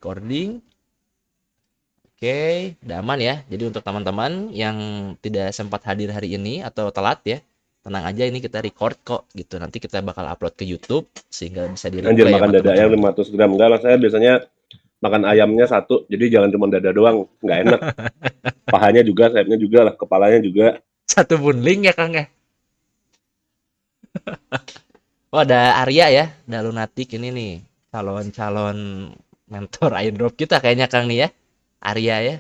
Recording. Oke, udah aman ya. Jadi untuk teman-teman yang tidak sempat hadir hari ini atau telat ya, tenang aja ini kita record kok gitu. Nanti kita bakal upload ke YouTube sehingga bisa Anjir di-replay makan sama dada ayam teman-teman. 500 gram. Enggak lah, saya biasanya makan ayamnya satu. Jadi jangan cuma dada doang. Nggak enak. Pahanya juga, sayapnya juga lah. Kepalanya juga. Satu bunling ya Kang ya. Oh ada Arya ya, ada Lunatic ini nih. Calon-calon mentor airdrop kita kayaknya Kang nih ya. Arya ya.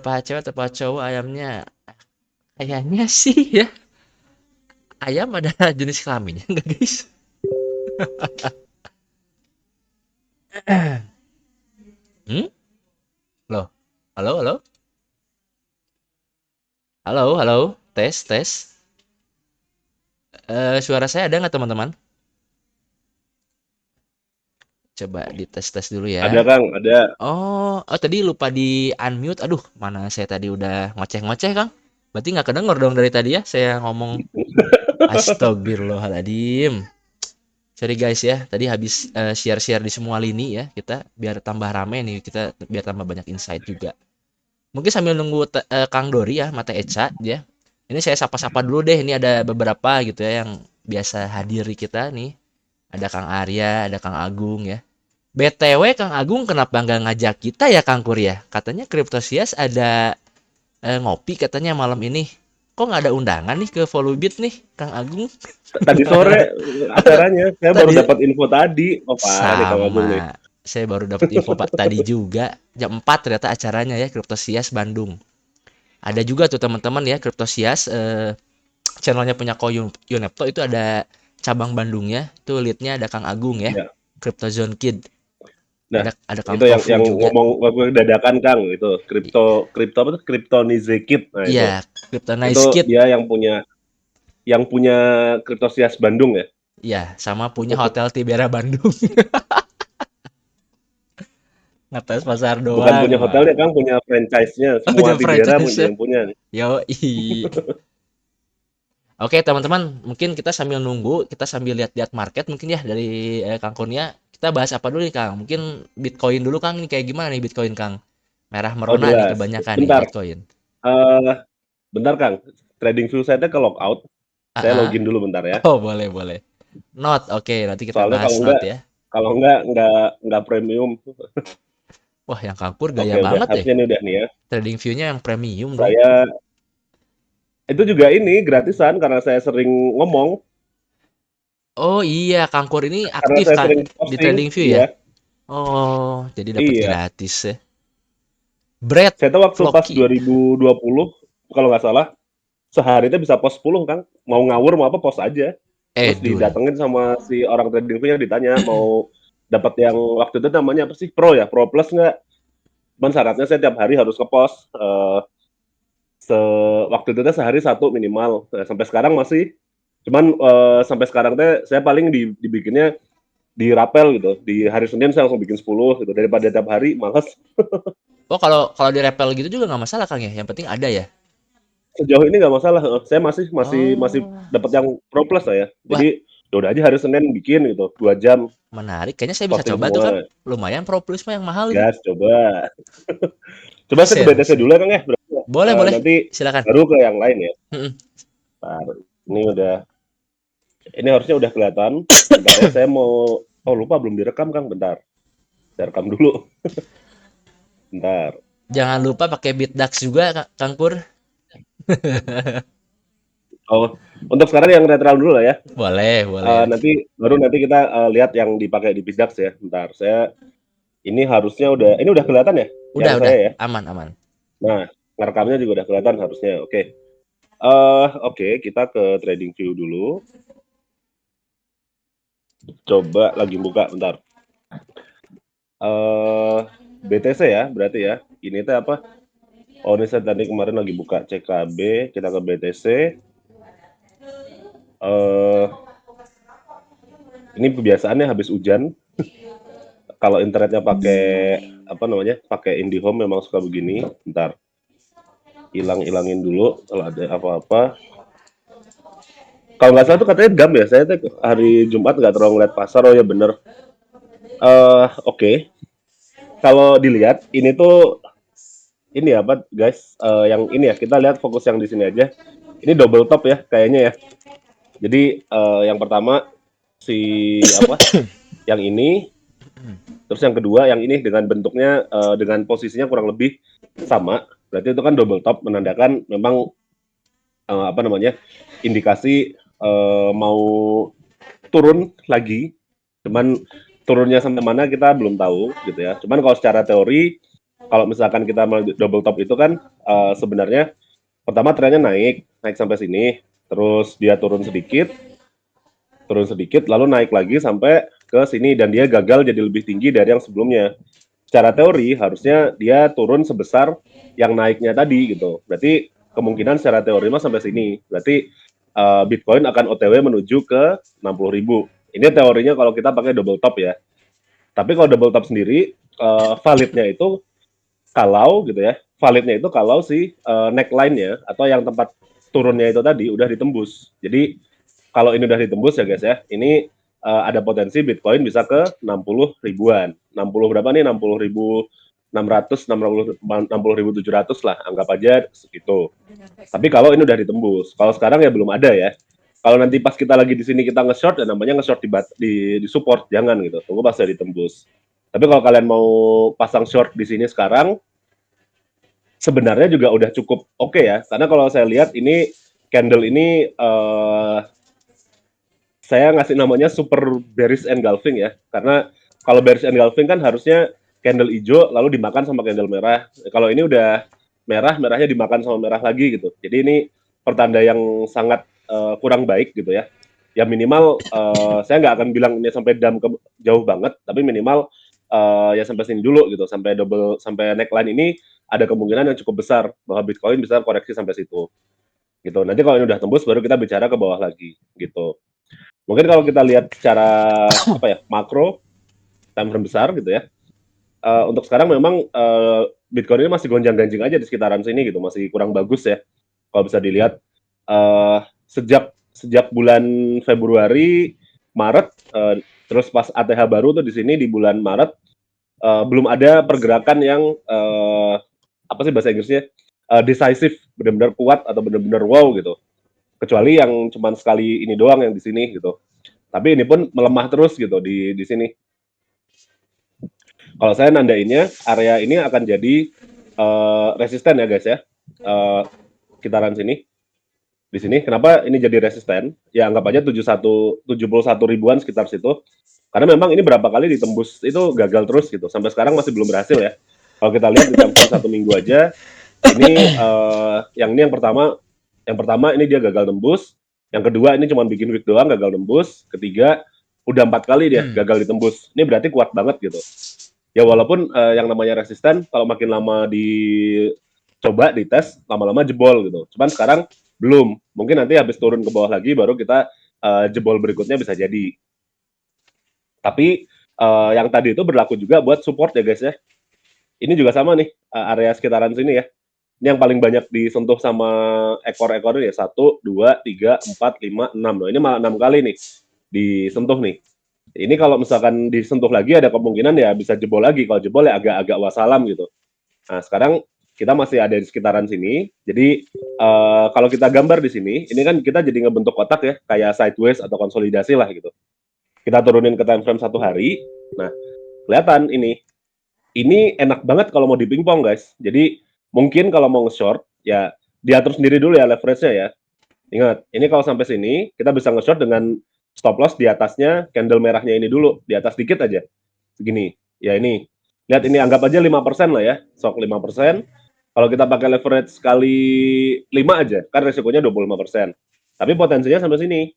Pak cewek atau pak cowok ayamnya? Kayaknya sih ya. Ayam ada jenis kelaminnya enggak guys? Hmm? Loh? Halo, halo? Halo, halo? Tes, tes. Suara saya ada nggak teman-teman? Coba dites-tes dulu Ada ya. Kang, ada. Oh, tadi lupa di unmute. Aduh, mana saya tadi udah ngoceh-ngoceh, Kang. Berarti nggak kedenger dong dari tadi ya saya ngomong. Astagfirullahaladzim. Sorry guys ya, tadi habis share-share di semua lini ya kita biar tambah rame nih, kita biar tambah banyak insight juga. Mungkin sambil nunggu Kang Dori ya, Mata Eca ya. Ini saya sapa-sapa dulu deh. Ini ada beberapa gitu ya yang biasa hadir di kita nih. Ada Kang Arya, ada Kang Agung ya. BTW Kang Agung kenapa nggak ngajak kita ya Kang Kur ya? Katanya Cryptosias ada ngopi katanya malam ini. Kok nggak ada undangan nih ke Volubit nih Kang Agung? Tadi sore Oh, acaranya. Saya baru tadi dapat info tadi. Oh parah nih Kang Agung nih. sama. Saya baru dapat info Pak tadi juga. Jam 4 ternyata acaranya ya Cryptosias Bandung. Ada juga tuh teman-teman ya Cryptosias channelnya punya Ko Yunepto itu ada cabang Bandungnya. Tuh leadnya ada Kang Agung ya. Ya. Cryptozone Kid. Nah, Ada Kang itu yang Tofu juga. ngomong waktu dadakan Kang itu kripto apa tuh Kryptonizekit. Nah Iya, itu Kryptonize Kid. dia yang punya Kriptosias Bandung ya. Iya, sama punya Hotel Tibera Bandung. Ngetes pasar Bukan doang. punya Wah. hotelnya Kang, punya franchise-nya. Oh, Semua punya di daerah franchise ya. yang punya. Yo, oke teman-teman, mungkin kita sambil nunggu, kita sambil lihat-lihat market mungkin ya dari Kang Kurnia. Kita bahas apa dulu nih Kang? Mungkin Bitcoin dulu Kang, ini kayak gimana nih Bitcoin Kang? Merah Oh merona nih jelas. kebanyakan nih Bentar, Bitcoin. eh bentar Kang. Trading view saya ke logout. Ah, Saya ah. login dulu bentar ya. Oh boleh boleh. Not, oke nanti kita Soalnya bahas not ya. kalau enggak premium. Wah yang Kangkur gaya Oke udah, banget deh. harusnya ini udah nih ya. Trading view-nya yang premium dong. Saya itu juga ini gratisan karena saya sering ngomong, Oh iya, Kangkur ini karena aktif saya Kang sering di posting. TradingView ya. Iya, Oh, jadi dapat iya. gratis ya. Bread Saya tahu waktu pas Floki. 2020 kalau nggak salah sehari itu bisa post 10 Kang. Mau ngawur mau apa post aja. Terus Dul. didatengin sama si orang trading view-nya ditanya mau dapat yang waktu itu namanya apa sih Pro ya Pro Plus nggak? Cuman syaratnya saya tiap hari harus ngepost se waktu itu teh sehari satu minimal. Nah, sampai sekarang masih cuman sampai sekarang teh saya paling dibikinnya di rapel gitu. Di hari Senin saya langsung bikin 10 gitu daripada tiap hari males. Oh, kalau kalau di repel gitu juga nggak masalah Kang ya. Yang penting ada ya. Sejauh ini nggak masalah. Saya masih Oh. dapat yang Pro Plus saya. Wah, Jadi ya udah aja hari Senin bikin gitu 2 jam menarik. Kayaknya saya bisa posting coba tuh Kang. semua. Lumayan Pro Plus mah yang mahal itu. Gas coba. Coba saya ke Siap, BTC siap. dulu ya Kang ya. Berarti, Boleh, boleh. nanti Silakan. baru ke yang lain ya. Mm-mm. Bentar. Ini harusnya udah kelihatan. Bentar ya, saya mau. Oh lupa belum direkam Kang. Bentar, saya rekam dulu. Bentar. Jangan lupa pakai Bitdax juga Kang Pur. Oh, untuk sekarang yang netral dulu lah ya. Boleh, boleh. Nanti kita lihat yang dipakai di Bidax ya. Bentar, ini harusnya ini udah kelihatan ya, yang Udah, saya ya. aman, aman. Nah, ngerekamnya juga udah kelihatan harusnya. Oke. Oke, kita ke trading view dulu. Coba lagi buka, bentar. BTC ya, berarti ya. Ini teh apa? Oh, ini saya tadi kemarin lagi buka CKB, kita ke BTC. Eh, ini kebiasaannya habis hujan. Kalau internetnya pakai apa namanya? Pakai IndiHome memang suka begini. Bentar, hilangin dulu kalau ada apa-apa. Kalau nggak salah tuh katanya GAM ya. Saya tuh hari Jumat nggak terlalu ngeliat pasar. Oh ya bener. Oke. Kalau dilihat ini tuh ini apa guys? Yang ini ya kita lihat fokus yang di sini aja. Ini double top ya kayaknya ya. Jadi yang pertama si apa? Yang ini, terus yang kedua yang ini dengan bentuknya dengan posisinya kurang lebih sama. Berarti itu kan double top menandakan memang apa namanya? Indikasi mau turun lagi. Cuman turunnya sampai mana kita belum tahu gitu ya. Cuman kalau secara teori kalau misalkan kita mau double top itu kan sebenarnya pertama trennya naik, naik sampai sini, terus dia turun sedikit, lalu naik lagi sampai ke sini dan dia gagal jadi lebih tinggi dari yang sebelumnya. Secara teori harusnya dia turun sebesar yang naiknya tadi gitu. Berarti kemungkinan secara teori mah sampai sini. Berarti Bitcoin akan OTW menuju ke 60.000. Ini teorinya kalau kita pakai double top ya. Tapi kalau double top sendiri validnya itu kalau gitu ya, validnya itu kalau si neckline-nya atau yang tempat turunnya itu tadi udah ditembus. Jadi kalau ini udah ditembus ya guys ya, ini ada potensi Bitcoin bisa ke 60 ribuan. 60 berapa nih? 60 ribu 600, 60 ribu 700 lah, anggap aja segitu. Tapi kalau ini udah ditembus, kalau sekarang ya belum ada ya. Kalau nanti pas kita lagi di sini kita nge-short, ya namanya nge-short di support, jangan gitu. Tunggu pas udah ditembus. Tapi kalau kalian mau pasang short di sini sekarang, sebenarnya juga udah cukup oke ya. Karena kalau saya lihat ini candle ini saya ngasih namanya super bearish engulfing ya. Karena kalau bearish engulfing kan harusnya candle hijau lalu dimakan sama candle merah. Kalau ini udah merah, merahnya dimakan sama merah lagi gitu. Jadi ini pertanda yang sangat kurang baik gitu ya. Ya minimal saya nggak akan bilang ini sampai jauh banget, tapi minimal ya sampai sini dulu gitu, sampai neckline ini ada kemungkinan yang cukup besar bahwa Bitcoin bisa koreksi sampai situ. Gitu. Nanti kalau ini udah tembus baru kita bicara ke bawah lagi gitu. Mungkin kalau kita lihat secara apa ya makro time frame besar gitu ya. Untuk sekarang memang Bitcoin ini masih gonjang-ganjing aja di sekitaran sini gitu, masih kurang bagus ya. Kalau bisa dilihat sejak bulan Februari, Maret, terus pas ATH baru tuh di sini di bulan Maret belum ada pergerakan yang apa sih bahasa Inggrisnya decisive, benar-benar kuat atau benar-benar wow gitu. Kecuali yang cuman sekali ini doang yang di sini gitu. Tapi ini pun melemah terus gitu di sini. Kalau saya nandainnya area ini akan jadi resisten ya guys ya. Sekitaran sini. Di sini kenapa ini jadi resisten? Ya anggap aja 71 ribuan sekitar situ. Karena memang ini berapa kali ditembus itu gagal terus gitu. Sampai sekarang masih belum berhasil ya. Kalau kita lihat di time frame 1 minggu aja, ini yang pertama ini dia gagal tembus. Yang kedua ini cuma bikin week doang gagal tembus. Ketiga udah 4 kali dia gagal ditembus. Ini berarti kuat banget gitu. Ya walaupun yang namanya resisten kalau makin lama dicoba dites lama-lama jebol gitu. Cuman sekarang belum. Mungkin nanti habis turun ke bawah lagi baru kita jebol berikutnya bisa jadi. Tapi yang tadi itu berlaku juga buat support ya guys ya. Ini juga sama nih area sekitaran sini ya. Ini yang paling banyak disentuh sama ekor-ekor ini ya. 1, 2, 3, 4, 5, 6. Loh, ini malah 6 kali nih disentuh nih. Ini kalau misalkan disentuh lagi ada kemungkinan ya bisa jebol lagi. Kalau jebol ya agak-agak wassalam gitu. Nah sekarang kita masih ada di sekitaran sini. Jadi kalau kita gambar di sini, ini kan kita jadi ngebentuk kotak ya, kayak sideways atau konsolidasi lah gitu. Kita turunin ke time frame 1 hari. Nah kelihatan ini. Ini enak banget kalau mau dipingpong guys. Jadi mungkin kalau mau nge-short ya diatur sendiri dulu ya leverage-nya ya. Ingat, ini kalau sampai sini kita bisa nge-short dengan stop loss di atasnya candle merahnya ini dulu, di atas dikit aja. Segini. Ya ini. Lihat ini anggap aja 5% lah ya. Sok 5%. Kalau kita pakai leverage kali 5 aja, kan resikonya 25%. Tapi potensinya sampai sini.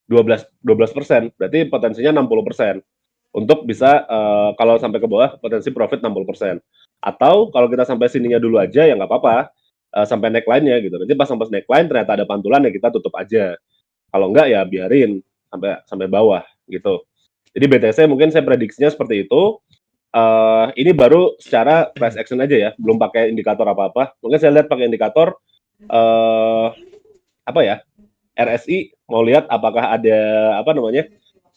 12%. Berarti potensinya 60%. Untuk bisa kalau sampai ke bawah potensi profit 60%. Atau kalau kita sampai sininya dulu aja ya nggak apa-apa. Sampai neckline-nya gitu. Nanti pas sampai neckline ternyata ada pantulan ya kita tutup aja. Kalau enggak ya biarin sampai bawah gitu. Jadi BTC mungkin saya prediksinya seperti itu. Ini baru secara price action aja ya, belum pakai indikator apa-apa. Mungkin saya lihat pakai indikator apa ya? RSI mau lihat apakah ada apa namanya,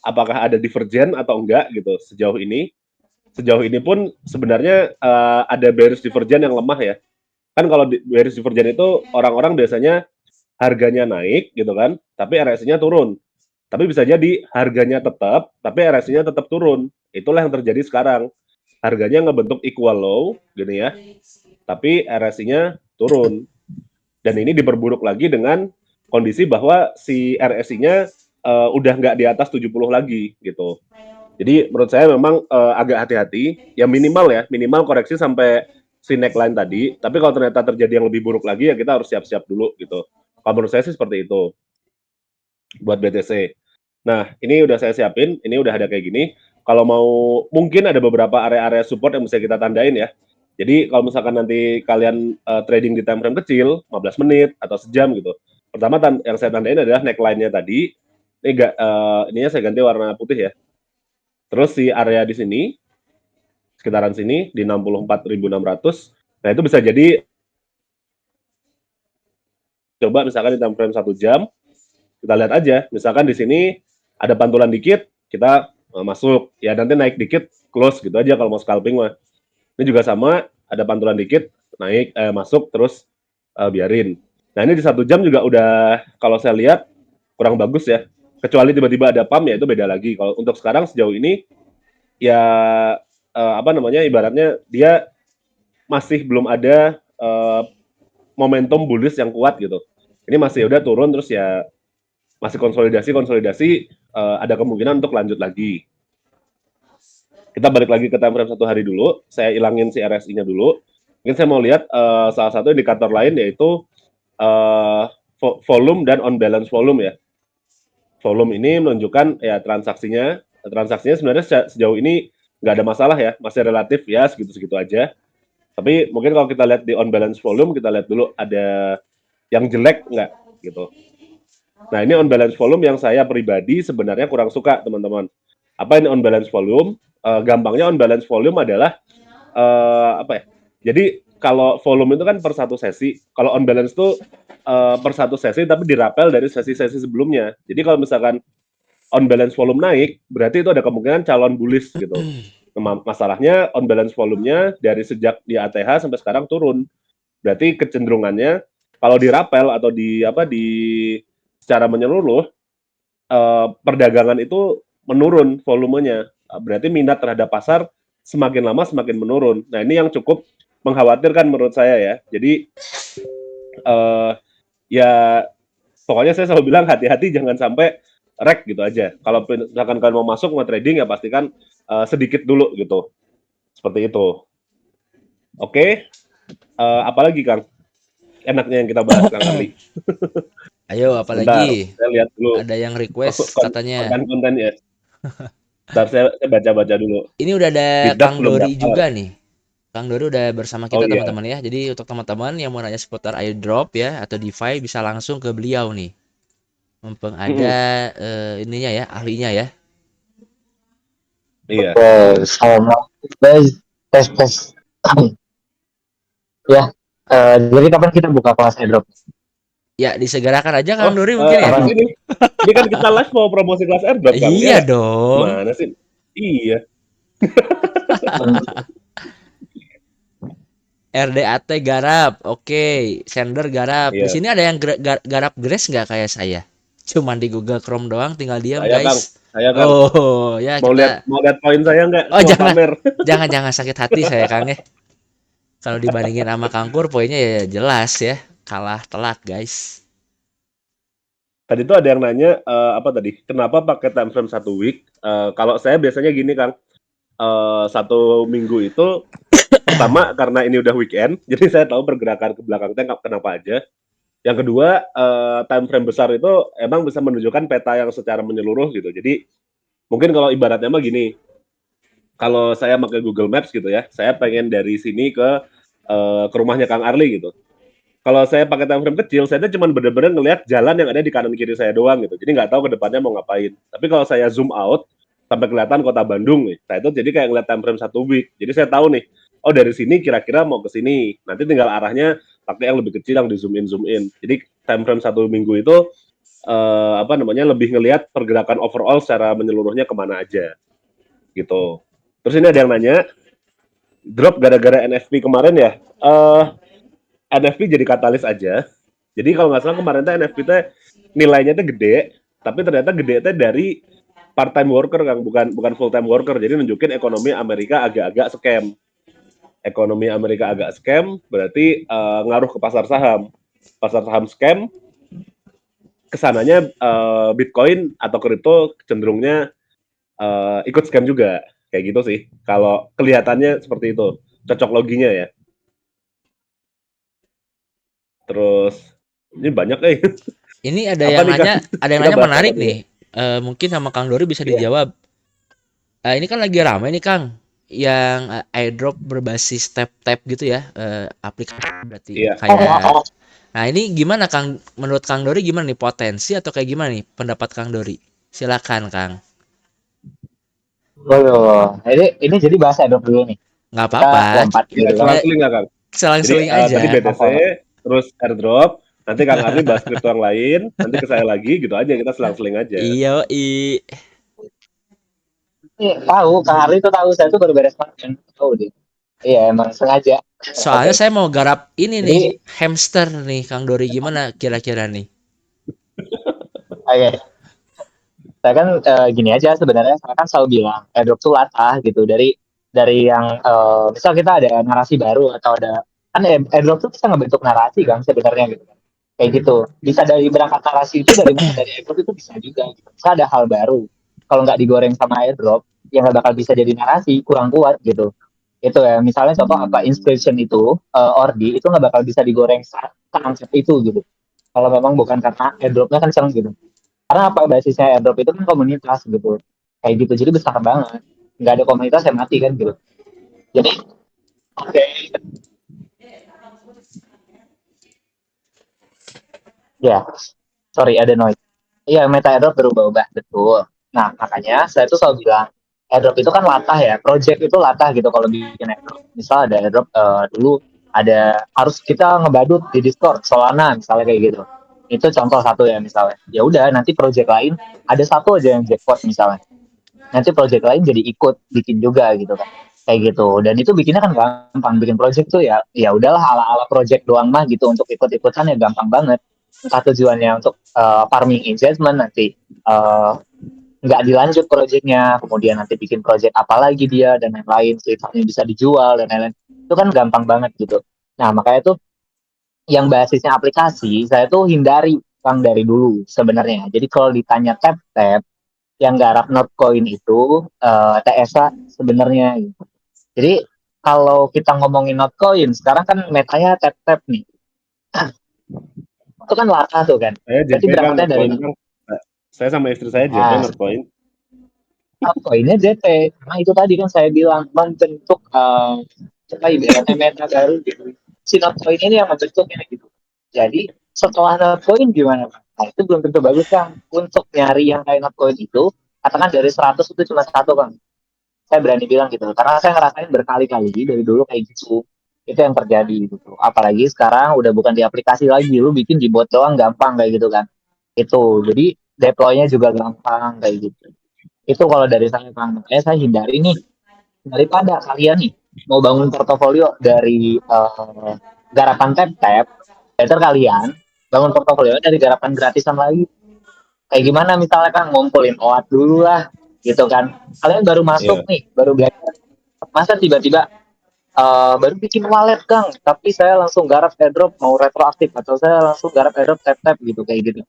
apakah ada divergen atau enggak gitu sejauh ini. Sejauh ini pun sebenarnya ada bearish divergen yang lemah ya. Kan kalau bearish divergen itu orang-orang biasanya harganya naik gitu kan, tapi RSI-nya turun. Tapi bisa jadi harganya tetap, tapi RSI-nya tetap turun. Itulah yang terjadi sekarang. Harganya ngebentuk equal low, gini ya, tapi RSI-nya turun. Dan ini diperburuk lagi dengan kondisi bahwa si RSI-nya udah nggak di atas 70 lagi gitu. Jadi menurut saya memang agak hati-hati, ya minimal koreksi sampai si neckline tadi. Tapi kalau ternyata terjadi yang lebih buruk lagi ya kita harus siap-siap dulu gitu. Kalau menurut saya sih seperti itu buat BTC. Nah, ini udah saya siapin, ini udah ada kayak gini. Kalau mau mungkin ada beberapa area-area support yang bisa kita tandain ya. Jadi kalau misalkan nanti kalian trading di time frame kecil, 15 menit atau sejam gitu. Pertama yang saya tandain adalah neckline-nya tadi. Ininya saya ganti warna putih ya. Terus si area di sini, sekitaran sini di 64.600. Nah, itu bisa jadi coba misalkan di time frame 1 jam, kita lihat aja. Misalkan di sini ada pantulan dikit, kita masuk. Ya nanti naik dikit, close gitu aja kalau mau scalping mah. Ini juga sama, ada pantulan dikit, naik, masuk, terus biarin. Nah ini di 1 jam juga udah, kalau saya lihat, kurang bagus ya. Kecuali tiba-tiba ada pump, ya itu beda lagi. Kalau untuk sekarang sejauh ini, ya apa namanya, ibaratnya dia masih belum ada momentum bullish yang kuat gitu. Ini masih udah turun, terus ya masih konsolidasi, ada kemungkinan untuk lanjut lagi. Kita balik lagi ke time frame 1 hari dulu, saya ilangin si RSI-nya dulu. Mungkin saya mau lihat salah satu indikator lain yaitu volume dan on balance volume ya. Volume ini menunjukkan ya transaksinya sebenarnya sejauh ini nggak ada masalah ya, masih relatif ya segitu-segitu aja. Tapi mungkin kalau kita lihat di on balance volume, kita lihat dulu ada yang jelek nggak gitu. Nah ini on balance volume yang saya pribadi sebenarnya kurang suka teman-teman. Apa ini on balance volume? Gampangnya on balance volume adalah apa ya? Jadi kalau volume itu kan per satu sesi. Kalau on balance itu per satu sesi tapi dirapel dari sesi-sesi sebelumnya. Jadi kalau misalkan on balance volume naik, berarti itu ada kemungkinan calon bullish gitu. Masalahnya on balance volumenya dari sejak di ATH sampai sekarang turun. Berarti kecenderungannya kalau dirapel atau di secara menyeluruh perdagangan itu menurun volumenya. Berarti minat terhadap pasar semakin lama semakin menurun. Nah, ini yang cukup mengkhawatirkan menurut saya ya. Jadi ya pokoknya saya selalu bilang hati-hati jangan sampai rek gitu aja. Kalau misalkan kalian mau masuk mau trading ya pastikan sedikit dulu gitu. Seperti itu. Oke, apalagi Kang? Enaknya yang kita bahas Kang Arli. Ayo, Sebentar, apalagi saya lihat dulu ada yang request katanya. konten-konten ya. Bentar, saya baca-baca dulu. Ini udah ada Feedback Kang belum Dori dapat. juga nih. Kang Dori udah bersama Oh kita iya, teman-teman ya. Jadi untuk teman-teman yang mau nanya seputar airdrop ya atau DeFi bisa langsung ke beliau nih. Mumpung ada mm-mm. ininya ya, ahlinya ya. Iya. Sama guys, tes tes ya. Jadi kapan kita buka kelas airdrop? Ya, disegerakan aja Kang Oh, Dori mungkin ya. Kapan? ini kan kita live mau promosi kelas airdrop Kang, Iya ya? dong. Mana sih? Iya. RDAT garap. Oke, sender garap. Di Iya. sini ada yang garap grass nggak kayak saya? Cuman di Google Chrome doang tinggal diam, Saya Kang, guys. saya Kang. Oh, ya kita. Mau lihat poin saya nggak? Oh, Mau jangan. pamer. Jangan sakit hati saya Kang ya. Kalau dibandingin sama Kangkur poinnya ya jelas ya. Kalah telak, guys. Tadi tuh ada yang nanya apa tadi? Kenapa pakai time frame 1 week? Kalau saya biasanya gini Kang, 1 minggu itu pertama karena ini udah weekend, jadi saya tahu pergerakan ke belakangnya kenapa aja. Yang kedua, time frame besar itu emang bisa menunjukkan peta yang secara menyeluruh gitu. Jadi mungkin kalau ibaratnya mah gini, kalau saya pakai Google Maps gitu ya, saya pengen dari sini ke rumahnya Kang Arli gitu. Kalau saya pakai time frame kecil, saya tuh cuma bener-bener ngelihat jalan yang ada di kanan kiri saya doang gitu. Jadi nggak tahu ke depannya mau ngapain. Tapi kalau saya zoom out sampai kelihatan kota Bandung nih, saya itu jadi kayak ngeliat time frame 1 week. Jadi saya tahu nih, oh dari sini kira-kira mau ke sini. Nanti tinggal arahnya pakai yang lebih kecil yang di zoom in zoom in. Jadi time frame 1 minggu itu apa namanya, lebih ngelihat pergerakan overall secara menyeluruhnya kemana aja, gitu. Terus ini ada yang nanya, drop gara-gara NFP kemarin ya? NFP jadi katalis aja. Jadi kalau nggak salah kemarin tuh NFP teh nilainya tuh gede, tapi ternyata gede teh dari part-time worker, Kang, bukan bukan full-time worker. Jadi nunjukin ekonomi Amerika agak-agak scam. Ekonomi Amerika agak scam, berarti ngaruh ke pasar saham. Pasar saham scam, kesananya Bitcoin atau kripto cenderungnya ikut scam juga. Kayak gitu sih. Kalau kelihatannya seperti itu. Cocok loginya ya. Terus, ini banyak Ini Apa nih, Kang? ada yang Kita nanya bahas apa menarik dulu? nih. Mungkin sama Kang Dori bisa Iya. dijawab. Ini kan lagi ramai nih Kang, yang airdrop berbasis tap-tap gitu ya, aplikasi berarti Iya. kayak. Nah ini gimana Kang? Menurut Kang Dori gimana nih, potensi atau kayak gimana nih pendapat Kang Dori? Silakan Kang. Waduh, ini jadi bahasa dong dulu nih. Nggak Kita apa-apa. lompat Iya, gitu kan. Nggak, selang-seling lah, Kang. Jadi selang-seling tadi aja. BTC, terus airdrop, nanti Kang Arni bahas kripto yang lain, nanti ke saya lagi, gitu aja, kita selang-seling aja. Iya, Tahu, Kang Harli itu tahu saya tuh baru beres makan. Tahu deh. Iya, emang sengaja. soalnya Oke. saya mau garap ini nih, Jadi, hamster nih Kang Dori, gimana kira-kira nih? oke. Saya kan gini aja sebenarnya saya kan selalu bilang airdrop tuh latah gitu dari yang misal kita ada narasi baru atau ada kan airdrop tuh bisa ngebentuk narasi kan sebenarnya gitu kan. Kayak gitu. Bisa dari berangkat narasi itu dari mana dari airdrop itu bisa juga gitu. Bisa ada hal baru. Kalau nggak digoreng sama airdrop yang nggak bakal bisa jadi narasi kurang kuat gitu. Itu ya misalnya contoh apa inscription itu ordi itu nggak bakal bisa digoreng saat konsep itu gitu. Kalau memang bukan karena airdropnya kan kenceng gitu. Karena apa basisnya airdrop itu kan komunitas gitu. Kayak gitu. Jadi besar banget. Nggak ada komunitas yang mati kan gitu. Jadi oke. Ya, sorry ada noise. Iya, meta airdrop berubah-ubah betul. Nah, makanya saya tuh selalu bilang airdrop itu kan latah ya. Project itu latah gitu kalau bikin airdrop. Misal ada airdrop dulu ada harus kita ngebadut di Discord Solana misalnya kayak gitu. Itu contoh satu ya misalnya. Ya udah nanti project lain ada satu aja yang jackpot misalnya. Nanti project lain jadi ikut bikin juga gitu kan kayak gitu dan itu bikinnya kan gampang bikin project tuh ya ya udahlah ala-ala project doang mah gitu untuk ikut-ikutan ya gampang banget entah tujuannya untuk farming engagement nanti uh, nggak dilanjut projectnya kemudian nanti bikin project apa lagi dia dan lain-lain ceritanya bisa dijual dan lain-lain itu kan gampang banget gitu nah makanya tuh yang basisnya aplikasi saya tuh hindari Bang dari dulu sebenarnya jadi kalau ditanya tap-tap yang garap Notcoin itu TSA sebenarnya gitu. Jadi kalau kita ngomongin Notcoin, sekarang kan metanya tap-tap nih. Itu kan laka tuh kan. Saya Berarti JP, Kang, berangkatnya dari Notcoin, Kang. Saya sama istri saya JP nah, Notcoin. Notcoinnya JT. Karena itu tadi kan saya bilang membentuk apa ibaratnya meta baru gitu. Si Notcoin ini yang membentuknya gitu. Jadi setelah Notcoin gimana Pak? Nah, itu belum tentu bagus kan. Untuk nyari yang kayak Notcoin itu, katakan dari 100 itu cuma satu Bang. Saya berani bilang gitu karena saya ngerasain berkali-kali dari dulu kayak gitu itu yang terjadi gitu apalagi sekarang udah bukan di aplikasi lagi lu bikin di bot doang gampang kayak gitu kan itu jadi deploynya juga gampang kayak gitu itu kalau dari saya Bang makanya saya hindari nih daripada kalian nih mau bangun portofolio dari garapan tap-tap better kalian bangun portofolio dari garapan gratisan lagi kayak gimana misalnya kan ngumpulin OAT dulu lah gitu kan kalian baru masuk Iya. nih baru belajar masa tiba-tiba baru bikin wallet Kang tapi saya langsung garap airdrop mau retroaktif atau saya langsung garap airdrop tap-tap gitu kayak gitu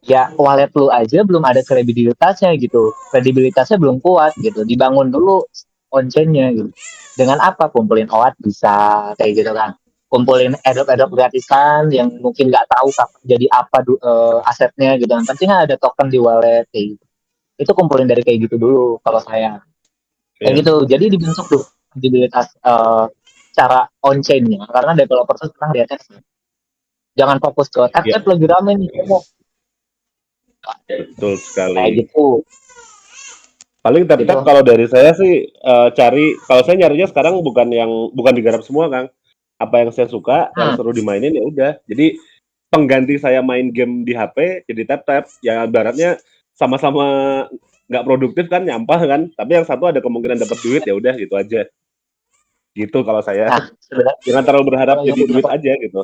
ya wallet lu aja belum ada kredibilitasnya gitu kredibilitasnya belum kuat gitu dibangun dulu on-chain-nya gitu dengan apa kumpulin OAT bisa kayak gitu kan kumpulin airdrop-airdrop gratisan yang mungkin nggak tahu kapan jadi apa asetnya gitu kan penting ada token di wallet kayak gitu itu kumpulin dari kayak gitu dulu kalau saya kayak Iya. gitu jadi dibentuk tuh kredibilitas cara on chain-nya karena developer tuh sekarang lihatnya jangan fokus ke tap Iya, tap lagi rame nih mau betul kayak sekali. gitu Paling gitu tap-tap kalau dari saya sih cari, kalau saya nyarinya sekarang bukan digarap semua, Kang. Apa yang saya suka, yang hmm. seru dimainin ya udah. Jadi pengganti saya main game di HP jadi tap-tap. Ya ibaratnya sama-sama nggak produktif kan, nyampah kan. Tapi yang satu ada kemungkinan dapat duit, ya udah gitu aja. Gitu kalau saya. Nah, sebenarnya Jangan terlalu berharap kalau yang jadi duit aja gitu.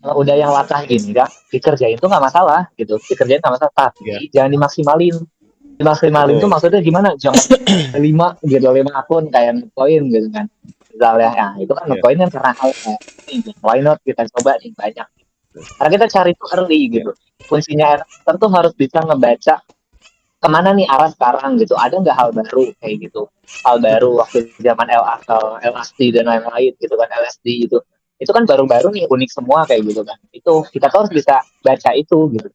udah yang latah gini kan, dikerjain tuh nggak masalah gitu, dikerjain nggak masalah, Ya, tapi jangan dimaksimalin. Dimaksimalin tuh betul. maksudnya gimana? Jangan 5 gitu, 5 akun kayak koin gitu kan. Misalnya, ya itu kan Ya, koin kan karena hal kayak ini, why not kita coba nih banyak. Karena kita cari tuh early ya, gitu. Fungsinya editor tuh harus bisa ngebaca kemana nih arah sekarang gitu. Ada nggak hal baru kayak gitu? Hal baru waktu zaman LSD dan lain-lain gitu kan, LSD gitu. Itu kan baru-baru nih, unik semua kayak gitu kan. Itu kita tuh harus bisa baca itu gitu.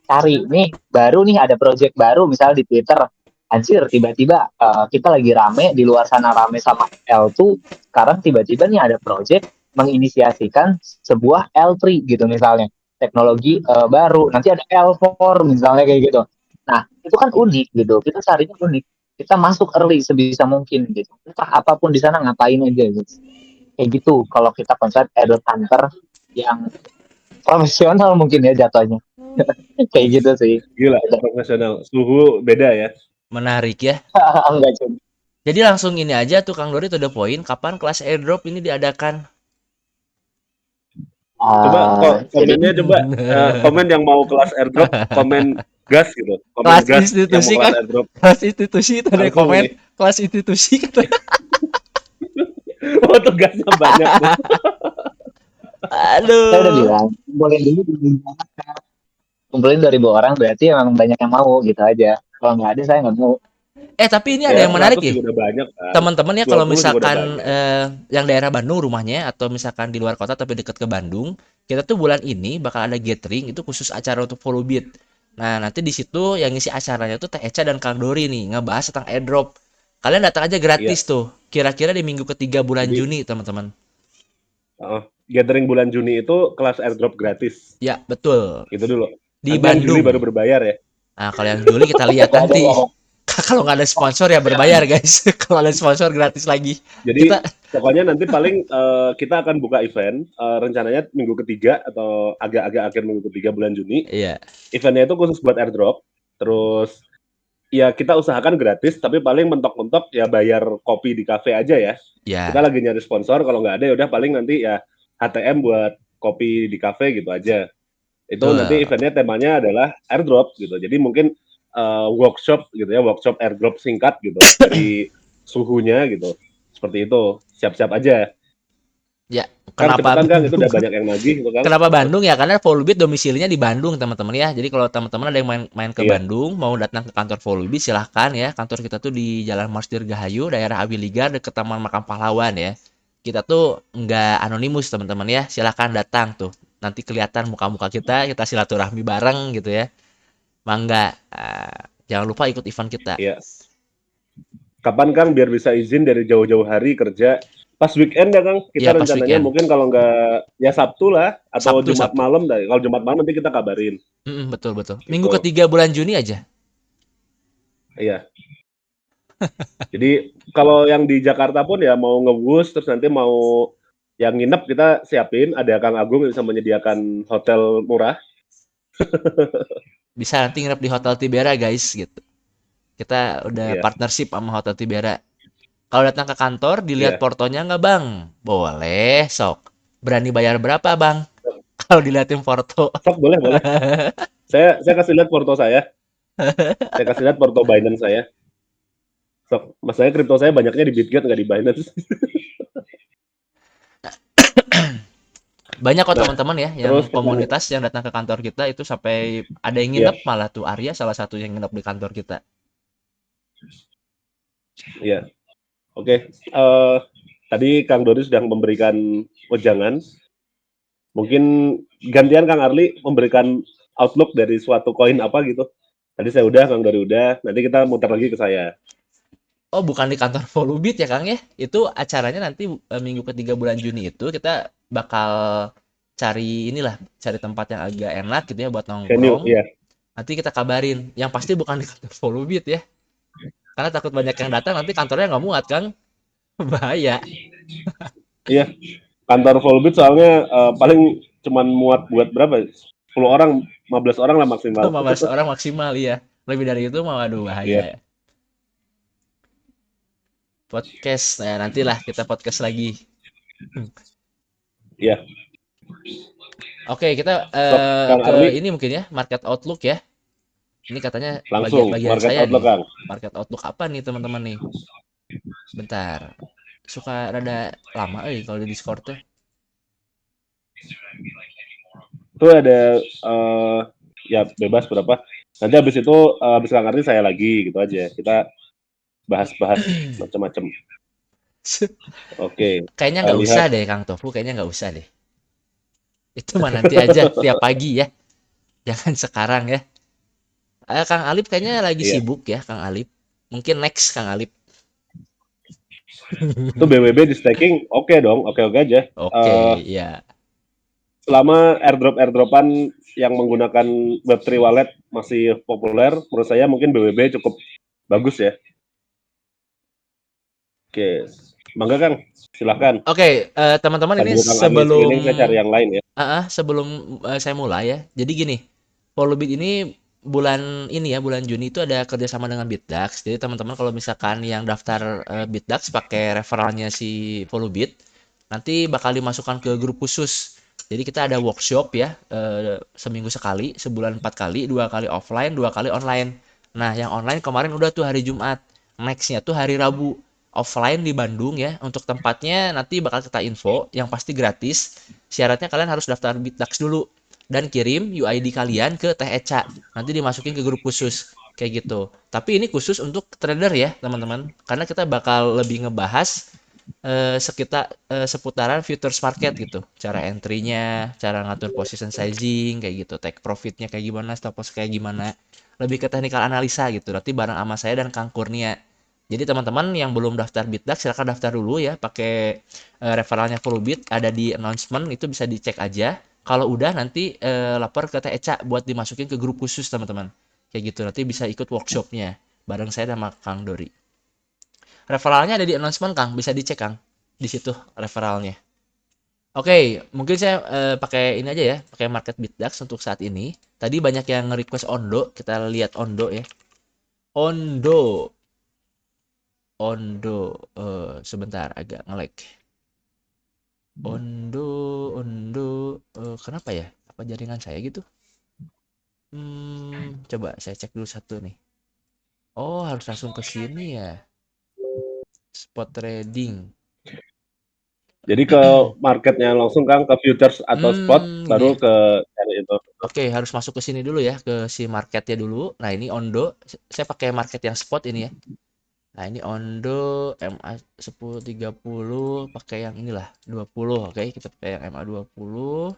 Cari nih baru nih ada project baru misalnya di Twitter. Anjir, tiba-tiba kita lagi rame di luar sana, rame sama L2. Sekarang tiba-tiba nih ada project menginisiasikan sebuah L3 gitu misalnya, teknologi baru. Nanti ada L4 misalnya kayak gitu. Nah, itu kan unik gitu. Kita carinya unik. Kita masuk early sebisa mungkin gitu. Entah apapun di sana ngapain aja gitu. Kayak gitu kalau kita konsep adult hunter yang profesional mungkin ya jatuhnya. Kayak gitu sih. gila profesional. Suhu beda ya. Menarik ya. Enggak juga. Jadi langsung ini aja tuh Kang Dori to the point, kapan kelas airdrop ini diadakan? Coba Jadi komennya coba komen yang mau kelas airdrop, komen gas gitu. Komen Kelas gas yang mau institusi kelas kan? airdrop Kelas institusi itu ada langsung komen, nih. kelas institusi kata. Oh, tuh gasnya banyak tuh. saya udah Aduh. bilang, kumpulin 2.000 orang berarti emang banyak yang mau gitu aja. Kalau nggak ada saya nggak mau. Tapi ini ada Ya, yang menarik 100 ya. juga udah banyak kan. Teman-teman ya, kalau 20 juga udah misalkan banyak. yang daerah Bandung rumahnya atau misalkan di luar kota tapi deket ke Bandung, kita tuh bulan ini bakal ada gathering itu khusus acara untuk follow beat. Nah, nanti di situ yang ngisi acaranya tuh Teh Eca dan Kang Dori nih ngebahas tentang airdrop. Kalian datang aja Iya. gratis tuh. Kira-kira di minggu ketiga bulan Jadi Juni, teman-teman. gathering bulan Juni itu kelas airdrop gratis. Ya, betul. Itu dulu. Di Nanti yang Juli baru Bandung. berbayar ya. Nah, kalau yang Juli kita lihat Nggak ada nanti. yang Kalau nggak ada sponsor ya berbayar, guys. Kalau ada sponsor gratis lagi. Jadi Kita pokoknya nanti paling kita akan buka event rencananya minggu ketiga atau agak-agak akhir minggu ketiga bulan Juni. iya, Eventnya itu khusus buat airdrop. Terus ya kita usahakan gratis, tapi paling mentok-mentok ya bayar kopi di kafe aja ya. Kita ya, lagi nyari sponsor, kalau nggak ada ya udah paling nanti ya HTM buat kopi di kafe gitu aja. Itu nanti betul. eventnya temanya adalah airdrop gitu. Jadi mungkin workshop gitu ya, workshop airdrop singkat gitu dari suhunya gitu. Seperti itu. Siap-siap aja. Ya, Kang kenapa cepetan Kang, itu Bandung? udah banyak yang nagih gitu Kang. Kenapa Bandung ya? Karena Volubit domisilinya di Bandung, teman-teman ya. Jadi kalau teman-teman ada yang main ke Iya, Bandung, mau datang ke kantor Volubit, silahkan ya. Kantor kita tuh di Jalan Mars Dirgahayu, daerah Abiligar, deket Taman Makam Pahlawan ya. Kita tuh nggak anonimus, teman-teman ya. Silahkan datang tuh. Nanti kelihatan muka-muka kita silaturahmi bareng gitu ya. Mangga. Jangan lupa ikut event kita. iya. Kapan Kang biar bisa izin dari jauh-jauh hari kerja? Pas weekend ya Kang, Ya, kita pas rencananya weekend. mungkin kalau nggak ya Sabtu lah atau Sabtu, Jumat Sabtu. malam dah. Kalau Jumat malam nanti kita kabarin Betul, betul. Minggu gitu. ketiga bulan Juni aja. Iya. Jadi kalau yang di Jakarta pun ya mau ngebus terus nanti mau yang nginep kita siapin, ada Kang Agung yang bisa menyediakan hotel murah. Bisa nanti nginep di Hotel Tibera, guys, gitu. Kita udah Iya, partnership sama Hotel Tibera. Kalau datang ke kantor, dilihat iya. portonya nggak, Bang? Boleh, sok. Berani bayar berapa, Bang? Kalau dilihatin porto. Sok boleh, boleh. Saya kasih lihat foto saya. Saya kasih lihat foto Binance saya. Sok, masalahnya kripto saya banyaknya di Bitget nggak di Binance. Banyak kok Nah, teman-teman ya, yang terus komunitas yang datang ke kantor kita itu sampai ada yang ya, nginep, malah tuh Arya salah satu yang nginep di kantor kita. ya. Oke. Tadi Kang Dori sudah memberikan wejangan. Mungkin gantian Kang Arli memberikan outlook dari suatu koin apa gitu. Tadi saya udah, Kang Dori udah. Nanti kita muter lagi ke saya. Oh, bukan di kantor Volubit ya, Kang ya? Itu acaranya nanti minggu ketiga bulan Juni itu kita bakal cari inilah, cari tempat yang agak enak gitu ya buat Venue, nongkrong. iya. Nanti kita kabarin. Yang pasti bukan di kantor Volubit ya. Karena takut banyak yang datang nanti kantornya nggak muat, Kang. Bahaya. Iya. Kantor Volbit soalnya paling cuman muat buat berapa? 10 orang, 15 orang lah maksimal. 15 orang maksimal ya. Lebih dari itu mah waduh bahaya Iya, ya. Podcast. Nah, nantilah kita podcast lagi. iya. Oke, kita Sok, Kang ke Arli ini mungkin ya, market outlook ya. Ini katanya langsung bagian market saya outlook, nih. Kang. Market outlook apa nih teman-teman nih? Bentar. Suka rada lama kalau di Discord tuh. Itu ada ya bebas berapa. Nanti habis itu habis Kang Arli saya lagi gitu aja. Kita bahas-bahas macam-macam. Oke, Kayaknya kita nggak usah lihat. deh Kang Tofu, kayaknya nggak usah deh. Itu mah nanti aja tiap pagi ya. Jangan sekarang ya. Kang Alip kayaknya lagi Iya, sibuk ya, Kang Alip. Mungkin next Kang Alip. itu BWB di staking oke dong, oke-oke aja. Oke, Eh, ya. selama airdropan yang menggunakan Web3 wallet masih populer, menurut saya mungkin BWB cukup bagus ya. Oke, mangga Kang, silakan. Oke, teman-teman ini Sambil Kang Arli sebelum screening, saya cari yang lain ya. sebelum saya mulai ya. Jadi gini, Volubit ini bulan ini ya, bulan Juni itu ada kerjasama dengan Bitdax. Jadi teman-teman kalau misalkan yang daftar Bitdax pakai referralnya si Volubit, nanti bakal dimasukkan ke grup khusus. Jadi kita ada workshop ya, seminggu sekali, sebulan 4 kali, 2 kali offline, 2 kali online. Nah, yang online kemarin udah tuh hari Jumat, nextnya tuh hari Rabu offline di Bandung ya. Untuk tempatnya nanti bakal kita info, yang pasti gratis. Syaratnya kalian harus daftar Bitdax dulu dan kirim UID kalian ke Teh Eca. Nanti dimasukin ke grup khusus kayak gitu. Tapi ini khusus untuk trader ya, teman-teman. Karena kita bakal lebih ngebahas sekitar seputaran futures market gitu. Cara entry-nya, cara ngatur position sizing kayak gitu, take profit-nya kayak gimana, stop loss kayak gimana. Lebih ke teknikal analisa gitu. Nanti bareng sama saya dan Kang Kurnia. Jadi teman-teman yang belum daftar Bitdax silahkan daftar dulu ya pakai referralnya Volubit ada di announcement itu bisa dicek aja. Kalau udah nanti lapor ke Teh Eca buat dimasukin ke grup khusus teman-teman. Kayak gitu nanti bisa ikut workshopnya bareng saya sama Kang Dori. Referralnya ada di announcement Kang, bisa dicek Kang. Di situ referralnya. Oke, mungkin saya pakai ini aja ya, pakai market Bitdax untuk saat ini. Tadi banyak yang nge-request Ondo, kita lihat Ondo ya. Ondo, Ondo, sebentar agak nge-lag. Ondo, Ondo, kenapa ya? Apa jaringan saya gitu? Coba saya cek dulu satu nih. Oh, harus langsung ke sini ya. Spot trading. Jadi ke marketnya langsung Kang, ke futures atau spot, Gini baru ya. ke cari itu. Oke, harus masuk ke sini dulu ya, ke si marketnya dulu. Nah, ini Ondo. Saya pakai market yang spot ini ya. Nah, ini Ondo MA 1030 pakai yang inilah 20. Oke, kita pakai yang MA 20.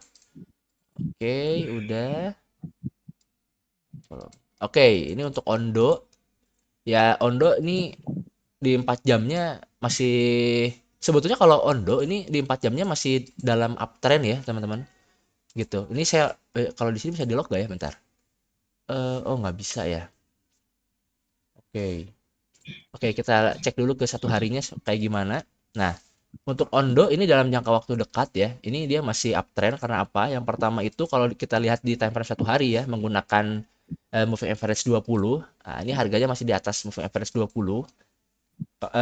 Oke, udah. Oke, ini untuk Ondo. Ya, Ondo ini di 4 jamnya masih sebetulnya kalau Ondo ini di 4 jamnya masih dalam uptrend ya, teman-teman. Gitu. Ini saya kalau di sini bisa di-lock gak ya, bentar. Oh nggak bisa ya. Oke. Oke, kita cek dulu ke satu harinya kayak gimana. Nah, untuk Ondo ini dalam jangka waktu dekat ya. Ini dia masih uptrend karena apa? Yang pertama itu kalau kita lihat di time frame satu hari ya menggunakan moving average 20. Nah, ini harganya masih di atas moving average 20.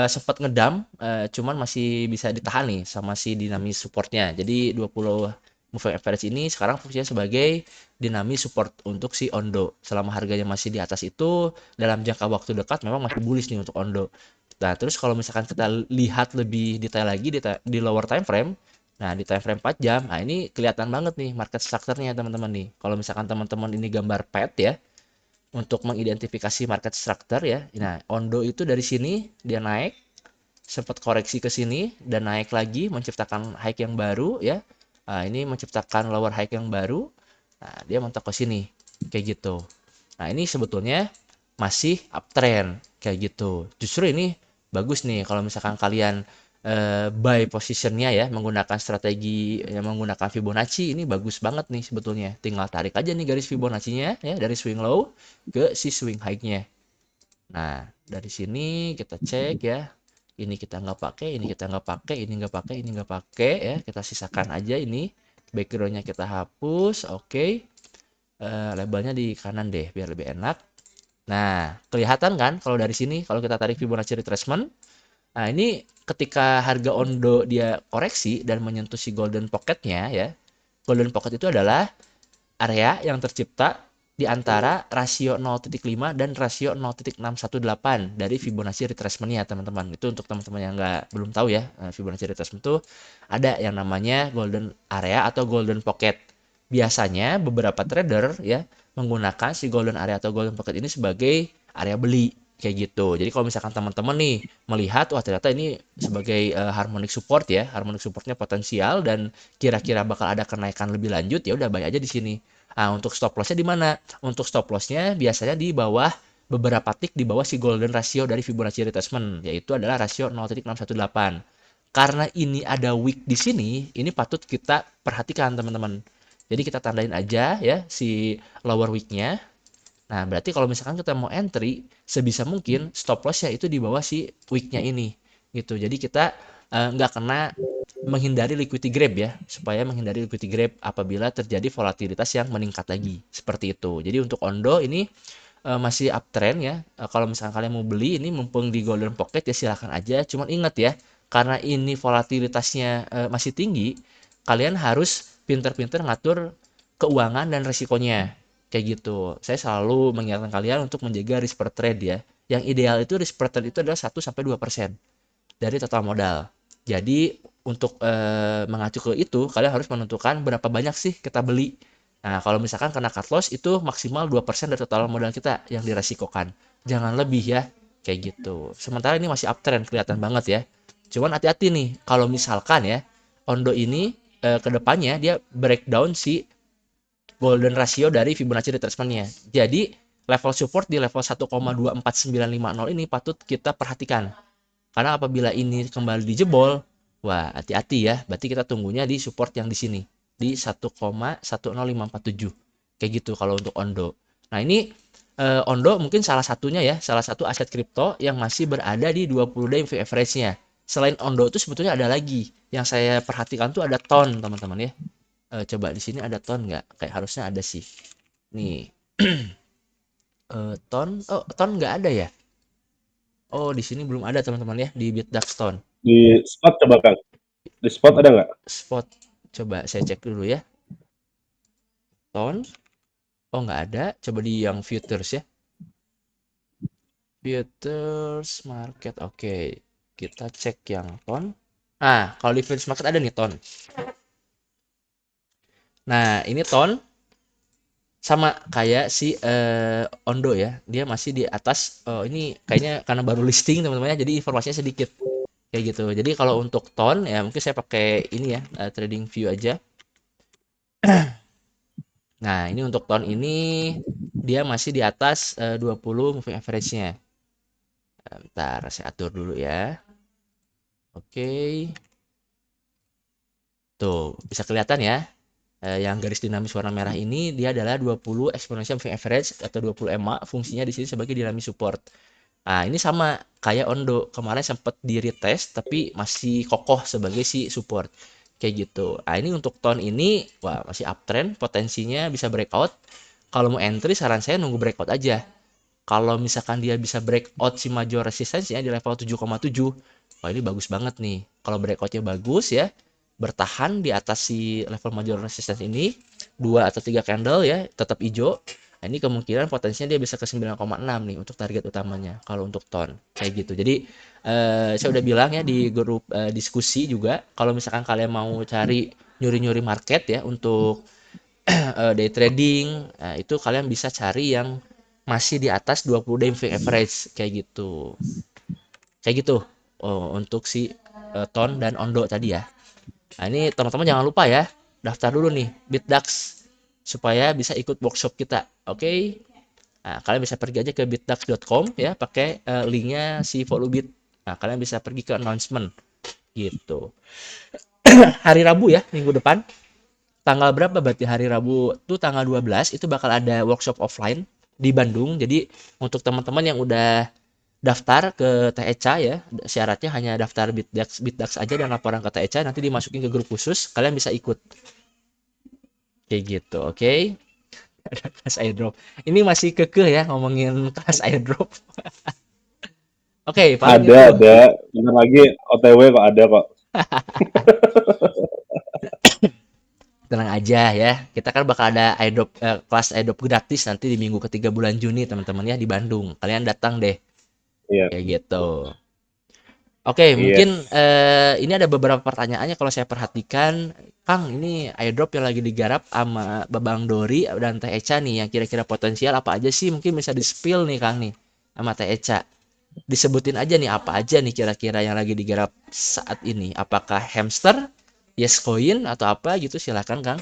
Sempat ngedam, cuman masih bisa ditahan nih sama si dinamis supportnya. Jadi 20 moving average ini sekarang fungsinya sebagai dinamis support untuk si Ondo. Selama harganya masih di atas itu, dalam jangka waktu dekat memang masih bullish nih untuk Ondo. Nah, terus kalau misalkan kita lihat lebih detail lagi di lower time frame, nah di time frame 4 jam, nah ini kelihatan banget nih market structure-nya teman-teman nih. Kalau misalkan teman-teman ini gambar pet ya, untuk mengidentifikasi market structure ya. Nah, Ondo itu dari sini dia naik, sempat koreksi ke sini dan naik lagi menciptakan high yang baru ya. Nah, ini menciptakan lower high yang baru. Nah, dia mentok ke sini kayak gitu. Nah, ini sebetulnya masih uptrend kayak gitu. Justru ini bagus nih kalau misalkan kalian buy positionnya ya menggunakan strategi yang menggunakan Fibonacci ini bagus banget nih sebetulnya. Tinggal tarik aja nih garis Fibonacci-nya ya dari swing low ke si swing high-nya. Nah, dari sini kita cek ya. Ini kita nggak pakai, ini kita nggak pakai, ini nggak pakai, ini nggak pakai ya. Kita sisakan aja ini Backgroundnya kita hapus, oke. Labelnya di kanan deh biar lebih enak. Nah, kelihatan kan kalau dari sini kalau kita tarik Fibonacci retracement. Nah, ini ketika harga Ondo dia koreksi dan menyentuh si golden pocketnya ya. Golden pocket itu adalah area yang tercipta di antara rasio 0,5 dan rasio 0,618 dari Fibonacci retracement-nya, teman-teman. Itu untuk teman-teman yang belum tahu ya, Fibonacci retracement itu ada yang namanya golden area atau golden pocket. Biasanya beberapa trader ya menggunakan si golden area atau golden pocket ini sebagai area beli kayak gitu. Jadi kalau misalkan teman-teman nih melihat wah ternyata ini sebagai harmonic support ya, harmonic supportnya potensial dan kira-kira bakal ada kenaikan lebih lanjut, ya udah buy aja di sini. Nah, untuk stop lossnya di mana? Untuk stop lossnya biasanya di bawah beberapa tick di bawah si golden ratio dari Fibonacci retracement, yaitu adalah rasio 0,618. Karena ini ada wick di sini, ini patut kita perhatikan teman-teman. Jadi kita tandain aja ya si lower wicknya. Nah, berarti kalau misalkan kita mau entry, sebisa mungkin stop loss ya itu di bawah si wicknya ini. Gitu. Jadi kita nggak kena menghindari liquidity grab ya, supaya menghindari liquidity grab apabila terjadi volatilitas yang meningkat lagi. Seperti itu. Jadi untuk Ondo ini masih uptrend ya. Kalau misalkan kalian mau beli ini mumpung di golden pocket ya silahkan aja. Cuman ingat ya, karena ini volatilitasnya masih tinggi, kalian harus pinter-pinter ngatur keuangan dan resikonya. Kayak gitu. Saya selalu mengingatkan kalian untuk menjaga risk per trade ya. Yang ideal itu risk per trade itu adalah 1-2% dari total modal. Jadi untuk mengacu ke itu, kalian harus menentukan berapa banyak sih kita beli. Nah, kalau misalkan kena cut loss itu maksimal 2% dari total modal kita yang diresikokan. Jangan lebih ya, kayak gitu. Sementara ini masih uptrend kelihatan banget ya. Cuman hati-hati nih, kalau misalkan ya, Ondo ini ke depannya dia breakdown si golden ratio dari Fibonacci retracement-nya. Jadi level support di level 1,24950 ini patut kita perhatikan. Karena apabila ini kembali dijebol, wah hati-hati ya. Berarti kita tunggunya di support yang di sini di 1,10547. Kayak gitu kalau untuk Ondo. Nah, ini Ondo mungkin salah satunya ya, salah satu aset kripto yang masih berada di 20 day moving average-nya. Selain Ondo itu sebetulnya ada lagi yang saya perhatikan tuh ada ton, teman-teman ya. Coba di sini ada ton nggak? Kayak harusnya ada sih. Nih. Ton nggak ada ya? Oh, di sini belum ada teman-teman ya di BitDAX ton. Di spot coba Kang. Di spot ada nggak? Spot. Coba saya cek dulu ya. Ton. Oh, nggak ada. Coba di yang futures ya. Futures market. Oke. Kita cek yang ton. Nah, kalau di futures market ada nih ton. Nah, ini ton sama kayak si Ondo ya. Dia masih di atas. Ini kayaknya karena baru listing teman-teman ya. Jadi informasinya sedikit. Kayak gitu. Jadi kalau untuk ton ya mungkin saya pakai ini ya, trading view aja. Nah, ini untuk ton ini dia masih di atas 20 moving average-nya. Bentar, saya atur dulu ya. Oke. Tuh, bisa kelihatan ya. Yang garis dinamis warna merah ini dia adalah 20 exponential moving average atau 20 EMA, fungsinya di sini sebagai dinamis support. Nah, ini sama kayak Ondo. Kemarin sempat di retest tapi masih kokoh sebagai si support. Kayak gitu. Nah, ini untuk ton ini wah masih uptrend, potensinya bisa breakout. Kalau mau entry saran saya nunggu breakout aja. Kalau misalkan dia bisa breakout si major resistance-nya di level 7,7, wah ini bagus banget nih. Kalau breakoutnya bagus ya, bertahan di atas si level major resistance ini 2 atau 3 candle ya, tetap hijau. Nah, ini kemungkinan potensinya dia bisa ke 9,6 nih untuk target utamanya kalau untuk ton kayak gitu. Jadi saya udah bilang ya di grup diskusi juga kalau misalkan kalian mau cari nyuri-nyuri market ya untuk day trading, itu kalian bisa cari yang masih di atas 20 day moving average kayak gitu. Kayak gitu. Oh, untuk si ton dan Ondo tadi ya. Nah, ini teman-teman jangan lupa ya, daftar dulu nih BitDAX supaya bisa ikut workshop kita. Oke. Nah, kalian bisa pergi aja ke bitdax.com ya, pakai linknya si Volubit. Nah, kalian bisa pergi ke announcement gitu. Hari Rabu ya, minggu depan. Tanggal berapa berarti hari Rabu tuh tanggal 12 itu bakal ada workshop offline di Bandung. Jadi untuk teman-teman yang udah daftar ke TECA ya, syaratnya hanya daftar BitDAX aja dan laporan ke TECA, nanti dimasukin ke grup khusus, kalian bisa ikut. Kayak gitu, oke. Ada kelas airdrop. Ini masih kekeh ya ngomongin kelas airdrop. Oke, paling itu. Ada. Bentar lagi OTW kok ada kok. Tenang aja ya. Kita kan bakal ada airdrop kelas airdrop gratis nanti di minggu ketiga bulan Juni teman-teman ya di Bandung. Kalian datang deh. Iya, Kayak gitu. Oke, mungkin yes. ini ada beberapa pertanyaannya kalau saya perhatikan, Kang, ini airdrop yang lagi digarap sama Babang Dori dan Teh Eca nih, yang kira-kira potensial apa aja sih? Mungkin bisa di-spill nih, Kang nih, sama Teh Eca. Disebutin aja nih apa aja nih kira-kira yang lagi digarap saat ini. Apakah hamster, yes coin atau apa gitu? Silakan, Kang.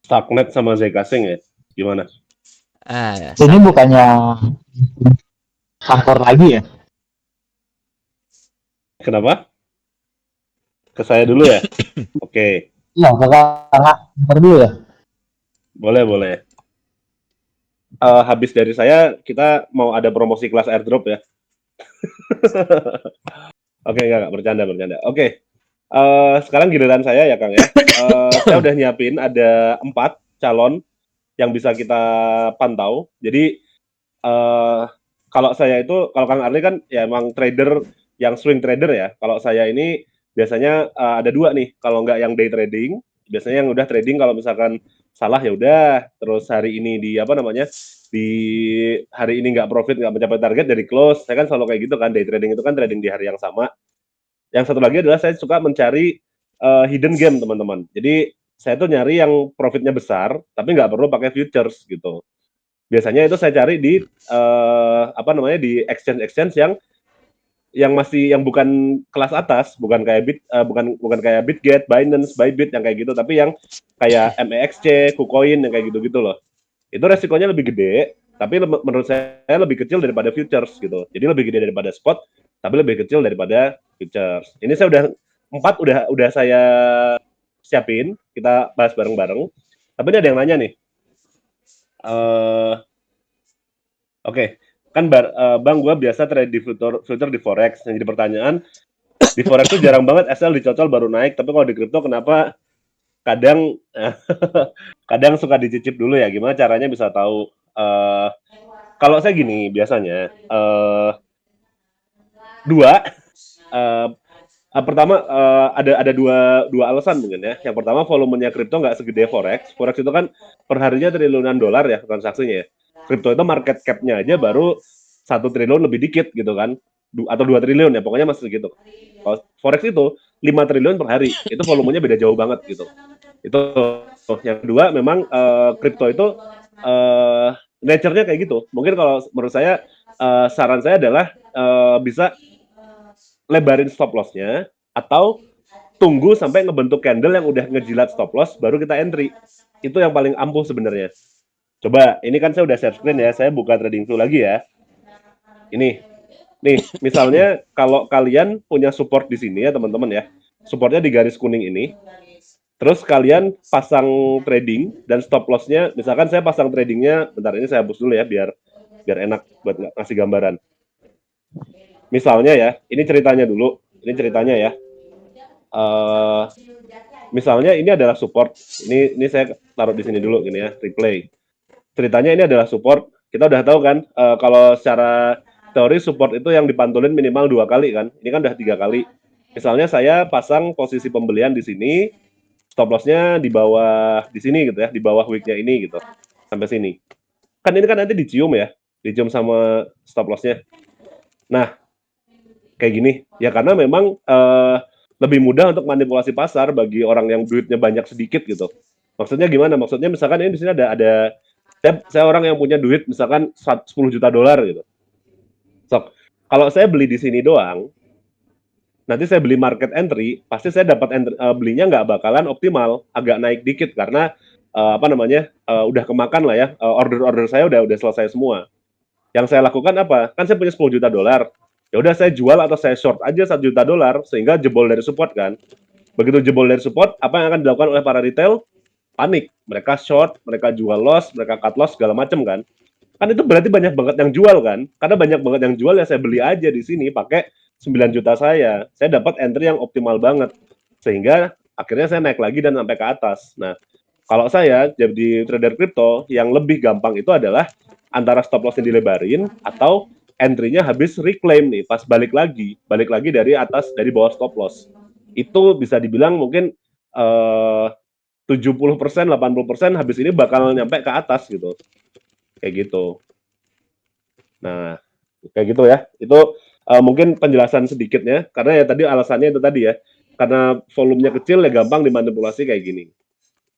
Starknet sama Zcash ya. Gimana? Ah, Ini bukannya kantor lagi ya? Kenapa? Ke saya dulu ya? Oke, Iya, kakak kantor dulu ya. boleh. Habis dari saya, kita mau ada promosi kelas airdrop ya. Oke, enggak, bercanda. Oke, sekarang giliran saya ya, Kang ya. Saya udah nyiapin ada 4 calon yang bisa kita pantau. Jadi, kalau saya itu, kalau Kang Arli kan ya emang trader yang swing trader ya. Kalau saya ini biasanya ada 2 nih. Kalau nggak yang day trading, biasanya yang udah trading kalau misalkan salah ya udah. Terus hari ini di apa namanya? Di hari ini nggak profit, nggak mencapai target dari close. Saya kan selalu kayak gitu kan. Day trading itu kan trading di hari yang sama. Yang satu lagi adalah saya suka mencari hidden game teman-teman. Jadi saya tuh nyari yang profitnya besar, tapi nggak perlu pakai futures gitu. Biasanya itu saya cari di apa namanya di exchange yang masih yang bukan kelas atas, bukan kayak bukan kayak Bitget, Binance, Bybit yang kayak gitu, tapi yang kayak MEXC, KuCoin yang kayak gitu-gitu loh. Itu resikonya lebih gede, tapi menurut saya lebih kecil daripada futures gitu. Jadi lebih gede daripada spot, tapi lebih kecil daripada futures. Ini saya udah 4 udah saya siapin, kita bahas bareng-bareng. Tapi ini ada yang nanya nih. Oke, kan Bang gua biasa trade di filter di forex. Yang jadi pertanyaan, di forex tuh jarang banget SL dicocol baru naik, tapi kalau di kripto kenapa kadang kadang suka dicicip dulu ya? Gimana caranya bisa tahu? Kalau saya gini biasanya dua eh, pertama ada dua alasan mungkin ya. Yang pertama volumenya kripto nggak segede forex. Forex itu kan perharinya triliunan dolar ya transaksinya ya. Kripto itu market cap-nya aja baru 1 triliun lebih dikit gitu kan. Atau 2 triliun ya pokoknya masih segitu. Kalau forex itu 5 triliun per hari. Itu volumenya beda jauh banget gitu. Itu yang kedua memang kripto itu nature-nya kayak gitu. Mungkin kalau menurut saya saran saya adalah bisa lebarin stop loss-nya atau tunggu sampai ngebentuk candle yang udah ngejilat stop loss baru kita entry. Itu yang paling ampuh sebenarnya. Coba, ini kan saya udah share screen ya, saya buka TradingView lagi ya. Ini, nih, misalnya kalau kalian punya support di sini ya teman-teman ya, supportnya di garis kuning ini, terus kalian pasang trading dan stop loss-nya, misalkan saya pasang tradingnya, bentar ini saya hapus dulu ya biar enak buat ngasih gambaran. Misalnya ya, ini ceritanya ya. Misalnya ini adalah support. Ini saya taruh di sini dulu gini ya, replay. Ceritanya ini adalah support. Kita udah tahu kan kalau secara teori support itu yang dipantulin minimal 2 kali kan. Ini kan udah 3 kali. Misalnya saya pasang posisi pembelian di sini, stop loss-nya di bawah di sini gitu ya, di bawah wick-nya ini gitu. Sampai sini. Kan ini kan nanti dicium ya, dicium sama stop loss-nya. Nah, kayak gini. Ya karena memang lebih mudah untuk manipulasi pasar bagi orang yang duitnya banyak sedikit gitu. Maksudnya gimana? Maksudnya misalkan ini di sini ada saya orang yang punya duit misalkan 10 juta dolar gitu. So, kalau saya beli di sini doang, nanti saya beli market entry, pasti saya dapat belinya nggak bakalan optimal, agak naik dikit karena apa namanya udah kemakan lah ya, order saya udah selesai semua. Yang saya lakukan apa? Kan saya punya 10 juta dolar. Ya udah saya jual atau saya short aja 1 juta dolar sehingga jebol dari support kan. Begitu jebol dari support, apa yang akan dilakukan oleh para retail? Panik. Mereka short, mereka jual loss, mereka cut loss segala macam kan. Kan itu berarti banyak banget yang jual kan. Karena banyak banget yang jual ya saya beli aja di sini pakai 9 juta saya. Saya dapat entry yang optimal banget. Sehingga akhirnya saya naik lagi dan sampai ke atas. Nah, kalau saya jadi trader kripto, yang lebih gampang itu adalah antara stop loss yang dilebarin atau entry-nya habis reclaim nih, pas balik lagi dari atas, dari bawah stop loss. Itu bisa dibilang mungkin 70%, 80% habis ini bakal nyampe ke atas gitu. Kayak gitu. Nah, kayak gitu ya. Itu mungkin penjelasan sedikitnya, karena ya tadi alasannya itu tadi ya, karena volumenya kecil ya gampang dimanipulasi kayak gini.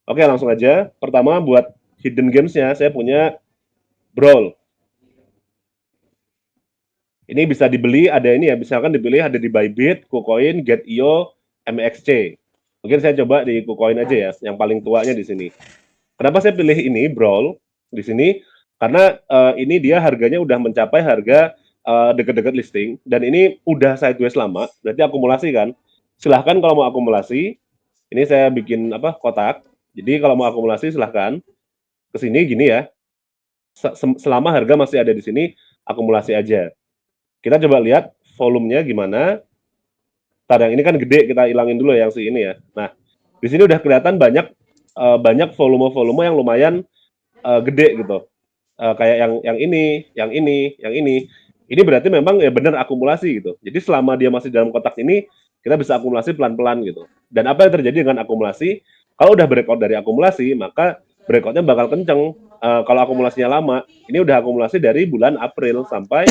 Oke, langsung aja. Pertama buat hidden games-nya, saya punya Brawl. Ini bisa dibeli, ada ini ya, misalkan dibeli ada di Bybit, KuCoin, Get.io, MXC. Mungkin saya coba di KuCoin aja ya, yang paling tuanya di sini. Kenapa saya pilih ini, Brawl, di sini? Karena ini dia harganya udah mencapai harga deket-deket listing, dan ini udah sideways lama, berarti akumulasi kan. Silahkan kalau mau akumulasi, ini saya bikin apa kotak, jadi kalau mau akumulasi silahkan, ke sini gini ya, selama harga masih ada di sini, akumulasi aja. Kita coba lihat volumenya gimana. Ntar yang ini kan gede, kita ilangin dulu yang si ini ya. Nah, di sini udah kelihatan banyak volume-volume yang lumayan gede gitu. Kayak yang ini, yang ini, yang ini. Ini berarti memang ya benar akumulasi gitu. Jadi selama dia masih dalam kotak ini, kita bisa akumulasi pelan-pelan gitu. Dan apa yang terjadi dengan akumulasi? Kalau udah breakout dari akumulasi, maka breakoutnya bakal kenceng. Kalau akumulasinya lama, ini udah akumulasi dari bulan April sampai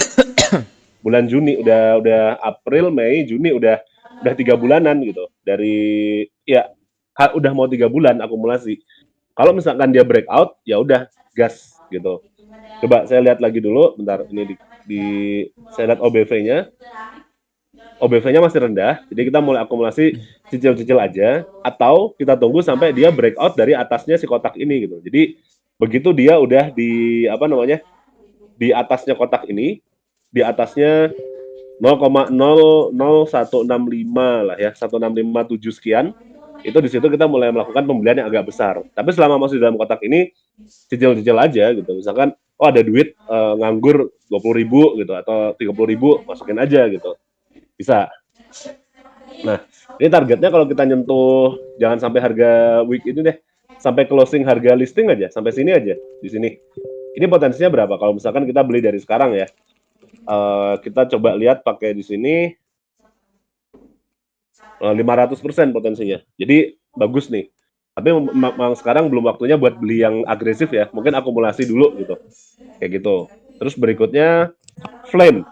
bulan Juni, udah April, Mei, Juni, udah 3 bulanan gitu. Dari ya udah mau 3 bulan akumulasi. Kalau misalkan dia breakout, ya udah gas gitu. Coba saya lihat lagi dulu, bentar ini saya lihat OBV-nya. OBV-nya masih rendah, jadi kita mulai akumulasi cicil-cicil aja, atau kita tunggu sampai dia breakout dari atasnya si kotak ini gitu. Jadi begitu dia udah di apa namanya di atasnya kotak ini, di atasnya 0,00165 lah ya, 1657 sekian, itu di situ kita mulai melakukan pembelian yang agak besar. Tapi selama masih dalam kotak ini, cicil-cicil aja gitu. Misalkan, oh ada duit nganggur 20.000 gitu, atau 30.000, masukin aja gitu. Bisa. Nah, ini targetnya kalau kita nyentuh, jangan sampai harga week ini deh, sampai closing harga listing aja, sampai sini aja, di sini. Ini potensinya berapa? Kalau misalkan kita beli dari sekarang ya, kita coba lihat pakai di sini 500% potensinya. Jadi bagus nih. Tapi memang sekarang belum waktunya buat beli yang agresif ya. Mungkin akumulasi dulu gitu. Kayak gitu. Terus berikutnya Flame.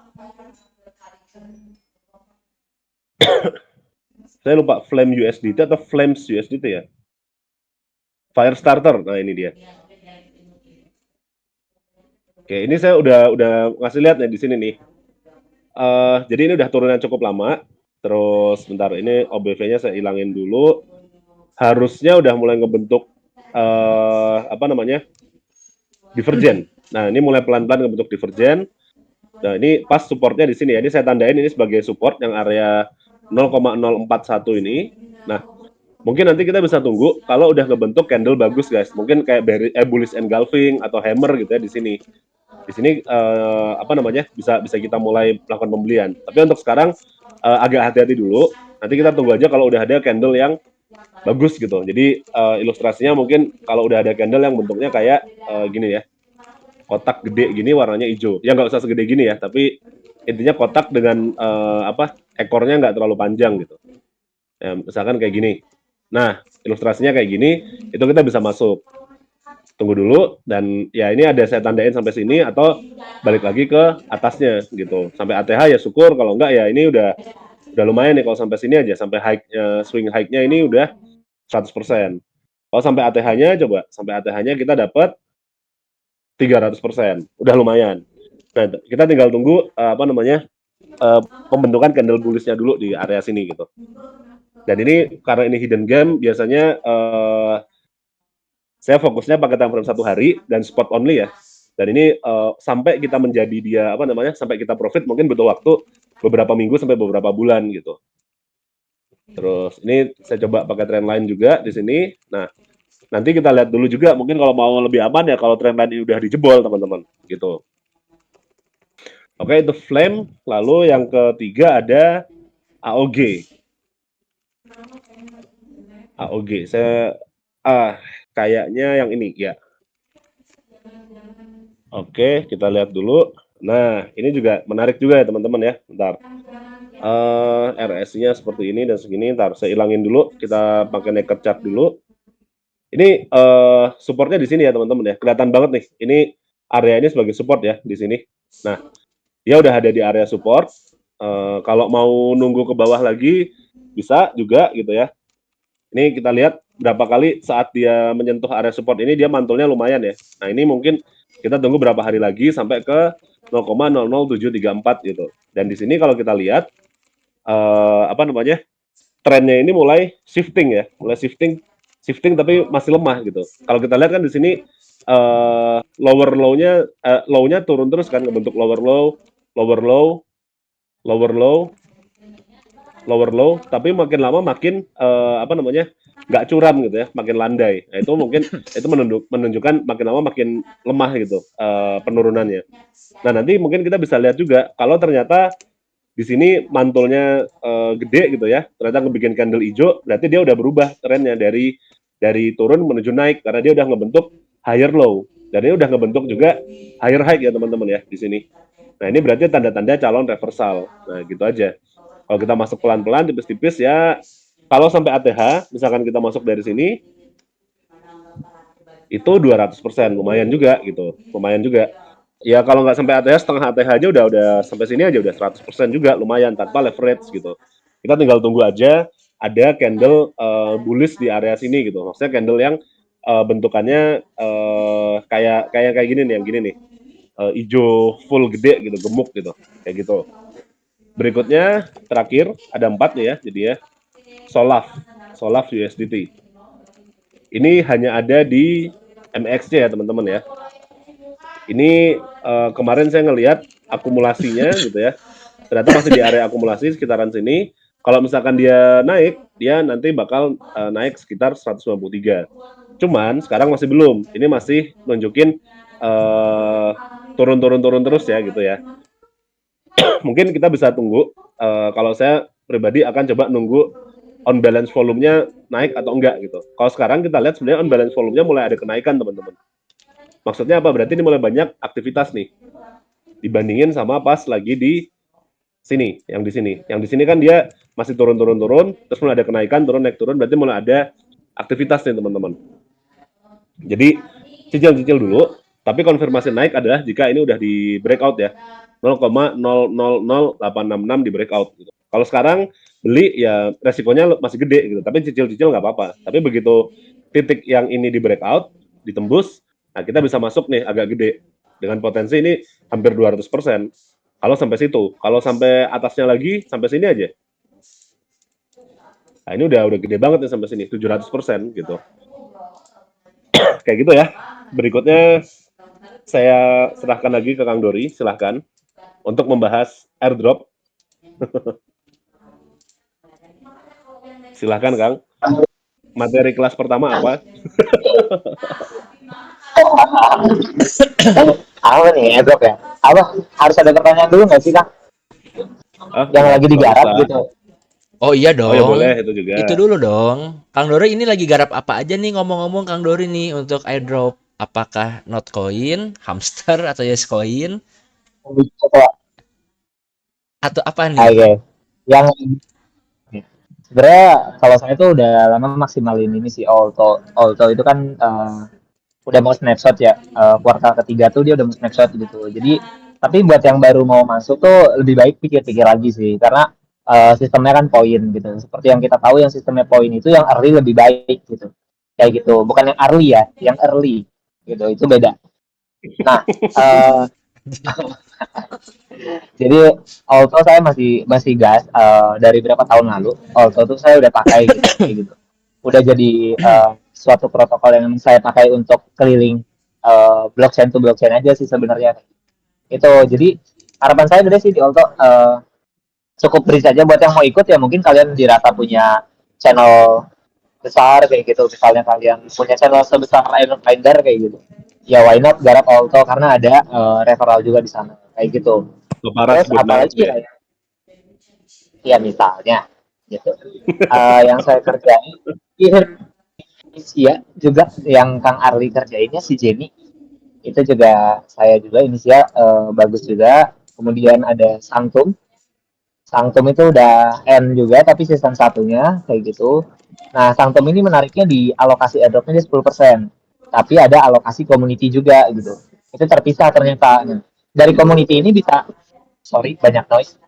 Saya lupa Flame USDT atau Flames USDT ya. Firestarter. Nah, ini dia. Oke, ini saya udah ngasih lihat nih di sini nih. Jadi ini udah turunan cukup lama. Terus bentar, ini OBV-nya saya ilangin dulu. Harusnya udah mulai ngebentuk apa namanya? Divergen. Nah, ini mulai pelan-pelan ngebentuk divergen. Nah, ini pas supportnya di sini ya. Ini saya tandain ini sebagai support yang area 0,041 ini. Nah, mungkin nanti kita bisa tunggu kalau udah ngebentuk candle bagus guys. Mungkin kayak bullish engulfing atau hammer gitu ya di sini. Di sini apa namanya? Bisa kita mulai melakukan pembelian. Tapi untuk sekarang agak hati-hati dulu. Nanti kita tunggu aja kalau udah ada candle yang bagus gitu. Jadi ilustrasinya mungkin kalau udah ada candle yang bentuknya kayak gini ya. Kotak gede gini warnanya hijau. Ya nggak usah segede gini ya, tapi intinya kotak dengan ekornya nggak terlalu panjang gitu. Ya, misalkan kayak gini. Nah, ilustrasinya kayak gini, itu kita bisa masuk. Tunggu dulu, dan ya ini ada saya tandain sampai sini, atau balik lagi ke atasnya gitu. Sampai ATH ya syukur, kalau enggak ya ini udah lumayan nih kalau sampai sini aja. Sampai swing high-nya ini udah 100%. Kalau sampai ATH-nya, coba. Sampai ATH-nya kita dapat 300%. Udah lumayan. Nah, kita tinggal tunggu apa namanya pembentukan candle bullish-nya dulu di area sini gitu. Dan ini karena ini hidden game, biasanya saya fokusnya pakai time frame 1 hari dan spot only ya. Dan ini sampai kita menjadi dia apa namanya, sampai kita profit mungkin butuh waktu beberapa minggu sampai beberapa bulan gitu. Terus ini saya coba pakai trend line juga di sini. Nah, nanti kita lihat dulu juga, mungkin kalau mau lebih aman ya kalau trend line ini udah dijebol teman-teman gitu. Oke, itu Flame. Lalu yang ketiga ada AOG. AOG. Kayaknya yang ini ya. Oke, kita lihat dulu. Nah, ini juga menarik juga ya teman-teman ya. Bentar. RSI-nya seperti ini dan segini. Ntar saya ilangin dulu. Kita pakai naked chart dulu. Ini supportnya di sini ya teman-teman ya. Kelihatan banget nih. Ini area ini sebagai support ya di sini. Nah, dia udah ada di area support. Kalau mau nunggu ke bawah lagi bisa juga gitu ya. Ini kita lihat berapa kali saat dia menyentuh area support ini dia mantulnya lumayan ya. Nah, ini mungkin kita tunggu berapa hari lagi sampai ke 0,00734 gitu. Dan di sini kalau kita lihat apa namanya? Trennya ini mulai shifting ya, mulai shifting tapi masih lemah gitu. Kalau kita lihat kan di sini lower low-nya turun terus kan, ngebentuk lower low, lower low, lower low, lower low, tapi makin lama makin apa namanya, nggak curam gitu ya, makin landai. Nah, itu mungkin itu menunjukkan makin lama makin lemah gitu penurunannya. Nah, nanti mungkin kita bisa lihat juga kalau ternyata di sini mantulnya gede gitu ya, ternyata ngebikin candle hijau, berarti dia udah berubah trennya dari turun menuju naik karena dia udah ngebentuk higher low dan dia udah ngebentuk juga higher high ya teman-teman ya di sini. Nah, ini berarti tanda-tanda calon reversal. Nah, gitu aja. Kalau kita masuk pelan-pelan, tipis-tipis ya, kalau sampai ATH, misalkan kita masuk dari sini, itu 200%, lumayan juga gitu, lumayan juga. Ya kalau nggak sampai ATH, setengah ATH aja udah sampai sini aja udah 100% juga, lumayan tanpa leverage gitu. Kita tinggal tunggu aja ada candle bullish di area sini gitu. Maksudnya candle yang bentukannya kayak gini nih, yang gini nih, hijau full gede gitu, gemuk gitu, kayak gitu. Berikutnya terakhir ada 4 nih ya, jadi ya Solaf USDT. Ini hanya ada di MXC ya teman-teman ya. Ini kemarin saya ngelihat akumulasinya gitu ya, ternyata masih di area akumulasi sekitaran sini. Kalau misalkan dia naik, dia nanti bakal naik sekitar 193. Cuman sekarang masih belum. Ini masih nunjukin turun terus ya gitu ya. Mungkin kita bisa tunggu. Kalau saya pribadi akan coba nunggu on balance volumenya naik atau enggak gitu. Kalau sekarang kita lihat sebenarnya on balance volumenya mulai ada kenaikan teman-teman. Maksudnya apa? Berarti ini mulai banyak aktivitas nih dibandingin sama pas lagi di sini, yang di sini. Yang di sini kan dia masih turun, terus mulai ada kenaikan, turun, naik, turun, berarti mulai ada aktivitas nih teman-teman. Jadi cicil dulu, tapi konfirmasi naik adalah jika ini udah di breakout ya, 0,000866 di breakout gitu. Kalau sekarang beli ya resikonya masih gede gitu, tapi cicil nggak apa-apa. Tapi begitu titik yang ini di breakout, ditembus, nah kita bisa masuk nih agak gede. Dengan potensi ini hampir 200%. Kalau sampai situ, kalau sampai atasnya lagi, sampai sini aja. Nah ini udah gede banget nih sampai sini, 700% gitu. Kayak gitu ya. Berikutnya saya serahkan lagi ke Kang Dori, silahkan untuk membahas airdrop. Silahkan Kang. Materi kelas pertama apa? Apa nih airdrop ya? Apa harus ada pertanyaan dulu nggak sih Kang? Yang lagi digarap gitu. Oh iya Oh ya dong. boleh, itu juga. Itu dulu dong. Kang Dori ini lagi garap apa aja nih ngomong-ngomong Kang Dori nih untuk airdrop? Apakah Notcoin, Hamster atau Yescoin atau apa nih? Oke. Yang sebenarnya kalau saya tuh udah lama maksimalin ini sih Alto itu kan udah mau snapshot ya, kuartal ketiga tuh dia udah mau snapshot gitu. Jadi tapi buat yang baru mau masuk tuh lebih baik pikir-pikir lagi sih karena sistemnya kan poin gitu. Seperti yang kita tahu yang sistemnya poin itu yang early lebih baik gitu. Kayak gitu, bukan yang early ya, yang early gitu. Itu beda. Nah, jadi Alto saya masih gas dari berapa tahun lalu. Alto tuh saya udah pakai gitu, kayak gitu. Udah jadi suatu protokol yang saya pakai untuk keliling blockchain to blockchain aja sih sebenarnya. Itu jadi harapan saya gede sih di Alto cukup beri saja buat yang mau ikut ya mungkin kalian dirasa punya channel besar kayak gitu. Misalnya kalian punya channel sebesar Iron Finder kayak gitu. Ya why not garap Alto karena ada referral juga di sana kayak gitu. Lebaran Terus sebut merek apalagi ya. ya misalnya. gitu. Yang saya kerjain di Indonesia juga, yang Kang Arli kerjainnya si Jenny itu juga saya juga Indonesia, bagus juga. Kemudian ada Sanctum. Sanctum itu udah end juga tapi season satunya kayak gitu. Nah, Sanctum ini menariknya di alokasi airdropnya di 10%. Tapi ada alokasi community juga gitu. Itu terpisah ternyata. Nah, dari community ini bisa, sorry banyak noise.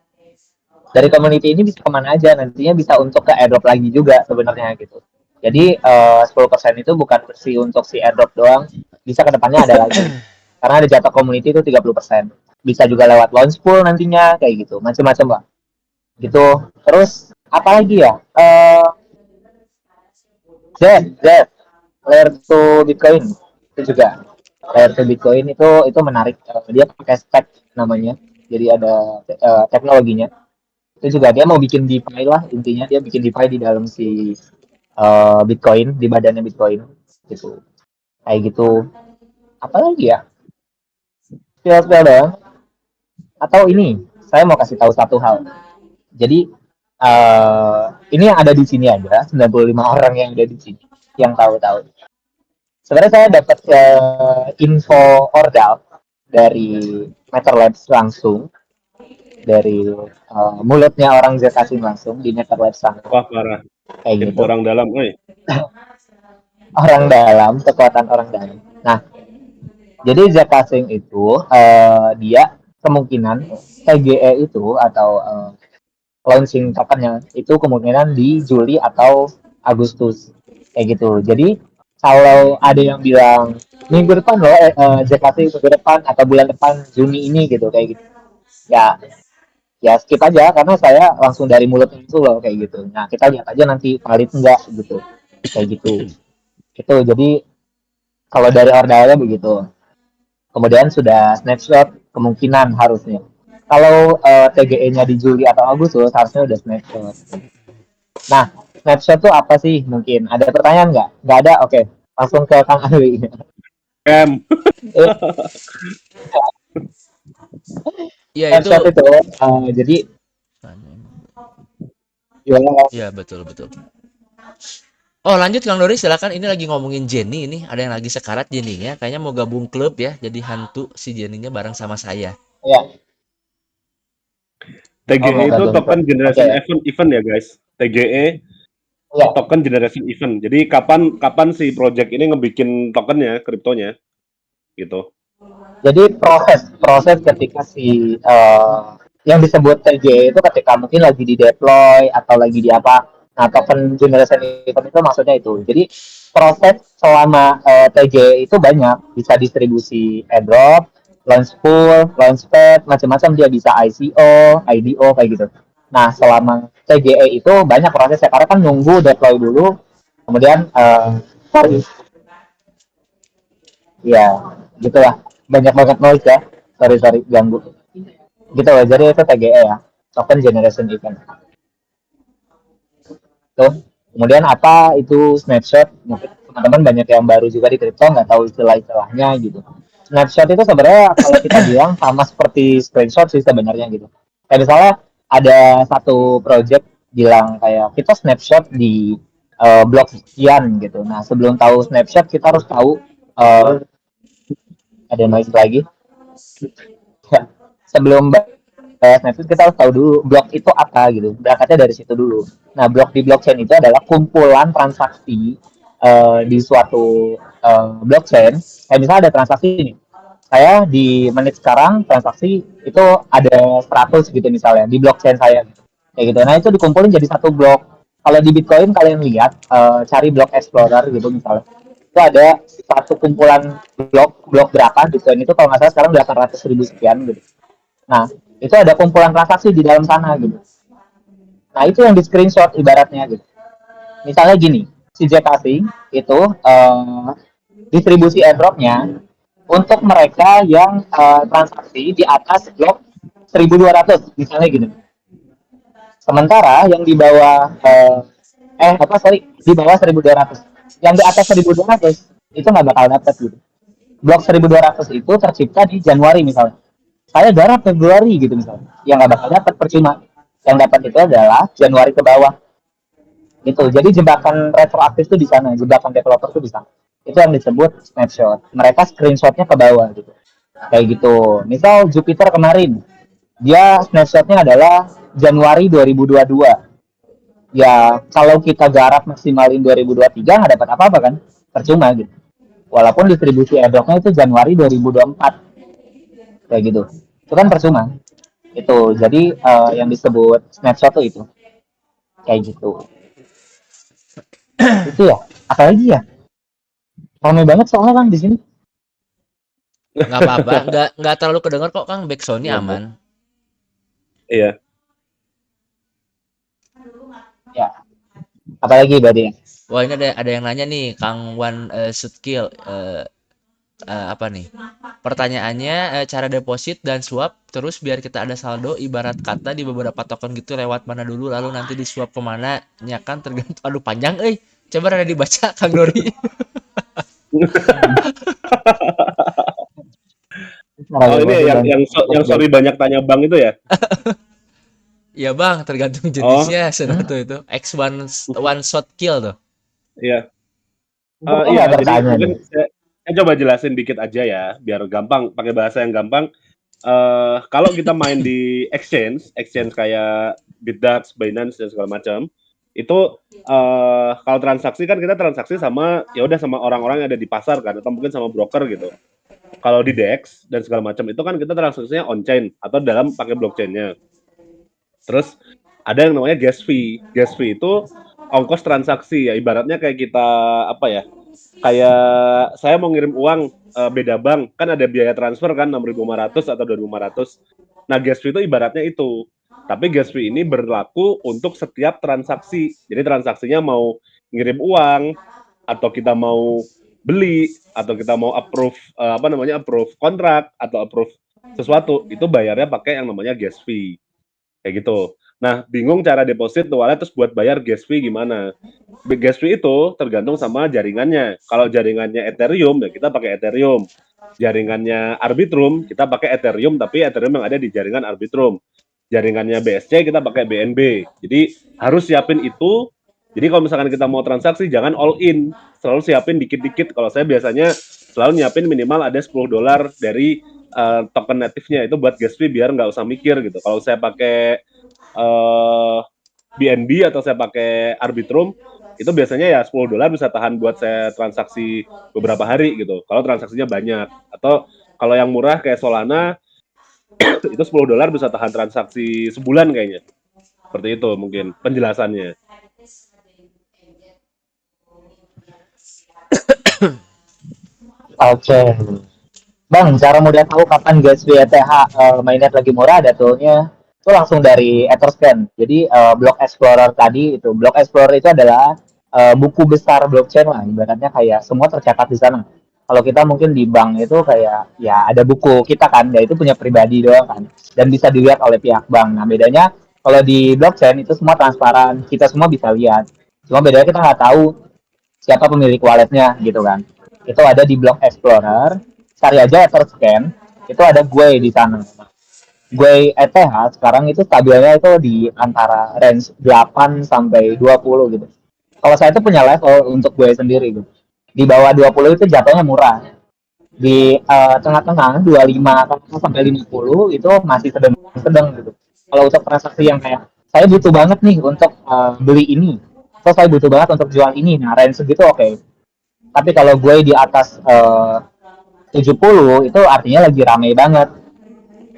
Dari community ini bisa kemana aja, nantinya bisa untuk ke airdrop lagi juga sebenarnya gitu. Jadi 10% itu bukan bersih untuk si airdrop doang, bisa kedepannya ada lagi. Karena ada jatah community itu 30%. Bisa juga lewat launch pool nantinya kayak gitu, macam-macam lah. Gitu. Terus apa lagi ya? Z, layer to Bitcoin itu juga. Layer to Bitcoin itu menarik. Dia pakai stack namanya. Jadi ada teknologinya. Itu juga dia mau bikin DeFi lah, intinya dia bikin DeFi di dalam si Bitcoin, di badannya Bitcoin gitu. Kayak gitu. Apa lagi ya? Spill dong. Atau ini, saya mau kasih tahu satu hal. Jadi ini yang ada di sini aja, 95 orang yang ada di sini yang tahu-tahu. Sebenarnya saya dapat info ordal dari MetaLabs langsung, dari mulutnya orang Zcash langsung di MetaLabs langsung. Wah, parah. Kayak gitu. Orang dalam, Orang dalam, kekuatan orang dalam. Nah, jadi Zcash itu dia kemungkinan TGE itu atau launching tokennya itu kemungkinan di Juli atau Agustus kayak gitu. Jadi kalau ada yang bilang minggu depan loh Zcash minggu depan atau bulan depan Juni ini gitu kayak gitu. Ya skip aja karena saya langsung dari mulut itu loh kayak gitu. Nah, kita lihat aja nanti valid enggak gitu. Kayak gitu. Itu jadi kalau dari ordalnya begitu. Kemudian sudah snapshot kemungkinan harusnya. Kalau TGE-nya di Juli atau Agustus harusnya udah snapshot. Nah, snapshot tuh apa sih? Mungkin ada pertanyaan nggak? Nggak ada? Oke, langsung ke Kang Ali. Ya itu. Snapshot itu jadi Ya betul betul. Oh lanjut Kang Dori silakan, ini lagi ngomongin Jenny, ini ada yang lagi sekarat Jenny-nya, kayaknya mau gabung klub ya, jadi hantu si Jenny-nya bareng sama saya. ya. TGE itu token generation event ya guys. TGE ya. token generation event. Jadi kapan si project ini ngebikin tokennya, kriptonya, gitu. Jadi proses ketika si yang disebut TGE itu ketika mungkin lagi di deploy atau lagi di apa. Nah, token generation event itu maksudnya itu. Jadi proses selama TGE itu banyak, bisa distribusi airdrop, launch pool, launchpad, macam-macam dia bisa ICO, IDO kayak gitu. Nah, selama TGE itu banyak prosesnya karena kan nunggu deploy dulu, kemudian ya gitulah, banyak banget noise ya, sorry ganggu gitu loh. Jadi itu TGE ya, token generation event tuh. Kemudian apa itu snapshot, mungkin teman-teman banyak yang baru juga di kripto nggak tahu istilah-istilahnya gitu. Snapshot itu sebenarnya kalau kita bilang sama seperti screenshot sih sebenarnya gitu. Kayak misalnya ada satu project bilang kayak kita snapshot di blok sekian gitu. Nah, sebelum tahu snapshot kita harus tahu ada noise lagi. Sebelum snapshot kita harus tahu dulu blok itu apa gitu. Berangkatnya dari situ dulu. Nah, blok di blockchain itu adalah kumpulan transaksi di suatu blockchain. Kayak misalnya ada transaksi ini. Saya di menit sekarang transaksi itu ada 100 gitu misalnya di blockchain saya. Kayak gitu. Nah, itu dikumpulin jadi satu blok. Kalau di Bitcoin kalian lihat cari blok explorer gitu misalnya. Itu ada satu kumpulan blok berapa Bitcoin itu kalau nggak salah sekarang 800.000 sekian gitu. Nah, itu ada kumpulan transaksi di dalam sana gitu. Nah, itu yang di screenshot ibaratnya gitu. Misalnya gini, si Zcash itu distribusi airdropnya untuk mereka yang transaksi di atas blok 1.200 misalnya gitu. Sementara yang di bawah di bawah 1.200. Yang di atas 1.200 itu nggak bakal dapat gitu. Blok 1.200 itu tercipta di Januari misalnya. Saya garap Februari gitu misalnya. Yang nggak bakal dapat percuma. Yang dapat itu adalah Januari ke bawah. Itu. Jadi jebakan retroaktif tuh di sana, jebakan developer tuh di sana. Itu yang disebut snapshot. Mereka screenshotnya ke bawah gitu. Kayak gitu. Misal Jupiter kemarin, dia snapshotnya adalah Januari 2022. Ya kalau kita garap maksimalin 2023 nggak dapat apa-apa kan, percuma gitu. Walaupun distribusi airdropnya itu Januari 2024 kayak gitu, itu kan percuma. Itu jadi yang disebut snapshot tuh itu kayak gitu. Itu ya, apalagi ya, ramai banget soalnya Bang di sini. Nggak apa-apa, nggak terlalu kedengar kok Kang, back sound-nya Ngomong. aman. Iya. Ya, apalagi berarti ya. Wah, ini ada yang nanya nih, Kang Wan Sutkil, apa nih? Pertanyaannya, cara deposit dan swap terus biar kita ada saldo ibarat kata di beberapa token gitu lewat mana dulu lalu nanti di swap kemana nya kan tergantung aduh panjang coba ada dibaca Kang Dori. Cara Oh ini deposit dan yang sorry banyak tanya bang itu ya? Ya Bang, tergantung Oh jenisnya tuh itu. X1 one shot kill tuh. iya. itu kok Iya nggak jadi bertanya mungkin nih. saya coba jelasin dikit aja ya biar gampang pakai bahasa yang gampang. Kalau kita main di exchange kayak Bitdax, Binance dan segala macam, itu kalau transaksi kan kita transaksi sama ya udah sama orang-orang yang ada di pasar kan atau mungkin sama broker gitu. Kalau di DEX dan segala macam itu kan kita transaksinya on chain atau dalam pakai blockchain-nya. Terus ada yang namanya gas fee. Gas fee itu ongkos transaksi ya ibaratnya kayak kita apa ya? Kayak saya mau ngirim uang beda bank kan ada biaya transfer kan 6.500 atau 2.500. Nah, gas fee itu ibaratnya itu. Tapi gas fee ini berlaku untuk setiap transaksi. Jadi transaksinya mau ngirim uang atau kita mau beli atau kita mau approve apa namanya approve kontrak atau approve sesuatu itu bayarnya pakai yang namanya gas fee kayak gitu. Nah, bingung cara deposit wallet terus buat bayar gas fee gimana? Gas fee itu tergantung sama jaringannya. Kalau jaringannya Ethereum ya kita pakai Ethereum. Jaringannya Arbitrum kita pakai Ethereum tapi Ethereum yang ada di jaringan Arbitrum. Jaringannya BSC kita pakai BNB. Jadi harus siapin itu. Jadi kalau misalkan kita mau transaksi jangan all in, selalu siapin dikit-dikit. Kalau saya biasanya selalu nyiapin minimal ada $10 dari token native-nya itu buat gas fee biar nggak usah mikir gitu. Kalau saya pakai BNB atau saya pakai Arbitrum itu biasanya ya $10 bisa tahan buat saya transaksi beberapa hari gitu. Kalau transaksinya banyak atau kalau yang murah kayak Solana itu $10 bisa tahan transaksi sebulan kayaknya. Seperti itu mungkin penjelasannya. Oke. Bang, cara mudah tahu kapan gas fee ETH mainnet lagi murah ada toolnya. Itu langsung dari Etherscan. Jadi Block Explorer tadi itu, Block Explorer itu adalah buku besar blockchain lah. Ibaratnya kayak semua tercatat di sana. Kalau kita mungkin di bank itu kayak ya ada buku kita kan, ya itu punya pribadi doang kan, dan bisa dilihat oleh pihak bank. Nah bedanya kalau di blockchain itu semua transparan, kita semua bisa lihat. Cuma bedanya kita nggak tahu siapa pemilik walletnya gitu kan. Itu ada di Block Explorer, cari aja Etherscan, itu ada gue di sana. Gue ETH sekarang itu stabilnya itu di antara range 8 sampai 20 gitu. Kalau saya itu punya level untuk gue sendiri gitu. Di bawah 20 itu jatuhnya murah. Di tengah-tengah 25 sampai 50 itu masih sedang-sedang gitu. Kalau untuk transaksi yang kayak saya butuh banget nih untuk beli ini, atau saya butuh banget untuk jual ini, nah range segitu oke. Tapi kalau gue di atas 70 itu artinya lagi rame banget.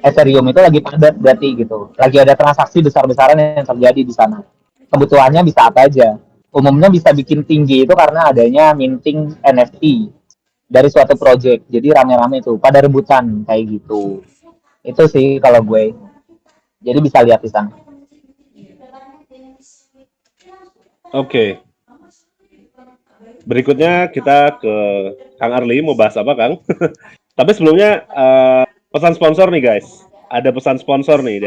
Ethereum itu lagi padat berarti gitu. Lagi ada transaksi besar-besaran yang terjadi di sana. Kebutuhannya bisa apa aja. Umumnya bisa bikin tinggi itu karena adanya minting NFT dari suatu project. Jadi rame-rame itu pada rebutan kayak gitu. Itu sih kalau gue. Jadi bisa lihat di sana. Oke. Berikutnya kita ke Kang Arli mau bahas apa Kang? Tapi sebelumnya pesan sponsor nih guys. Ada pesan sponsor nih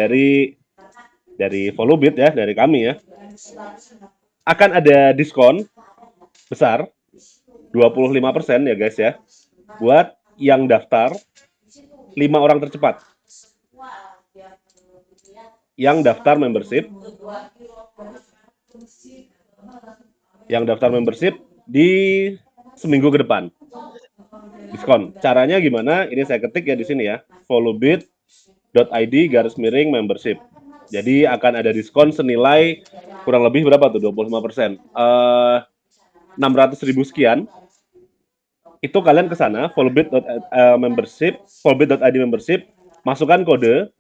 dari Volubit ya, dari kami ya. Akan ada diskon besar 25% ya guys ya. Buat yang daftar 5 orang tercepat. Yang daftar membership yang daftar membership di seminggu ke depan. Diskon. Caranya gimana? Ini saya ketik ya di sini ya. followbit.id/membership. Jadi akan ada diskon senilai kurang lebih berapa tuh? 25%. 600.000 sekian. Itu kalian ke sana followbit.membership, followbit.id membership, masukkan kode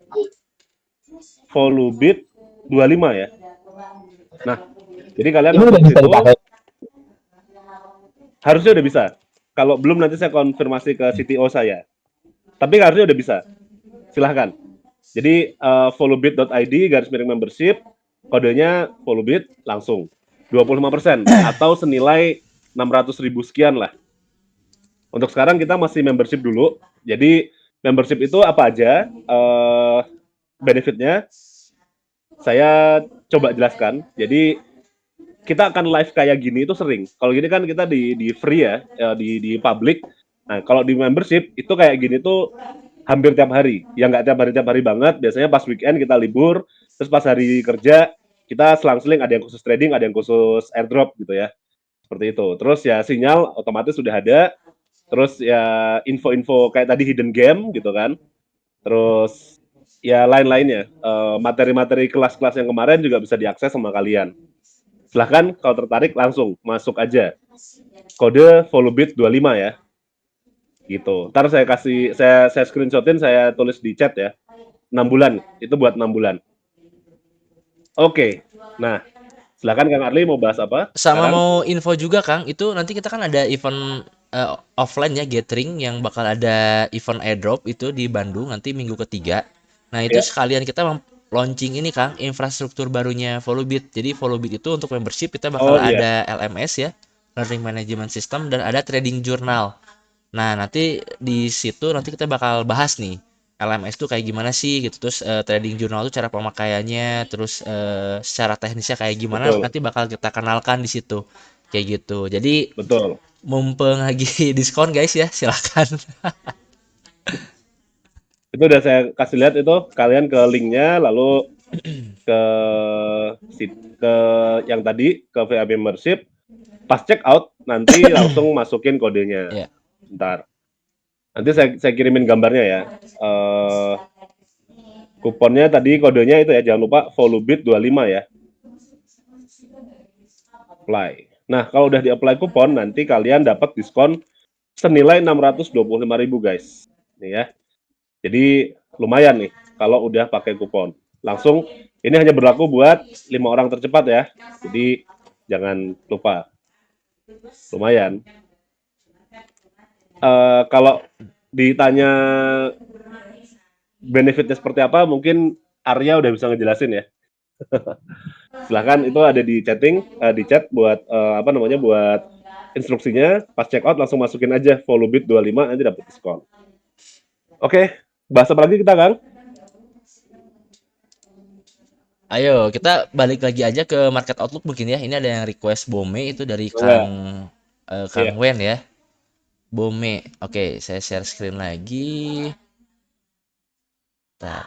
followbit 25 ya. Nah, jadi kalian Ini masuk udah ke bisa situ, dipakai. harusnya udah bisa. Kalau belum nanti saya konfirmasi ke CTO saya. Tapi harusnya udah bisa. Silahkan. Jadi followbit.id/membership, kodenya followbit langsung 25% atau senilai 600.000 sekian lah. Untuk sekarang kita masih membership dulu. Jadi membership itu apa aja? Benefitnya saya coba jelaskan. Jadi kita akan live kayak gini itu sering. Kalau gini kan kita di free ya, di public. Nah, kalau di membership itu kayak gini tuh hampir tiap hari. Ya nggak tiap hari banget. Biasanya pas weekend kita libur, terus pas hari kerja kita selang-seling ada yang khusus trading, ada yang khusus airdrop gitu ya. Seperti itu. Terus ya sinyal otomatis sudah ada. Terus ya info-info kayak tadi hidden game gitu kan. Terus ya lain-lainnya. Materi-materi kelas-kelas yang kemarin juga bisa diakses sama kalian. Silahkan kalau tertarik langsung masuk aja. Kode followbit 25 ya. Gitu. Ntar saya screenshotin, saya tulis di chat ya. 6 bulan. Itu buat 6 bulan. Oke. Nah, silahkan Kang Arli mau bahas apa Sama sekarang? mau info juga Kang, itu nanti kita kan ada event offline ya, gathering yang bakal ada event airdrop itu di Bandung nanti minggu ketiga. Nah itu Ya. sekalian kita launching ini Kang, infrastruktur barunya Followbit. Jadi Followbit itu untuk membership kita bakal Oh iya. ada LMS ya, Learning Management System, dan ada trading journal. Nah nanti di situ nanti kita bakal bahas nih LMS tuh kayak gimana sih gitu, terus trading journal tuh cara pemakaiannya, terus secara teknisnya kayak gimana Betul. nanti bakal kita kenalkan di situ kayak gitu. Jadi Betul. mumpung lagi diskon guys ya, silakan. Itu udah saya kasih lihat itu, kalian ke linknya, lalu ke ke yang tadi ke VA membership, pas check out nanti langsung masukin kodenya. Ya. Ntar nanti saya kirimin gambarnya ya. Kuponnya tadi kodenya itu ya, jangan lupa followbit 25 ya. Apply. Nah, kalau udah di-apply kupon, nanti kalian dapat diskon senilai 625.000 guys. Nih ya. Jadi lumayan nih kalau udah pakai kupon. Langsung ini hanya berlaku buat 5 orang tercepat ya. Jadi jangan lupa. Lumayan. Kalau ditanya benefitnya seperti apa, mungkin Arya udah bisa ngejelasin ya. Silahkan itu ada di chatting, di chat buat buat instruksinya. Pas check out langsung masukin aja followbit 25 nanti dapat diskon. Oke, bahas apa lagi kita Kang? Ayo kita balik lagi aja ke market outlook mungkin ya. Ini ada yang request Bome itu dari Enggak. Kang Iya. Wen ya. Bome. Oke, saya share screen lagi. Nah,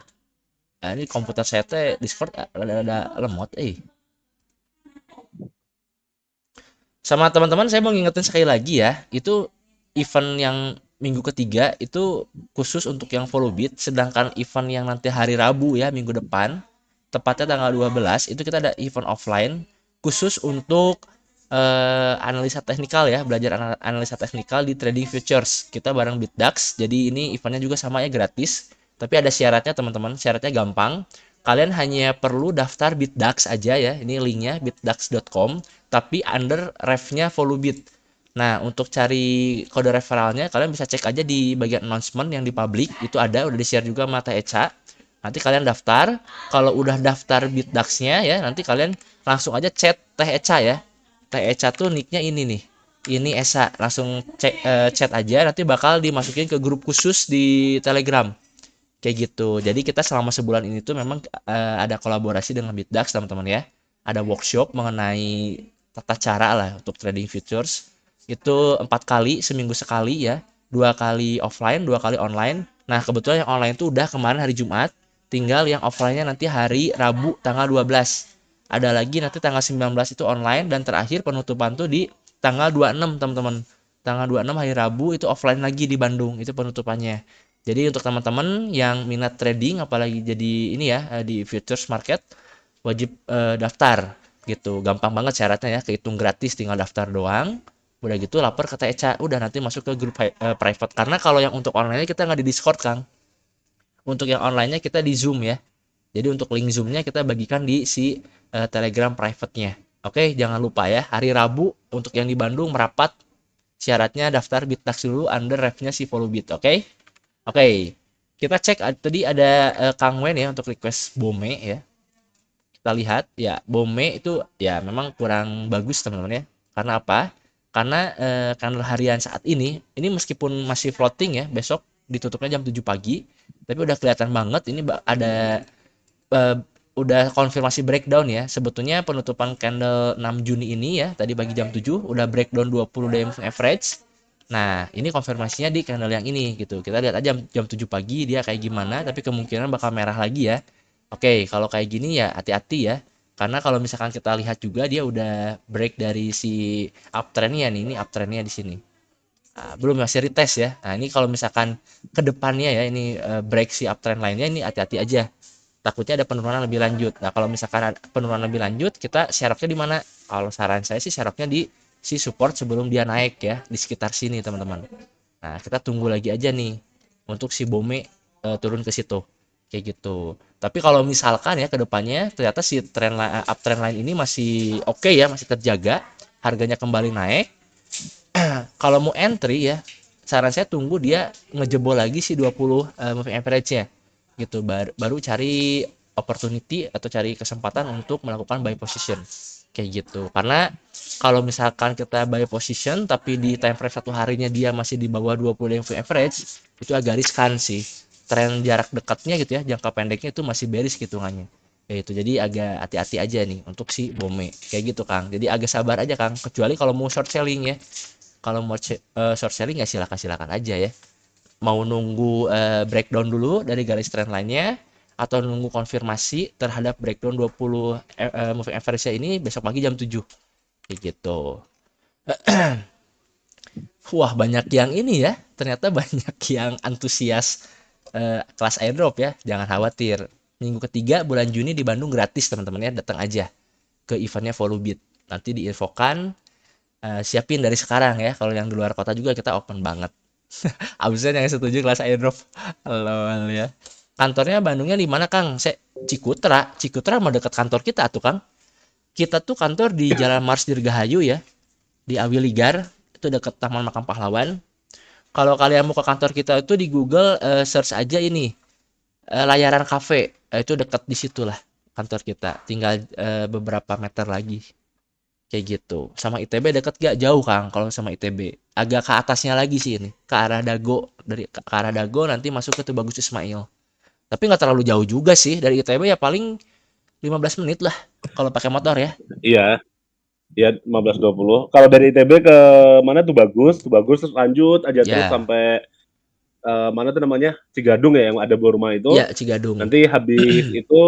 ini komputer saya teh Discord ada lemot Sama teman-teman saya mau ngingetin sekali lagi ya, itu event yang minggu ketiga itu khusus untuk yang follow beat, sedangkan event yang nanti hari Rabu ya minggu depan, tepatnya tanggal 12 itu kita ada event offline khusus untuk analisa teknikal ya, belajar analisa teknikal di trading futures. Kita bareng BitDAX. Jadi ini eventnya juga sama ya, gratis. Tapi ada syaratnya teman-teman, syaratnya gampang. Kalian hanya perlu daftar BitDAX aja ya. Ini linknya bitdax.com, tapi under refnya Volubit. Nah, untuk cari kode referralnya kalian bisa cek aja di bagian announcement yang di public, itu ada, udah di-share juga sama Teh Eca. Nanti kalian daftar, kalau udah daftar BitDAX-nya ya, nanti kalian langsung aja chat Teh Eca ya. Teh Eca tuh nicknya ini nih. Ini Esa, langsung chat aja, nanti bakal dimasukin ke grup khusus di Telegram. Kayak gitu. Jadi kita selama sebulan ini tuh memang ada kolaborasi dengan BitDAX teman-teman ya. Ada workshop mengenai tata cara lah untuk trading futures. Itu 4 kali seminggu sekali ya. 2 kali offline, 2 kali online. Nah kebetulan yang online tuh udah kemarin hari Jumat. Tinggal yang offline-nya nanti hari Rabu tanggal 12. Ada lagi nanti tanggal 19 itu online, dan terakhir penutupan tuh di tanggal 26 teman-teman. Tanggal 26 hari Rabu itu offline lagi di Bandung, itu penutupannya. Jadi untuk teman-teman yang minat trading, apalagi jadi ini ya, di futures market, wajib daftar gitu. Gampang banget syaratnya ya, kehitung gratis, tinggal daftar doang. Udah gitu lapor ke TECA, udah nanti masuk ke grup private. Karena kalau yang untuk online kita nggak di Discord, Kang. Untuk yang online-nya kita di Zoom ya. Jadi untuk link Zoom-nya kita bagikan di si Telegram private-nya. Oke, jangan lupa ya, hari Rabu untuk yang di Bandung merapat, syaratnya daftar Bittax dulu under ref-nya si Volubit. Oke? Oke. Kita cek tadi ada Kang Wen ya untuk request Bome ya. Kita lihat ya, Bome itu ya memang kurang bagus teman-teman ya. Karena apa? Karena candle harian saat ini meskipun masih floating ya, besok ditutupnya jam 7 pagi, tapi udah kelihatan banget ini ada udah konfirmasi breakdown ya. Sebetulnya penutupan candle 6 Juni ini ya, tadi pagi jam 7 udah breakdown 20 day moving average. Nah, ini konfirmasinya di candle yang ini gitu. Kita lihat aja jam 7 pagi dia kayak gimana, tapi kemungkinan bakal merah lagi ya. Oke, kalau kayak gini ya hati-hati ya. Karena kalau misalkan kita lihat juga dia udah break dari si uptrendnya nih, ini uptrendnya di sini. Nah, belum, masih retest ya. Nah, ini kalau misalkan ke depannya ya ini break si uptrend lainnya, ini hati-hati aja. Takutnya ada penurunan lebih lanjut. Nah, kalau misalkan ada penurunan lebih lanjut, kita sharepnya di mana? Kalau saran saya sih sharepnya di si support sebelum dia naik ya, di sekitar sini teman-teman. Nah, kita tunggu lagi aja nih untuk si Bome turun ke situ. Kayak gitu. Tapi kalau misalkan ya ke depannya ternyata si uptrend line ini masih oke ya, masih terjaga, harganya kembali naik. Kalau mau entry ya, saran saya tunggu dia ngejebol lagi si 20 moving average-nya. Gitu, baru cari opportunity atau cari kesempatan untuk melakukan buy position. Kayak gitu. Karena kalau misalkan kita buy position tapi di time frame satu harinya dia masih di bawah 20 moving average, itu agak riskan sih. Tren jarak dekatnya gitu ya, jangka pendeknya itu masih bearish hitungannya. Kayak itu. Jadi agak hati-hati aja nih untuk si Bome. Kayak gitu, Kang. Jadi agak sabar aja, Kang. Kecuali kalau mau short selling ya. Kalau mau short selling ya silakan aja ya. Mau nunggu breakdown dulu dari garis trend lainnya, atau nunggu konfirmasi terhadap breakdown 20 moving average ini besok pagi jam 7. Kayak gitu. Wah, banyak yang ini ya. Ternyata banyak yang antusias kelas airdrop ya. Jangan khawatir. Minggu ketiga bulan Juni di Bandung gratis teman-teman ya. Datang aja ke eventnya Volubit. Nanti diinfokan. Siapin dari sekarang ya. Kalau yang di luar kota juga kita open banget. Absen yang setuju kelas airdrop. Halo ya. Kantornya Bandungnya di mana, Kang? Cikutra. Cikutra mah dekat kantor kita tuh, Kang. Kita tuh kantor di Jalan Mars Dirgahayu ya. Di Awiligar. Itu dekat Taman Makam Pahlawan. Kalau kalian mau ke kantor kita itu di Google search aja ini Layaran Cafe. Itu dekat di situlah kantor kita. Tinggal beberapa meter lagi. Kayak gitu. Sama ITB deket gak? Jauh, Kang. Kalau sama ITB agak ke atasnya lagi sih ini, ke arah Dago. Dari ke arah Dago nanti masuk ke Tubagus Ismail. Tapi nggak terlalu jauh juga sih dari ITB ya, paling 15 menit lah kalau pakai motor ya. Iya, ya 15-20. Kalau dari ITB ke mana tuh bagus terus lanjut aja terus Ya, sampai mana tuh namanya Cigadung ya yang ada Borma itu. ya Cigadung. Nanti habis itu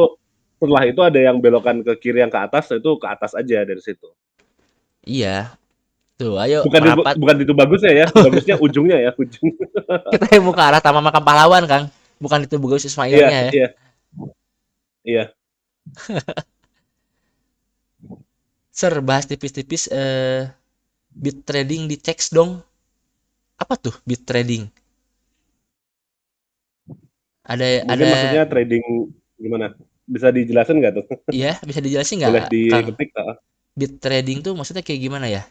setelah itu ada yang belokan ke kiri yang ke atas, itu ke atas aja dari situ. Iya. Tuh, ayo Bukan merapat. bukan itu bagusnya ya, bagusnya ujungnya ya, ujung. Kita yang mau ke arah Taman Makam Pahlawan, Kang. Bukan itu Tubagus Iya, Ismailnya ya. iya, iya. Ser, bahas tipis-tipis bit trading di teks dong. Apa tuh bit trading? Mungkin Ada maksudnya trading gimana? Bisa dijelasin nggak tuh? ya, bisa dijelasin nggak, Boleh Kang? diketik. Bit trading tuh maksudnya kayak gimana ya?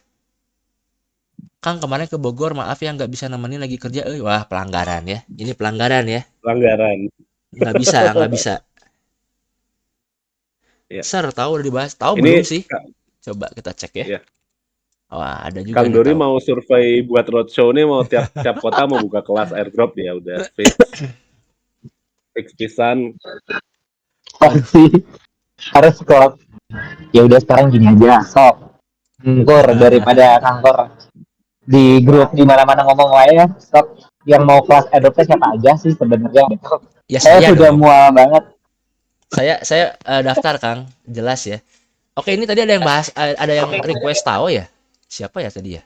Kang kemarin ke Bogor, maaf ya nggak bisa nemenin lagi kerja. Wah, pelanggaran ya. Ini pelanggaran ya. Pelanggaran. Nggak bisa, nggak bisa. Ya. Sir, tahu udah dibahas? Tahu Ini belum sih? Coba kita cek ya. ya. Wah, ada juga Kang nih Dori tahu. mau survei buat roadshow nih, mau tiap kota mau buka kelas airdrop ya, udah fix pisan. Pasti harus kok. Ya udah sekarang gini aja, sok nganggur daripada kantor di grup di mana-mana ngomong wae ya. Sok yang mau kelas adopsi siapa aja sih sebenarnya gitu. Ya Saya saya sudah dong. mual banget. Saya daftar, Kang. Jelas ya. Oke, ini tadi ada yang bahas, ada yang request tahu ya? Siapa ya tadi ya?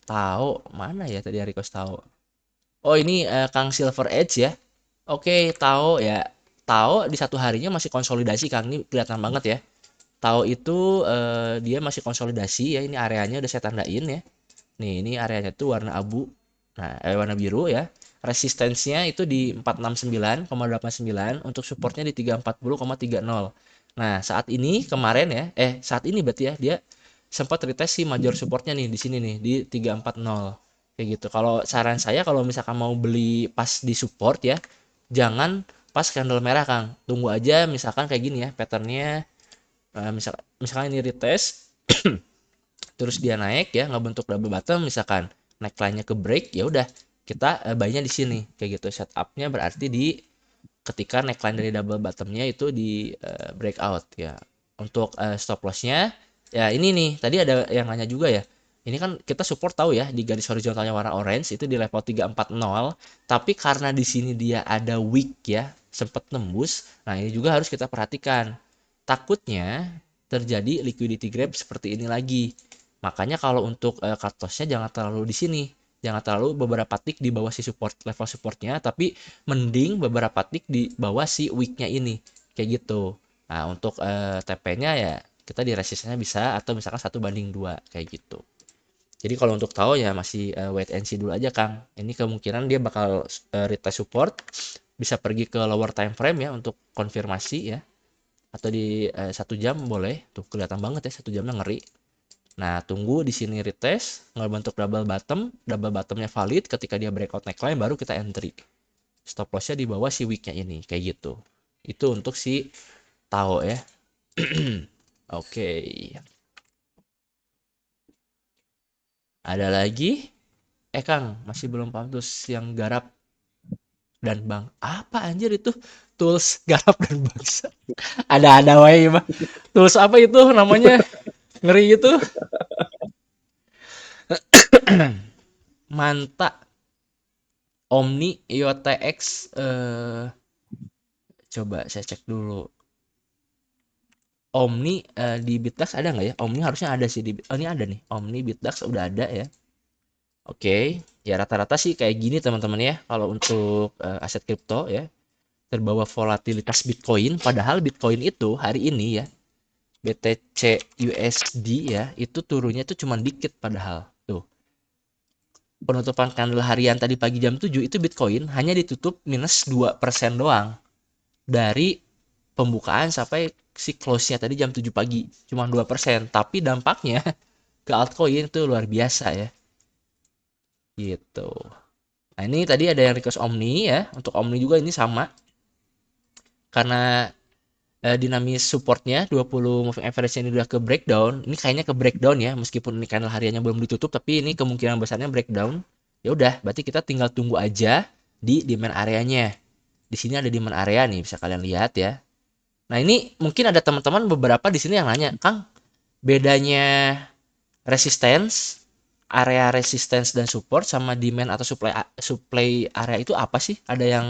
Tahu mana ya tadi yang request tahu? Oh ini Kang Silver Edge ya. Oke, tahu ya. Tahu di satu harinya masih konsolidasi Kang, ini kelihatan banget ya. Tahu itu dia masih konsolidasi ya. Ini areanya udah saya tandain ya. Nih, ini areanya tuh warna abu. Nah, warna biru ya. Resistensinya itu di 469,89, untuk supportnya di 340,30. Nah, saat ini kemarin ya, saat ini berarti ya dia sempat retest si major supportnya nih di sini nih di 340 kayak gitu. Kalau saran saya kalau misalkan mau beli pas di support ya, jangan pas candle merah Kang. Tunggu aja misalkan kayak gini ya patternnya, misalkan ini retest terus dia naik ya ngebentuk double bottom, misalkan neckline-nya ke break, ya udah kita buy-nya di sini kayak gitu. Setupnya berarti di ketika neckline dari double bottomnya itu di breakout ya. Untuk stop lossnya ya ini nih, tadi ada yang nanya juga ya, ini kan kita support tahu ya di garis horizontalnya warna orange itu di level 340, tapi karena di sini dia ada wick ya, sempat tembus. Nah ini juga harus kita perhatikan, takutnya terjadi liquidity grab seperti ini lagi. Makanya kalau untuk cut loss-nya jangan terlalu di sini, jangan terlalu beberapa tick di bawah si support, level supportnya, tapi mending beberapa tick di bawah si wick-nya ini kayak gitu. Nah untuk TP-nya ya kita di resistennya bisa, atau misalkan 1:2 kayak gitu. Jadi kalau untuk tahu ya masih wait and see dulu aja Kang. Ini kemungkinan dia bakal retest support, bisa pergi ke lower time frame ya untuk konfirmasi ya, atau di 1 jam boleh. Tuh kelihatan banget ya 1 jamnya ngeri. Nah, tunggu di sini retest, ngebentuk double bottomnya valid, ketika dia breakout neckline baru kita entry. Stop lossnya di bawah si wick-nya ini, kayak gitu. Itu untuk si Tao ya. Oke. Ada lagi? Kang, masih belum paham tuh yang garap dan bang. Apa anjir itu? Tools garap dan bangsa. Ada wae mah. Tools apa itu namanya? Ngeri itu. Manta Omni IOTX, coba saya cek dulu. Omni di Bitdax ada nggak ya? Omni harusnya ada sih oh ini ada nih. Omni Bitdax udah ada ya. Oke, ya rata-rata sih kayak gini teman-teman ya. Kalau untuk aset kripto ya, terbawa volatilitas Bitcoin. Padahal Bitcoin itu hari ini ya, BTC USD ya, itu turunnya itu cuma dikit padahal. Tuh, penutupan candle harian tadi pagi jam 7 itu Bitcoin hanya ditutup minus 2% doang. Dari pembukaan sampai si close-nya tadi jam 7 pagi. Cuma 2%. Tapi dampaknya ke altcoin itu luar biasa ya. Gitu. Nah ini tadi ada yang request Omni ya. Untuk Omni juga ini sama. Karena dinamis supportnya 20 moving average ini udah ke breakdown. Ini kayaknya ke breakdown ya. Meskipun ini candle hariannya belum ditutup. Tapi ini kemungkinan besarnya breakdown. Ya udah, berarti kita tinggal tunggu aja di demand areanya. Di sini ada demand area nih, bisa kalian lihat ya. Nah, ini mungkin ada teman-teman beberapa di sini yang nanya, "Kang, bedanya resistance, area resistance dan support sama demand atau supply area itu apa sih? Ada yang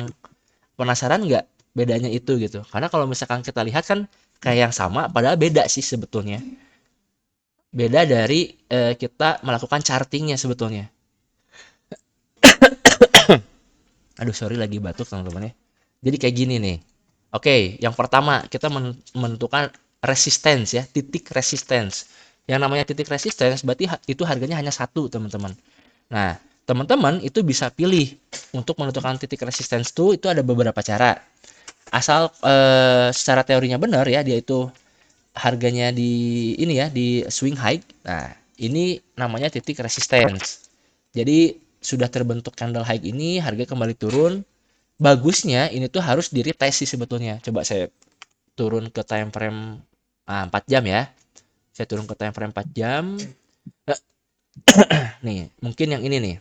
penasaran nggak bedanya itu gitu?" Karena kalau misalkan kita lihat kan kayak yang sama, padahal beda sih sebetulnya. Beda dari kita melakukan chartingnya sebetulnya. Aduh, sorry lagi batuk teman-teman ya. Jadi kayak gini nih. Oke, yang pertama kita menentukan resistance ya, titik resistance. Yang namanya titik resistance berarti itu harganya hanya satu, teman-teman. Nah, teman-teman itu bisa pilih untuk menentukan titik resistance itu ada beberapa cara. Asal secara teorinya benar ya, dia itu harganya di ini ya, di swing high. Nah, ini namanya titik resistance. Jadi sudah terbentuk candle high ini, harga kembali turun. Bagusnya ini tuh harus di retest sih sebetulnya. Coba saya turun ke time frame 4 jam ya. Saya turun ke time frame 4 jam. Nih, mungkin yang ini nih.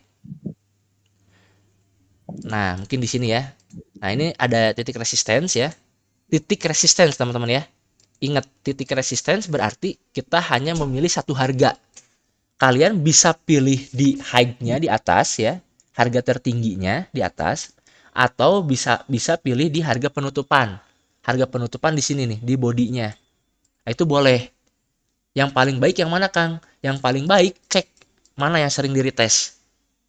Nah, mungkin di sini ya. Nah, ini ada titik resistance ya. Titik resistance teman-teman ya. Ingat, titik resistance berarti kita hanya memilih satu harga. Kalian bisa pilih di high-nya di atas ya, harga tertingginya di atas, atau bisa pilih di harga penutupan. Harga penutupan di sini nih, di bodinya. Nah, itu boleh. Yang paling baik yang mana, Kang? Yang paling baik cek mana yang sering di retest.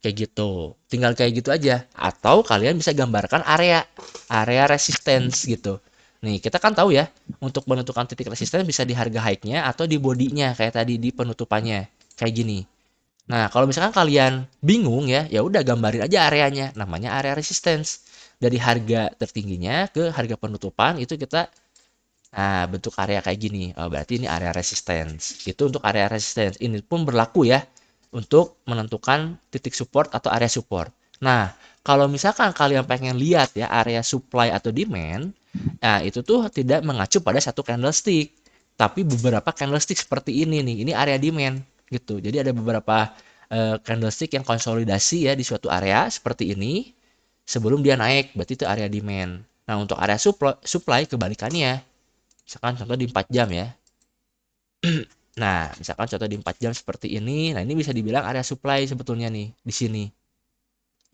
Kayak gitu. Tinggal kayak gitu aja. Atau kalian bisa gambarkan area resistance gitu. Nih, kita kan tahu ya, untuk menentukan titik resistance bisa di harga high-nya atau di body-nya kayak tadi di penutupannya. Kayak gini. Nah, kalau misalkan kalian bingung ya, ya udah gambarin aja areanya. Namanya area resistance. Dari harga tertingginya ke harga penutupan itu kita bentuk area kayak gini. Oh, berarti ini area resistance. Itu untuk area resistance. Ini pun berlaku ya untuk menentukan titik support atau area support. Nah, kalau misalkan kalian pengen lihat ya area supply atau demand, nah itu tuh tidak mengacu pada satu candlestick, tapi beberapa candlestick seperti ini nih. Ini area demand gitu. Jadi ada beberapa candlestick yang konsolidasi ya di suatu area seperti ini sebelum dia naik, berarti itu area demand. Nah, untuk area supply kebalikannya. Misalkan contoh di 4 jam ya. Nah, misalkan contoh di 4 jam seperti ini. Nah, ini bisa dibilang area supply sebetulnya nih di sini.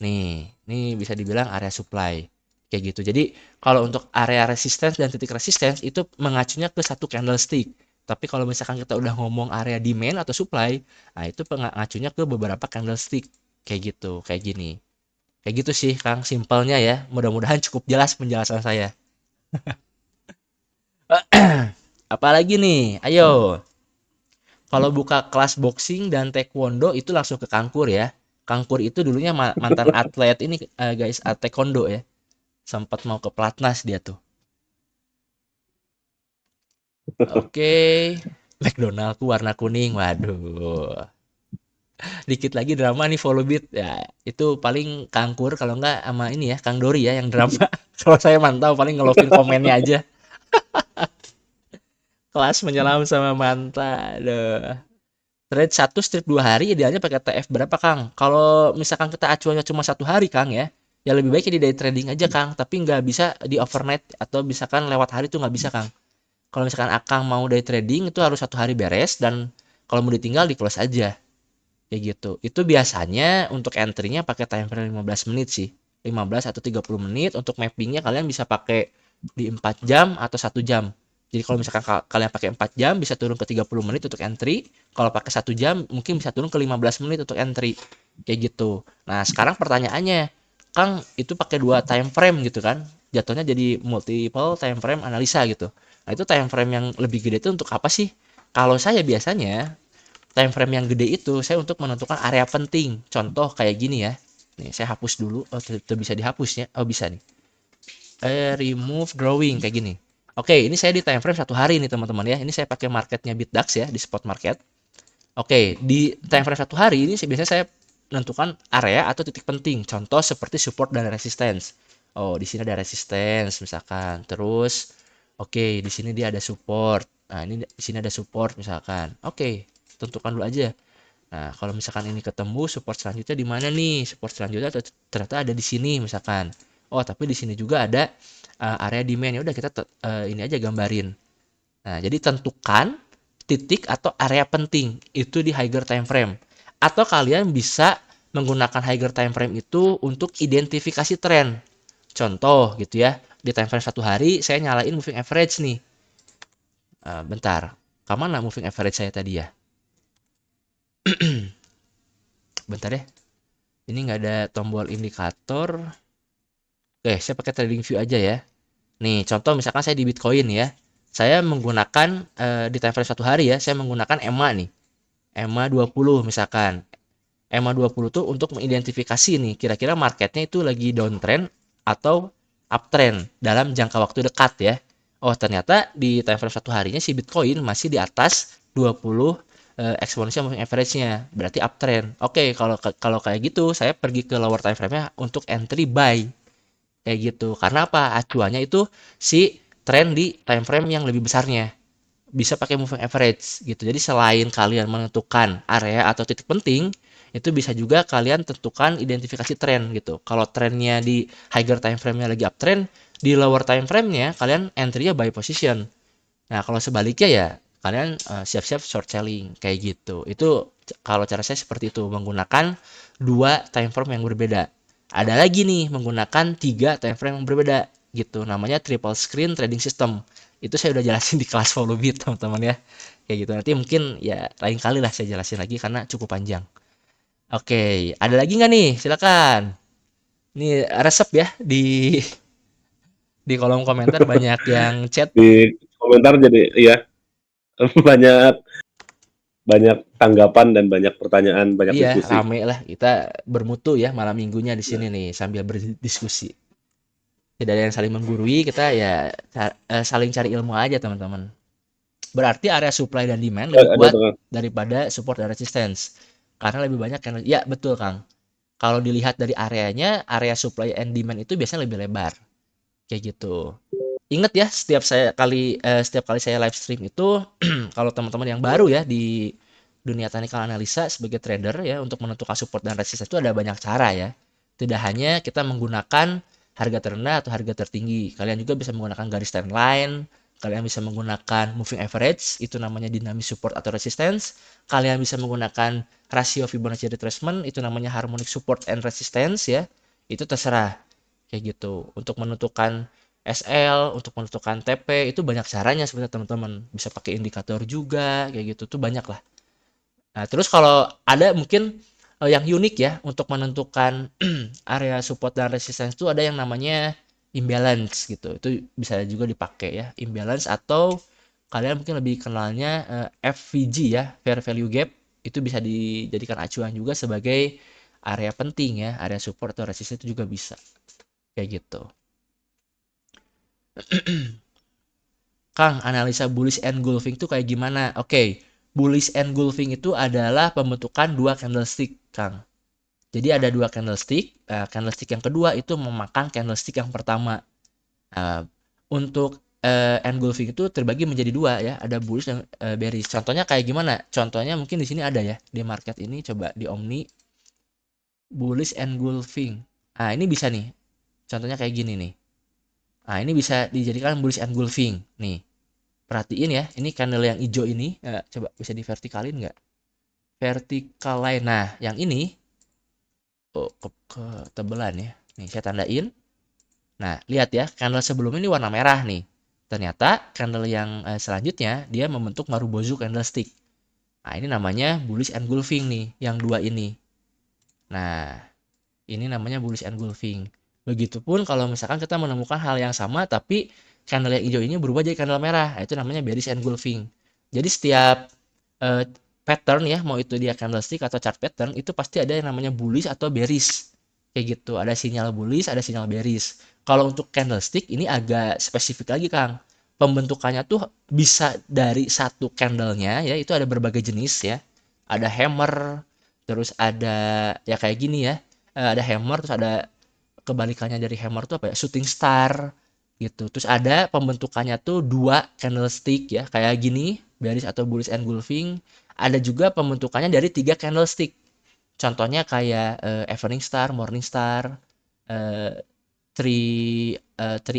Nih, ini bisa dibilang area supply. Kayak gitu. Jadi, kalau untuk area resistance dan titik resistance itu mengacunya ke satu candlestick. Tapi kalau misalkan kita udah ngomong area demand atau supply, nah itu pengacunya ke beberapa candlestick. Kayak gitu, kayak gini. Kayak gitu sih, Kang, simpelnya ya. Mudah-mudahan cukup jelas penjelasan saya. Apalagi nih? Ayo. Kalau buka kelas boxing dan taekwondo itu langsung ke Kangkur ya. Kangkur itu dulunya mantan atlet ini guys, taekwondo ya. Sempat mau ke pelatnas dia tuh. Oke. McDonaldku warna kuning. Waduh. Dikit lagi drama nih follow beat. Ya, itu paling Kangkur kalau enggak sama ini ya, Kang Dori ya yang drama. Kalau saya mantau paling ngelovin komennya aja. Kelas menyelam sama manta. Aduh. Trade 1 strip 2 hari idealnya pakai TF berapa, Kang? Kalau misalkan kita acuannya cuma 1 hari, Kang ya lebih baik di day trading aja, Kang. Tapi nggak bisa di overnight atau misalkan lewat hari itu nggak bisa, Kang. Kalau misalkan Akang mau day trading itu harus 1 hari beres dan kalau mau ditinggal di close aja. Kayak gitu. Itu biasanya untuk entry-nya pakai time frame 15 menit sih. 15 atau 30 menit. Untuk mappingnya kalian bisa pakai di 4 jam atau 1 jam. Jadi kalau misalkan kalian pakai 4 jam bisa turun ke 30 menit untuk entry. Kalau pakai 1 jam mungkin bisa turun ke 15 menit untuk entry. Kayak gitu. Nah, sekarang pertanyaannya, Kang, itu pakai 2 time frame gitu kan? Jatuhnya jadi multiple time frame analisa gitu. Nah, itu time frame yang lebih gede itu untuk apa sih? Kalau saya biasanya time frame yang gede itu saya untuk menentukan area penting. Contoh kayak gini ya. Nih, saya hapus dulu. Oh, itu bisa dihapus ya. Oh, bisa nih. Remove drawing kayak gini. Oke, ini saya di time frame 1 hari nih teman-teman ya. Ini saya pakai marketnya Bitdax ya di spot market. Oke, di time frame 1 hari ini biasanya saya menentukan area atau titik penting. Contoh seperti support dan resistance. Oh, di sini ada resistance misalkan. Terus, oke, di sini dia ada support. Nah, ini di sini ada support misalkan. Oke, tentukan dulu aja. Nah, kalau misalkan ini ketemu support selanjutnya di mana nih? Support selanjutnya ternyata ada di sini misalkan. Oh, tapi di sini juga ada area demand. Ya udah kita ini aja gambarin. Nah, jadi tentukan titik atau area penting itu di higher time frame. Atau kalian bisa menggunakan higher time frame itu untuk identifikasi tren. Contoh gitu ya, di time frame 1 hari saya nyalain moving average nih. Bentar, kemana moving average saya tadi ya? Bentar ya, ini nggak ada tombol indikator. Oke, saya pakai trading view aja ya. Nih, contoh misalkan saya di Bitcoin ya. Saya menggunakan di time frame 1 hari ya, saya menggunakan EMA nih. EMA 20 misalkan. EMA 20 tuh untuk mengidentifikasi nih kira-kira marketnya itu lagi downtrend atau uptrend dalam jangka waktu dekat ya. Oh, ternyata di time frame 1 harinya si Bitcoin masih di atas 20 exponential moving average-nya, berarti uptrend. Oke, kalau kayak gitu saya pergi ke lower time frame-nya untuk entry buy. Kayak gitu. Karena apa? Acuannya itu si tren di time frame yang lebih besarnya. Bisa pakai moving average gitu. Jadi selain kalian menentukan area atau titik penting, itu bisa juga kalian tentukan identifikasi tren gitu. Kalau trennya di higher time frame-nya lagi uptrend, di lower time frame-nya kalian entry-nya buy position. Nah, kalau sebaliknya ya kalian siap-siap short selling kayak gitu. Itu kalau cara saya seperti itu, menggunakan 2 time frame yang berbeda. Ada lagi nih menggunakan 3 time frame yang berbeda gitu. Namanya triple screen trading system. Itu saya udah jelasin di kelas follow beat teman-teman ya. Kayak gitu. Nanti mungkin ya lain kali lah saya jelasin lagi karena cukup panjang. Oke, ada lagi nggak nih? Silakan. Ini resep ya di kolom komentar banyak yang chat. Di komentar jadi iya banyak banyak tanggapan dan banyak pertanyaan, banyak Iya, diskusi. rame lah kita bermutu ya malam minggunya di sini nih sambil berdiskusi. Tidak ada yang saling menggurui, kita ya saling cari ilmu aja teman-teman. Berarti area supply dan demand lebih Ada kuat tuh, Kang. daripada support dan resistance. Karena lebih banyak yang ya betul Kang. Kalau dilihat dari areanya, area supply and demand itu biasanya lebih lebar. Kayak gitu. Ingat ya, setiap kali saya live stream itu kalau teman-teman yang baru ya di dunia technical analisa sebagai trader ya untuk menentukan support dan resistance itu ada banyak cara ya. Tidak hanya kita menggunakan harga terendah atau harga tertinggi. Kalian juga bisa menggunakan garis trendline, kalian bisa menggunakan moving average, itu namanya dynamic support atau resistance. Kalian bisa menggunakan rasio Fibonacci retracement, itu namanya harmonic support and resistance ya. Itu terserah kayak gitu. Untuk menentukan SL, untuk menentukan TP itu banyak caranya sebenarnya teman-teman. Bisa pakai indikator juga kayak gitu tuh banyak lah. Nah, terus kalau ada mungkin yang unik ya untuk menentukan area support dan resistance itu ada yang namanya imbalance gitu. Itu bisa juga dipakai ya, imbalance atau kalian mungkin lebih kenalnya FVG ya, fair value gap. Itu bisa dijadikan acuan juga sebagai area penting ya, area support atau resistance itu juga bisa. Kayak gitu. Kang, analisa bullish engulfing itu kayak gimana? Oke, bullish engulfing itu adalah pembentukan dua candlestick, Kang. Jadi ada dua candlestick. Candlestick yang kedua itu memakan candlestick yang pertama. Nah, untuk engulfing itu terbagi menjadi dua ya. Ada bullish dan bearish. Contohnya kayak gimana? Contohnya mungkin di sini ada ya di market ini. Coba di Omni bullish engulfing. Nah ini bisa nih. Contohnya kayak gini nih. Nah ini bisa dijadikan bullish engulfing. Nih perhatiin ya. Ini candle yang hijau ini. Coba bisa di vertikalin nggak? Vertical line. Nah yang ini ketebelan ya. Nih saya tandain. Nah, lihat ya, candle sebelumnya ini warna merah nih. Ternyata candle yang selanjutnya dia membentuk Marubozu candlestick. Nah, ini namanya bullish engulfing nih, yang dua ini. Nah, ini namanya bullish engulfing. Begitupun kalau misalkan kita menemukan hal yang sama tapi candle yang hijau ini berubah jadi candle merah. Nah, itu namanya bearish engulfing. Jadi setiap eh, pattern ya, mau itu dia candlestick atau chart pattern, itu pasti ada yang namanya bullish atau bearish. Kayak gitu, ada sinyal bullish, ada sinyal bearish. Kalau untuk candlestick ini agak spesifik lagi, Kang. Pembentukannya tuh bisa dari satu candlenya ya, itu ada berbagai jenis ya. Ada hammer, terus ada ya kayak gini ya. Ada hammer, terus ada kebalikannya dari hammer tuh apa ya? Shooting star gitu. Terus ada pembentukannya tuh dua candlestick ya, kayak gini, bearish atau bullish engulfing. Ada juga pembentukannya dari tiga candlestick. Contohnya kayak evening star, morning star, eh, tree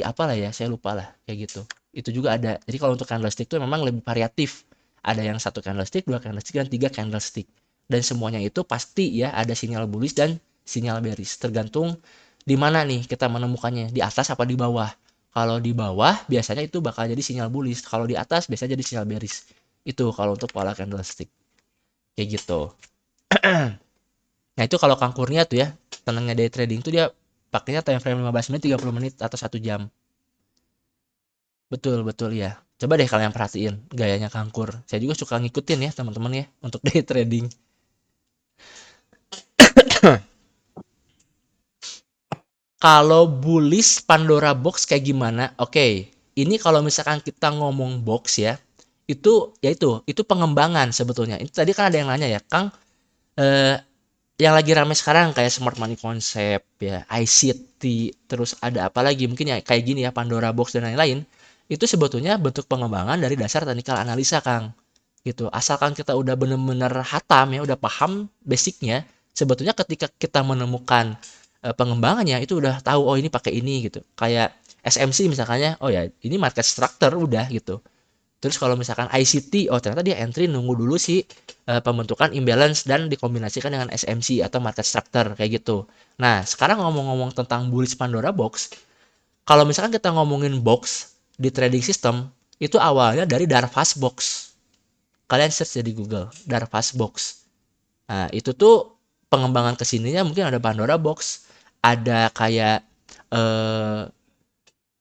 apa lah ya, saya lupa lah kayak gitu. Itu juga ada. Jadi kalau untuk candlestick itu memang lebih variatif. Ada yang satu candlestick, dua candlestick, dan tiga candlestick. Dan semuanya itu pasti ya ada sinyal bullish dan sinyal bearish. Tergantung di mana nih kita menemukannya, di atas apa di bawah. Kalau di bawah biasanya itu bakal jadi sinyal bullish. Kalau di atas biasanya jadi sinyal bearish. Itu kalau untuk pola candlestick. Kayak gitu. Nah itu kalau Kang Kurnia tuh ya, tenangnya day trading tuh dia pakainya time frame 15 menit, 30 menit atau 1 jam. Betul, betul ya. Coba deh kalian perhatiin gayanya Kangkur. Saya juga suka ngikutin ya teman-teman ya untuk day trading. Kalau bullish Pandora box kayak gimana? Oke, ini kalau misalkan kita ngomong box itu pengembangan sebetulnya. Itu tadi kan ada yang nanya ya, Kang, eh, yang lagi rame sekarang kayak smart money concept ya, ICT, terus ada apa lagi mungkin ya kayak gini ya Pandora box dan lain-lain. Itu sebetulnya bentuk pengembangan dari dasar technical analisa, Kang. Gitu. Asalkan kita udah bener-bener hatam ya, udah paham basicnya, sebetulnya ketika kita menemukan pengembangannya itu udah tahu oh ini pakai ini gitu. Kayak SMC misalkannya, oh ya ini market structure udah gitu. Terus kalau misalkan ICT, oh ternyata dia entry nunggu dulu sih pembentukan imbalance dan dikombinasikan dengan SMC atau market structure kayak gitu. Nah, sekarang ngomong-ngomong tentang bullish Pandora box, kalau misalkan kita ngomongin box di trading system, itu awalnya dari Darvas Box. Kalian search di Google, Darvas Box. Nah, itu tuh pengembangan kesininya mungkin ada Pandora Box, ada kayak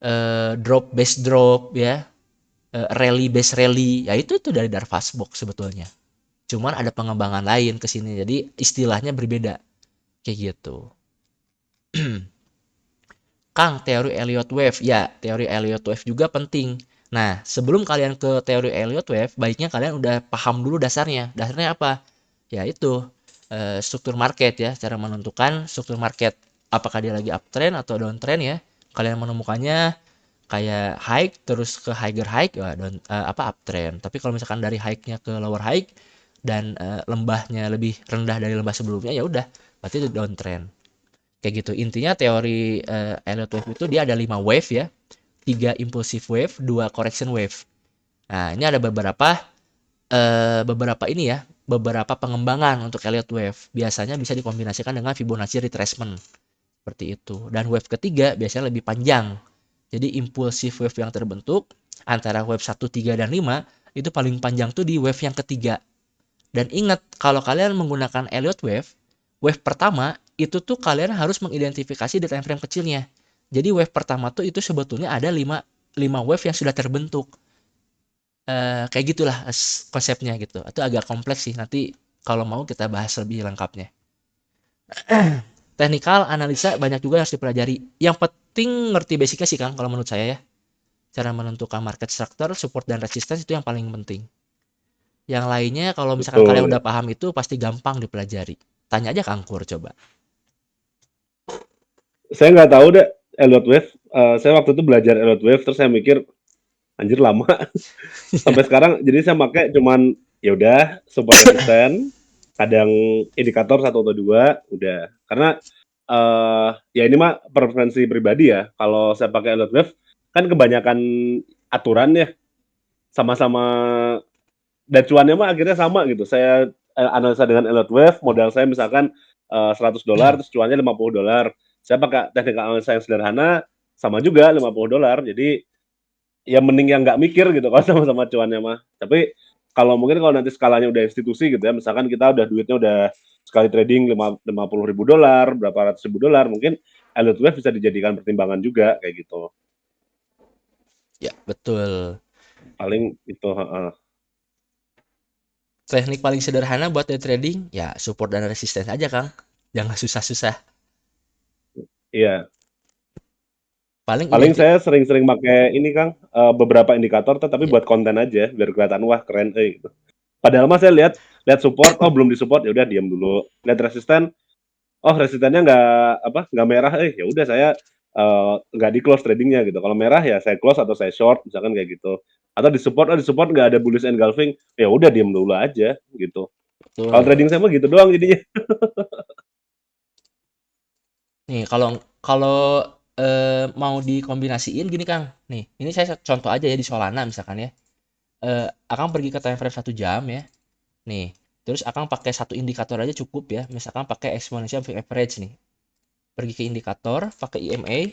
eh drop base drop ya, rally base rally, ya itu tuh dari Darvas Box sebetulnya. Cuman ada pengembangan lain ke sini, jadi istilahnya berbeda kayak gitu. Kang, teori Elliott Wave. Ya, teori Elliott Wave juga penting. Nah, sebelum kalian ke teori Elliott Wave, baiknya kalian udah paham dulu dasarnya. Dasarnya apa? Ya itu, struktur market ya, cara menentukan struktur market. Apakah dia lagi uptrend atau downtrend ya. Kalian menemukannya kayak high terus ke higher high ya uptrend. Tapi kalau misalkan dari high-nya ke lower high dan lembahnya lebih rendah dari lembah sebelumnya ya udah berarti itu downtrend. Kayak gitu. Intinya teori Elliott Wave itu dia ada 5 wave ya. 3 impulsive wave, 2 correction wave. Nah, ini ada beberapa ini ya, beberapa pengembangan untuk Elliott Wave. Biasanya bisa dikombinasikan dengan Fibonacci retracement. Seperti itu. Dan wave ketiga biasanya lebih panjang. Jadi impulsive wave yang terbentuk antara wave 1, 3, dan 5 itu paling panjang tuh di wave yang ketiga. Dan ingat, kalau kalian menggunakan Elliott Wave, wave pertama itu tuh kalian harus mengidentifikasi di time frame kecilnya. Jadi wave pertama tuh itu sebetulnya ada 5 wave yang sudah terbentuk. Kayak gitulah konsepnya gitu. Itu agak kompleks sih. Nanti kalau mau kita bahas lebih lengkapnya. Technical analisa banyak juga yang harus dipelajari. Yang penting ngerti basicnya sih Kang kalau menurut saya ya. Cara menentukan market structure, support dan resistance itu yang paling penting. Yang lainnya kalau misalkan kalian Betul. udah paham itu pasti gampang dipelajari. Tanya aja Kang Kur coba. Saya nggak tahu deh Elliott Wave. Saya waktu itu belajar Elliott Wave terus saya mikir anjir lama. Sampai sekarang jadi saya pakai cuman ya udah support resisten, kadang indikator 1 atau 2 udah. Karena ya ini mah preferensi pribadi ya. Kalau saya pakai Elliott Wave kan kebanyakan aturan ya sama-sama dan cuannya mah akhirnya sama gitu. Saya analisa dengan Elliott Wave, modal saya misalkan $100 terus cuannya $50. Saya pakai teknik analisa yang sederhana sama juga $50. Jadi ya mending yang nggak mikir gitu kalau sama-sama cuannya mah. Tapi kalau mungkin kalau nanti skalanya udah institusi gitu ya, misalkan kita udah duitnya udah sekali trading $50.000, berapa ratus ribu dolar, mungkin Elliott Wave bisa dijadikan pertimbangan juga kayak gitu. Ya, betul. Paling itu. Teknik paling sederhana buat day trading ya support dan resistance aja Kang. Jangan susah-susah. Iya. Paling Paling saya sering-sering pakai ini Kang, beberapa indikator tapi ya, buat konten aja biar kelihatan wah keren gitu. Padahal mah saya lihat support, oh belum disupport ya udah diam dulu. Lihat resisten, oh resistennya nggak merah, ya udah saya nggak di close tradingnya gitu. Kalau merah ya saya close atau saya short misalkan kayak gitu. Atau di support nggak ada bullish engulfing, ya udah diam dulu aja gitu. Kalau betul. trading saya mah gitu doang jadinya. Nih, kalau kalau mau dikombinasiin gini Kang. Nih, ini saya contoh aja ya di Solana misalkan ya. Akang pergi ke time frame 1 jam ya. Nih, terus Akang pakai satu indikator aja cukup ya. Misalkan pakai exponential moving average nih. Pergi ke indikator, pakai EMA.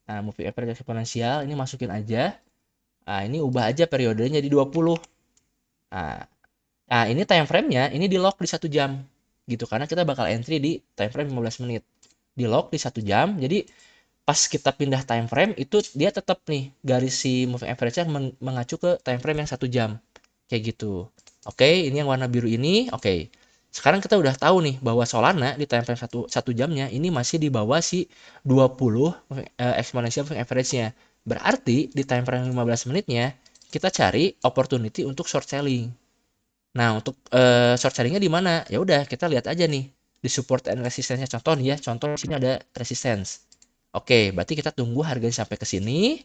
Nah, moving average eksponensial ini masukin aja. Nah, ini ubah aja periodenya jadi 20. Nah, ini time frame-nya ini di lock di 1 jam. Gitu karena kita bakal entry di time frame 15 menit. Di lock di 1 jam. Jadi pas kita pindah time frame itu dia tetap nih garis si moving average-nya mengacu ke time frame yang 1 jam. Kayak gitu. Oke, ini yang warna biru ini. Oke. Sekarang kita udah tahu nih bahwa Solana di time frame satu jamnya ini masih di bawah si 20 exponential moving average-nya. Berarti di time frame 15 menitnya kita cari opportunity untuk short selling. Nah, untuk short selling-nya di mana? Ya udah, kita lihat aja nih di support and resistance-nya. Contoh nih ya, contoh di sini ada resistance. Oke, berarti kita tunggu harganya sampai ke sini.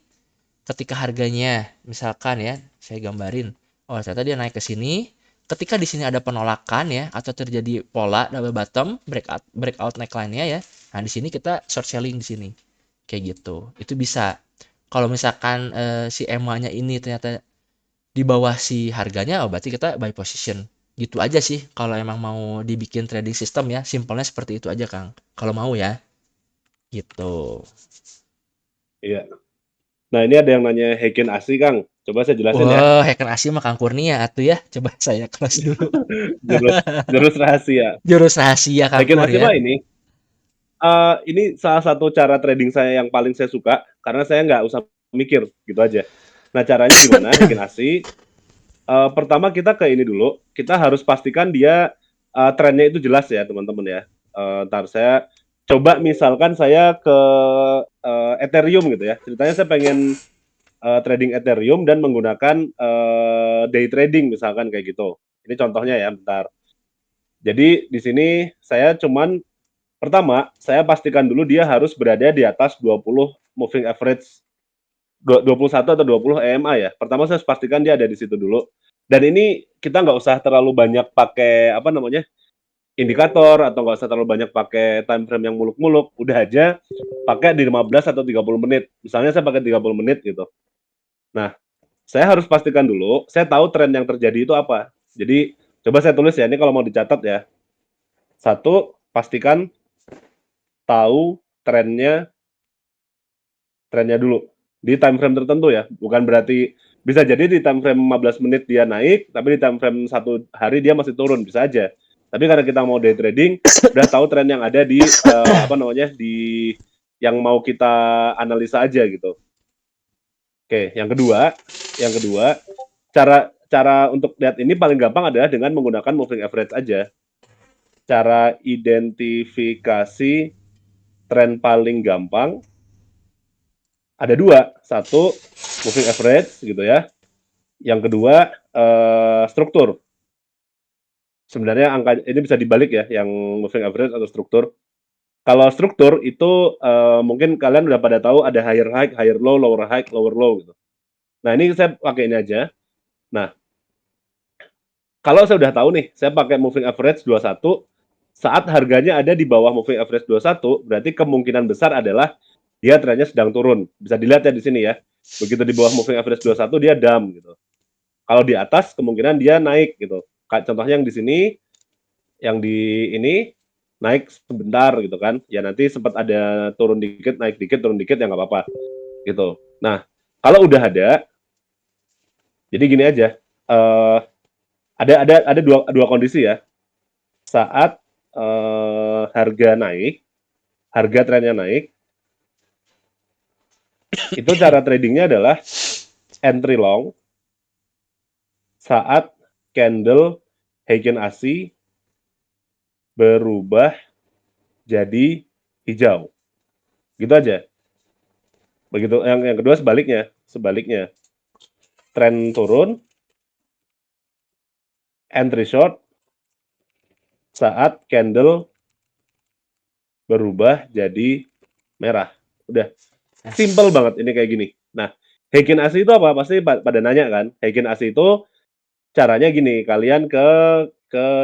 Ketika harganya misalkan ya, saya gambarin. Oh, ternyata dia naik ke sini. Ketika di sini ada penolakan ya atau terjadi pola double bottom, breakout neckline-nya ya. Nah, di sini kita short selling di sini. Kayak gitu. Itu bisa. Kalau misalkan si EMA-nya ini ternyata di bawah si harganya, oh berarti kita buy position. Gitu aja sih kalau emang mau dibikin trading system ya. Simpelnya seperti itu aja, Kang. Kalau mau ya. Gitu. Iya. Nah ini ada yang nanya Heiken Asri Kang. Coba saya jelasin ya. Wah, hacker asli mah Kang Kurnia atuh ya. Coba saya kelas dulu. Jurus jurus rahasia. Jurus rahasia Kang Heikin Kur Ashi mah ya. ini salah satu cara trading saya yang paling saya suka karena saya nggak usah mikir gitu aja. Nah caranya gimana Heikin Ashi? Pertama kita ke ini dulu, kita harus pastikan dia trennya itu jelas ya teman-teman ya. Ntar saya coba misalkan saya ke Ethereum gitu ya. Ceritanya saya pengen trading Ethereum dan menggunakan day trading misalkan kayak gitu. Ini contohnya ya, bentar. Jadi di sini saya cuman pertama saya pastikan dulu dia harus berada di atas 20 moving average 21 atau 20 EMA ya. Pertama saya harus pastikan dia ada di situ dulu. Dan ini kita nggak usah terlalu banyak pakai apa namanya indikator atau nggak usah terlalu banyak pakai time frame yang muluk-muluk. Udah aja pakai di 15 atau 30 menit. Misalnya saya pakai 30 menit gitu. Nah, saya harus pastikan dulu, saya tahu tren yang terjadi itu apa. Jadi, coba saya tulis ya, ini kalau mau dicatat ya. Satu, pastikan tahu trennya dulu. Di time frame tertentu ya, bukan berarti bisa jadi di time frame 15 menit dia naik, tapi di time frame 1 hari dia masih turun, bisa aja. Tapi karena kita mau day trading, udah tahu tren yang ada di apa namanya di yang mau kita analisa aja gitu. Oke, yang kedua, cara untuk lihat ini paling gampang adalah dengan menggunakan moving average aja. Cara identifikasi tren paling gampang ada dua, satu moving average gitu ya, yang kedua struktur. Sebenarnya angka ini bisa dibalik ya, yang moving average atau struktur. Kalau struktur itu mungkin kalian udah pada tahu ada higher high, higher low, lower high, lower low gitu. Nah ini saya pakai ini aja. Nah kalau saya udah tahu nih, saya pakai moving average 21, saat harganya ada di bawah moving average 21, berarti kemungkinan besar adalah dia trennya sedang turun. Bisa dilihat ya di sini ya. Begitu di bawah moving average 21 dia dump gitu. Kalau di atas kemungkinan dia naik gitu. Kayak contohnya yang di sini, yang di ini naik sebentar gitu kan. Ya nanti sempat ada turun dikit, naik dikit, turun dikit ya nggak apa-apa gitu. Nah, kalau udah ada, jadi gini aja. Ada dua kondisi ya. Saat harga naik, harga trennya naik, itu cara tradingnya adalah entry long saat candle Heikin Ashi berubah jadi hijau. Gitu aja. Begitu yang kedua sebaliknya. Tren turun, entry short saat candle berubah jadi merah. Udah. Simple banget ini kayak gini. Nah, Heikin Ashi itu apa? Pasti pada nanya kan. Heikin Ashi itu caranya gini, kalian ke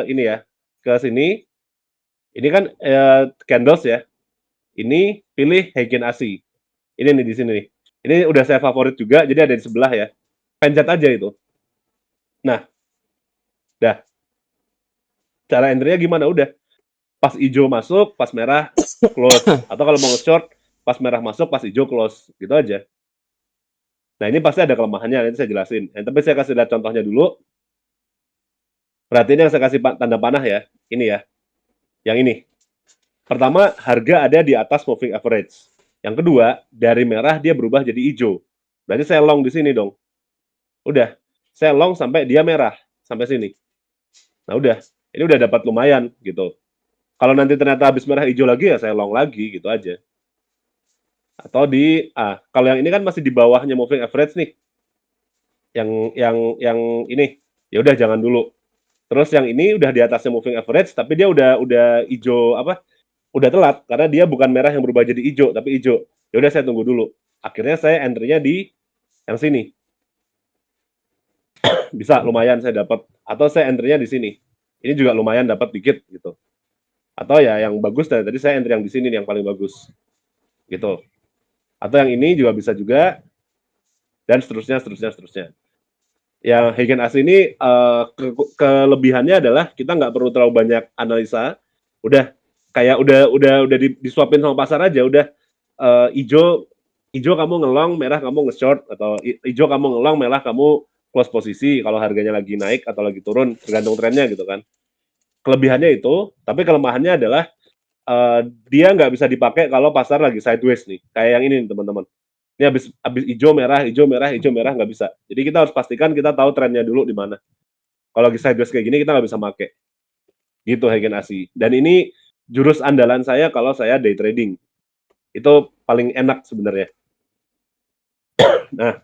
ini ya, ke sini. Ini kan candles ya. Ini pilih Heikin Ashi. Ini nih di sini nih. Ini udah saya favorit juga, jadi ada di sebelah ya. Pencet aja itu. Nah, dah. Cara entry-nya gimana? Udah. Pas hijau masuk, pas merah close. Atau kalau mau nge-short, pas merah masuk, pas hijau close. Gitu aja. Nah, ini pasti ada kelemahannya, nanti saya jelasin. Tapi saya kasih lihat contohnya dulu. Berarti ini yang saya kasih tanda panah ya. Ini ya. Yang ini. Pertama, harga ada di atas moving average. Yang kedua, dari merah dia berubah jadi hijau. Berarti saya long di sini dong. Udah. Saya long sampai dia merah. Sampai sini. Nah udah. Ini udah dapat lumayan gitu. Kalau nanti ternyata habis merah hijau lagi ya saya long lagi gitu aja. Atau kalau yang ini kan masih di bawahnya moving average nih. Yang ini ya udah jangan dulu. Terus yang ini udah di atasnya moving average tapi dia udah hijau apa? Udah telat karena dia bukan merah yang berubah jadi hijau tapi hijau. Ya udah saya tunggu dulu. Akhirnya saya entry-nya di yang sini. Bisa lumayan saya dapat atau saya entry-nya di sini. Ini juga lumayan dapat dikit gitu. Atau ya yang bagus tadi saya entry yang di sini yang paling bagus. Gitu. Atau yang ini juga bisa juga dan seterusnya. Yang Heiken Ashi ini kelebihannya adalah kita nggak perlu terlalu banyak analisa. Udah kayak udah disuapin sama pasar aja, udah hijau hijau kamu ngelong, merah kamu nge-short, atau hijau kamu ngelong, merah kamu close posisi kalau harganya lagi naik atau lagi turun, tergantung trennya gitu kan. Kelebihannya itu, tapi kelemahannya adalah dia nggak bisa dipakai kalau pasar lagi sideways nih, kayak yang ini nih, teman-teman. Ini habis hijau merah, hijau merah, hijau merah nggak bisa. Jadi kita harus pastikan kita tahu trennya dulu di mana. Kalau lagi sideways kayak gini kita nggak bisa pakai. Gitu Heiken Ashi. Dan ini jurus andalan saya kalau saya day trading. Itu paling enak sebenarnya. Nah,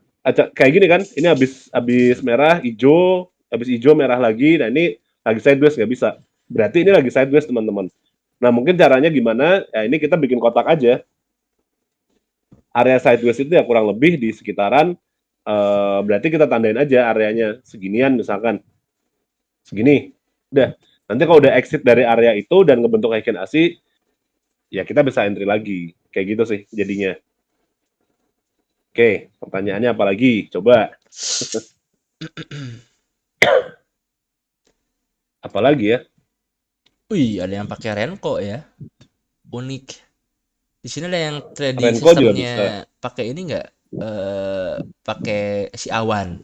kayak gini kan, ini habis merah, hijau, habis hijau merah lagi. Nah ini lagi sideways nggak bisa. Berarti ini lagi sideways teman-teman. Nah mungkin caranya gimana? Ya ini kita bikin kotak aja. Area sideways itu ya kurang lebih di sekitaran. Berarti kita tandain aja areanya seginian misalkan. Segini. Udah. Nanti kalau udah exit dari area itu dan ngebentuk Heiken Ashi, ya kita bisa entry lagi. Kayak gitu sih jadinya. Oke, pertanyaannya apa lagi? Coba. Apalagi ya? Wih, ada yang pakai Renko ya. Unik. Di sini ada yang trading Renko juga bisa. sistemnya pakai ini nggak? Pakai si awan.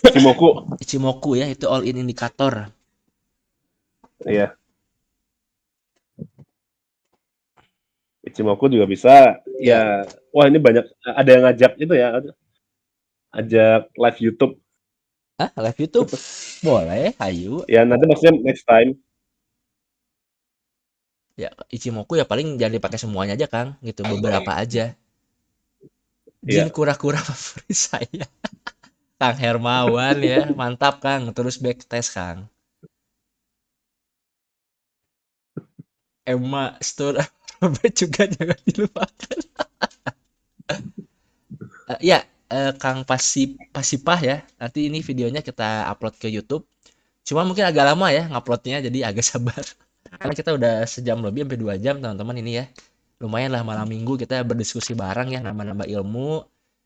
Shimoku. Ichimoku ya, itu all in indikator. Iya. Ichimoku juga bisa. Ya, Ya, wah ini banyak. Ada yang ngajak itu ya. Ajak live YouTube. live YouTube. Boleh, ayo. Ya, nanti maksudnya next time. Ya, Ichimoku ya paling jangan dipakai semuanya aja, Kang. Gitu, beberapa aja. Jin Iya. kura-kura favorit saya. Kang Hermawan ya, mantap Kang. Terus backtest Kang. Emma Stone Robert juga jangan dilupakan. Ya, Kang Pasipah ya. Nanti ini videonya kita upload ke YouTube. Cuma mungkin agak lama ya nguploadnya, jadi agak sabar. Karena kita udah sejam lebih sampai 2 jam teman-teman ini ya. Lumayan lah malam minggu kita berdiskusi bareng ya, nambah-nambah ilmu.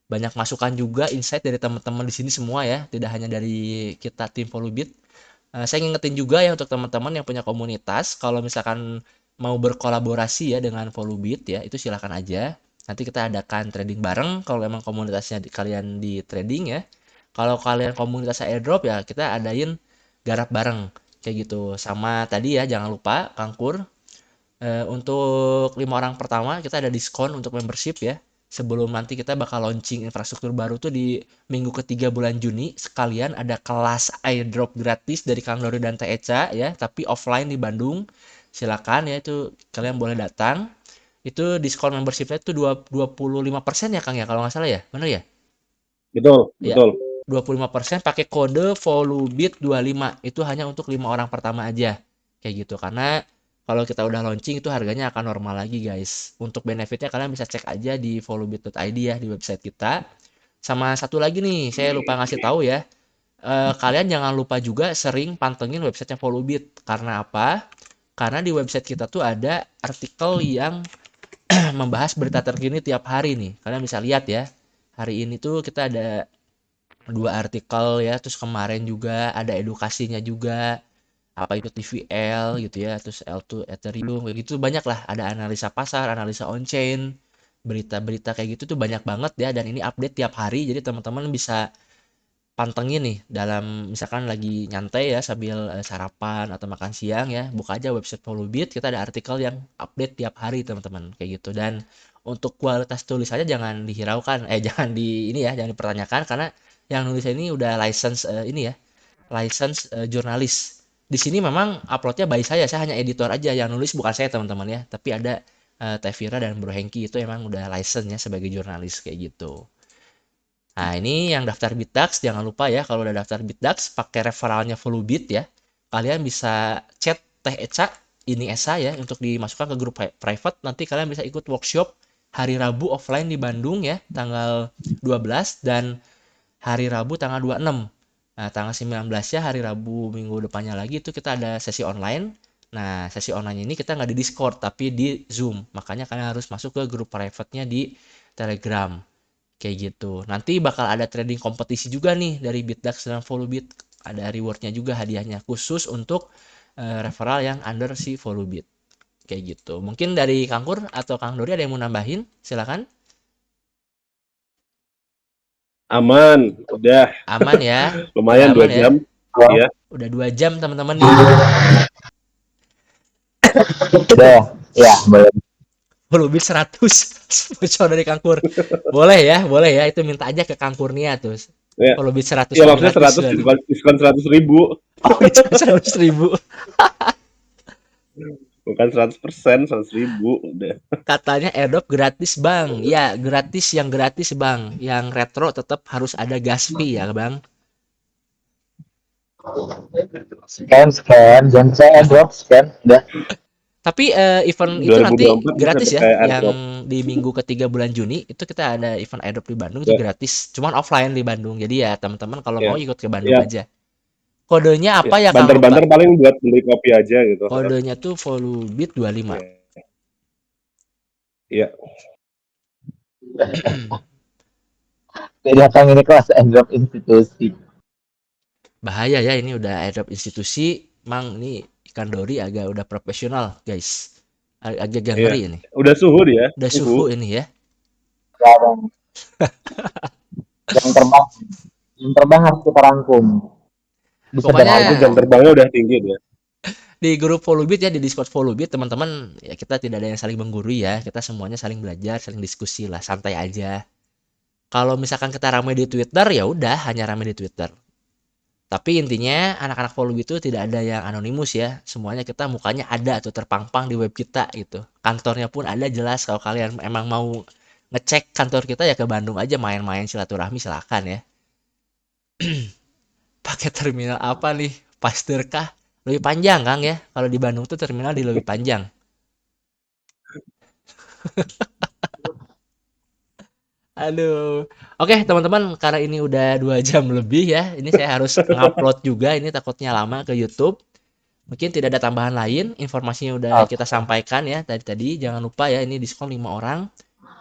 Banyak masukan juga, insight dari teman-teman di sini semua ya. Tidak hanya dari kita tim Volubit. Saya ngingetin juga ya untuk teman-teman yang punya komunitas, kalau misalkan mau berkolaborasi ya dengan Volubit ya, itu silahkan aja. Nanti kita adakan trading bareng kalau emang komunitasnya kalian di trading ya. Kalau kalian komunitasnya airdrop ya kita adain garap bareng kayak gitu. Sama tadi ya jangan lupa Kangkur, untuk 5 orang pertama kita ada diskon untuk membership ya. Sebelum nanti kita bakal launching infrastruktur baru tuh di minggu ketiga bulan Juni. Sekalian ada kelas airdrop gratis dari Kang Dori dan Teh Eca ya, tapi offline di Bandung. Silakan ya itu kalian boleh datang. Itu diskon membershipnya itu 25% ya Kang ya kalau nggak salah ya. Bener ya? Betul, Ya. betul. 25% pakai kode volubit25. Itu hanya untuk 5 orang pertama aja. Kayak gitu. Karena kalau kita udah launching itu harganya akan normal lagi guys. Untuk benefitnya kalian bisa cek aja di volubit.id ya di website kita. Sama satu lagi nih, saya lupa ngasih tahu ya. Kalian jangan lupa juga sering pantengin websitenya Volubit. Karena apa? Karena di website kita tuh ada artikel yang membahas berita terkini tiap hari nih. Kalian bisa lihat ya. Hari ini tuh kita ada 2 artikel ya. Terus kemarin juga ada edukasinya juga, apa itu TVL gitu ya, terus L2 Ethereum kayak gitu banyak lah, ada analisa pasar, analisa on chain, berita-berita kayak gitu tuh banyak banget ya, dan ini update tiap hari jadi teman-teman bisa pantengin nih dalam misalkan lagi nyantai ya sambil sarapan atau makan siang ya, buka aja website Volubit, kita ada artikel yang update tiap hari teman-teman kayak gitu. Dan untuk kualitas tulisannya jangan dihiraukan, jangan di ini ya, jangan dipertanyakan karena yang nulis ini udah license ini ya, license jurnalis. Di sini memang uploadnya by saya hanya editor aja, yang nulis bukan saya teman-teman ya, tapi ada Teh Vira dan Bro Hengki itu emang udah license ya sebagai jurnalis kayak gitu. Nah, ini yang daftar Bitdax, jangan lupa ya kalau udah daftar Bitdax pakai referralnya Volubit ya. Kalian bisa chat Teh Eca ini Esa ya untuk dimasukkan ke grup private. Nanti kalian bisa ikut workshop hari Rabu offline di Bandung ya, tanggal 12 dan hari Rabu tanggal 26. Nah, tanggal 19 ya hari Rabu minggu depannya lagi itu kita ada sesi online. Nah, sesi online ini kita nggak di Discord tapi di Zoom. Makanya kalian harus masuk ke grup private-nya di Telegram. Kayak gitu. Nanti bakal ada trading kompetisi juga nih dari Bitdax dan Volubit. Ada rewardnya juga hadiahnya khusus untuk referral yang under si Volubit. kayak gitu. Mungkin dari Kang Kur atau Kang Dori ada yang mau nambahin? Silakan. Aman, udah Aman ya, udah lumayan aman 2 ya. jam. Iya, Udah 2 jam teman-teman nih. Udah, ya boleh. Follow beat 100 sponsor dari Kang Kur. Boleh ya, itu minta aja ke Kang Kurnia tuh. ya, Follow beat 100 ya kopi maksudnya gratis 100 berarti. diskon 100.000, Oh, diskon 100.000. bukan 100%, 100.000 udah. Katanya airdrop gratis bang. Ya gratis, yang gratis bang. Yang retro tetap harus ada gas fee ya bang. Scan, jangan saya airdrop scan, udah. Tapi event itu nanti 2024 bisa gratis ya. kayak Yang airdrop. di minggu ketiga bulan Juni itu kita ada event airdrop di Bandung itu Ya, gratis. Cuman offline di Bandung. Jadi ya teman-teman kalau ya, mau ikut ke Bandung ya, aja. Kodenya ya. apa ya Kang lupa? Banter-banter paling buat beli kopi aja gitu. Kodenya tuh Volubit 25. Ya, ya. Beda Kang, ini kelas airdrop institusi. Bahaya ya ini udah airdrop institusi. Mang ini ikan dori agak udah profesional guys. Agak Iya. ngeri ini. Udah suhu dia, Udah suhu ini ya. Sekarang yang terbang harus kita rangkum. Pokoknya itu jam terbangnya udah tinggi dia. di grup Volubit ya, di Discord Volubit teman-teman ya, kita tidak ada yang saling menggurui ya, kita semuanya saling belajar, saling diskusi lah, santai aja. Kalau misalkan kita ramai di Twitter ya udah hanya ramai di Twitter, tapi intinya anak-anak Volubit itu tidak ada yang anonimus ya, semuanya kita mukanya ada tuh terpampang di web kita gitu, kantornya pun ada jelas. Kalau kalian emang mau ngecek kantor kita ya ke Bandung aja, main-main silaturahmi silakan ya. Pakai terminal apa nih, Pasteur kah? Lebih panjang Kang ya, kalau di Bandung tuh terminal di lebih panjang. Aduh. Oke, teman-teman, karena ini udah 2 jam lebih ya. Ini saya harus ngupload juga. Ini takutnya lama ke YouTube. Mungkin tidak ada tambahan lain. Informasinya udah kita sampaikan ya tadi. Jangan lupa ya, ini diskon 5 orang.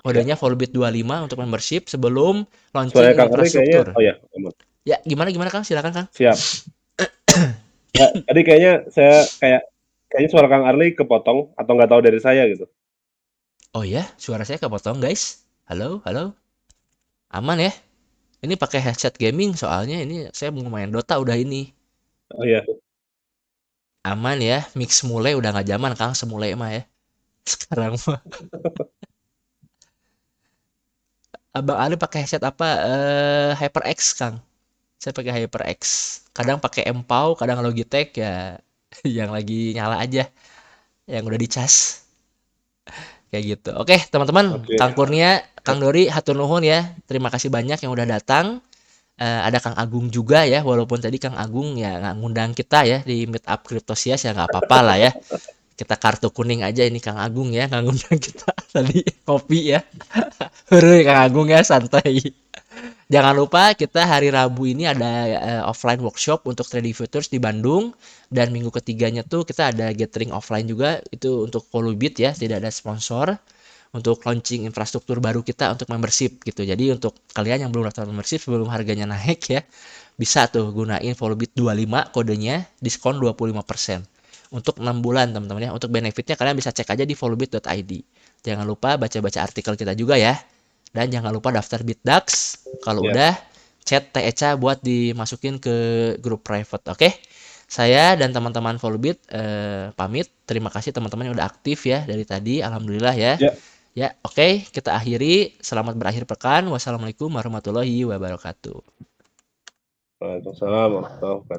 Kodenya Volbit 25 untuk membership sebelum Suara launching Kang Arli kayaknya, infrastruktur. oh ya, aman. Ya, gimana Kang? Silakan Kang. Siap. Ya, tadi kayaknya suara Kang Arli kepotong atau nggak tahu dari saya gitu. Oh ya, suara saya kepotong guys. Halo, halo. Aman ya? Ini pakai headset gaming soalnya ini saya mau main Dota udah ini. Oh iya, Aman ya, mix mulai udah nggak zaman Kang, semulai mah ya. Sekarang mah Abang Ali pakai headset apa? HyperX Kang. Saya pakai HyperX. Kadang pakai Empau, kadang Logitech ya yang lagi nyala aja, yang udah dicas. Kayak gitu. Oke, teman-teman, oke. Kang Kurnia, Kang Dori, hatur nuhun ya. Terima kasih banyak yang udah datang. Ada Kang Agung juga ya, walaupun tadi Kang Agung ya nggak ngundang kita ya di Meet Up Cryptosias ya nggak apa-apa lah ya. Kita kartu kuning aja ini Kang Agung ya, nggak ngundang kita tadi kopi ya. Hore Kang Agung ya, santai. Jangan lupa kita hari Rabu ini ada offline workshop untuk trading futures di Bandung, dan minggu ketiganya tuh kita ada gathering offline juga itu untuk Volubit ya, tidak ada sponsor, untuk launching infrastruktur baru kita untuk membership gitu. Jadi untuk kalian yang belum daftar membership sebelum harganya naik ya, bisa tuh gunain Volubit 25 kodenya, diskon 25% untuk 6 bulan teman-teman ya. Untuk benefitnya kalian bisa cek aja di volubit.id. Jangan lupa baca-baca artikel kita juga ya. Dan jangan lupa daftar Bitdax. Kalau Ya. udah, chat Echa buat dimasukin ke grup private. Oke? Saya dan teman-teman Volubit pamit. Terima kasih teman-teman yang udah aktif ya dari tadi. Alhamdulillah ya. Ya. Ya, oke, kita akhiri. Selamat berakhir pekan. Wassalamualaikum warahmatullahi wabarakatuh. Waalaikumsalam warahmatullahi wabarakatuh.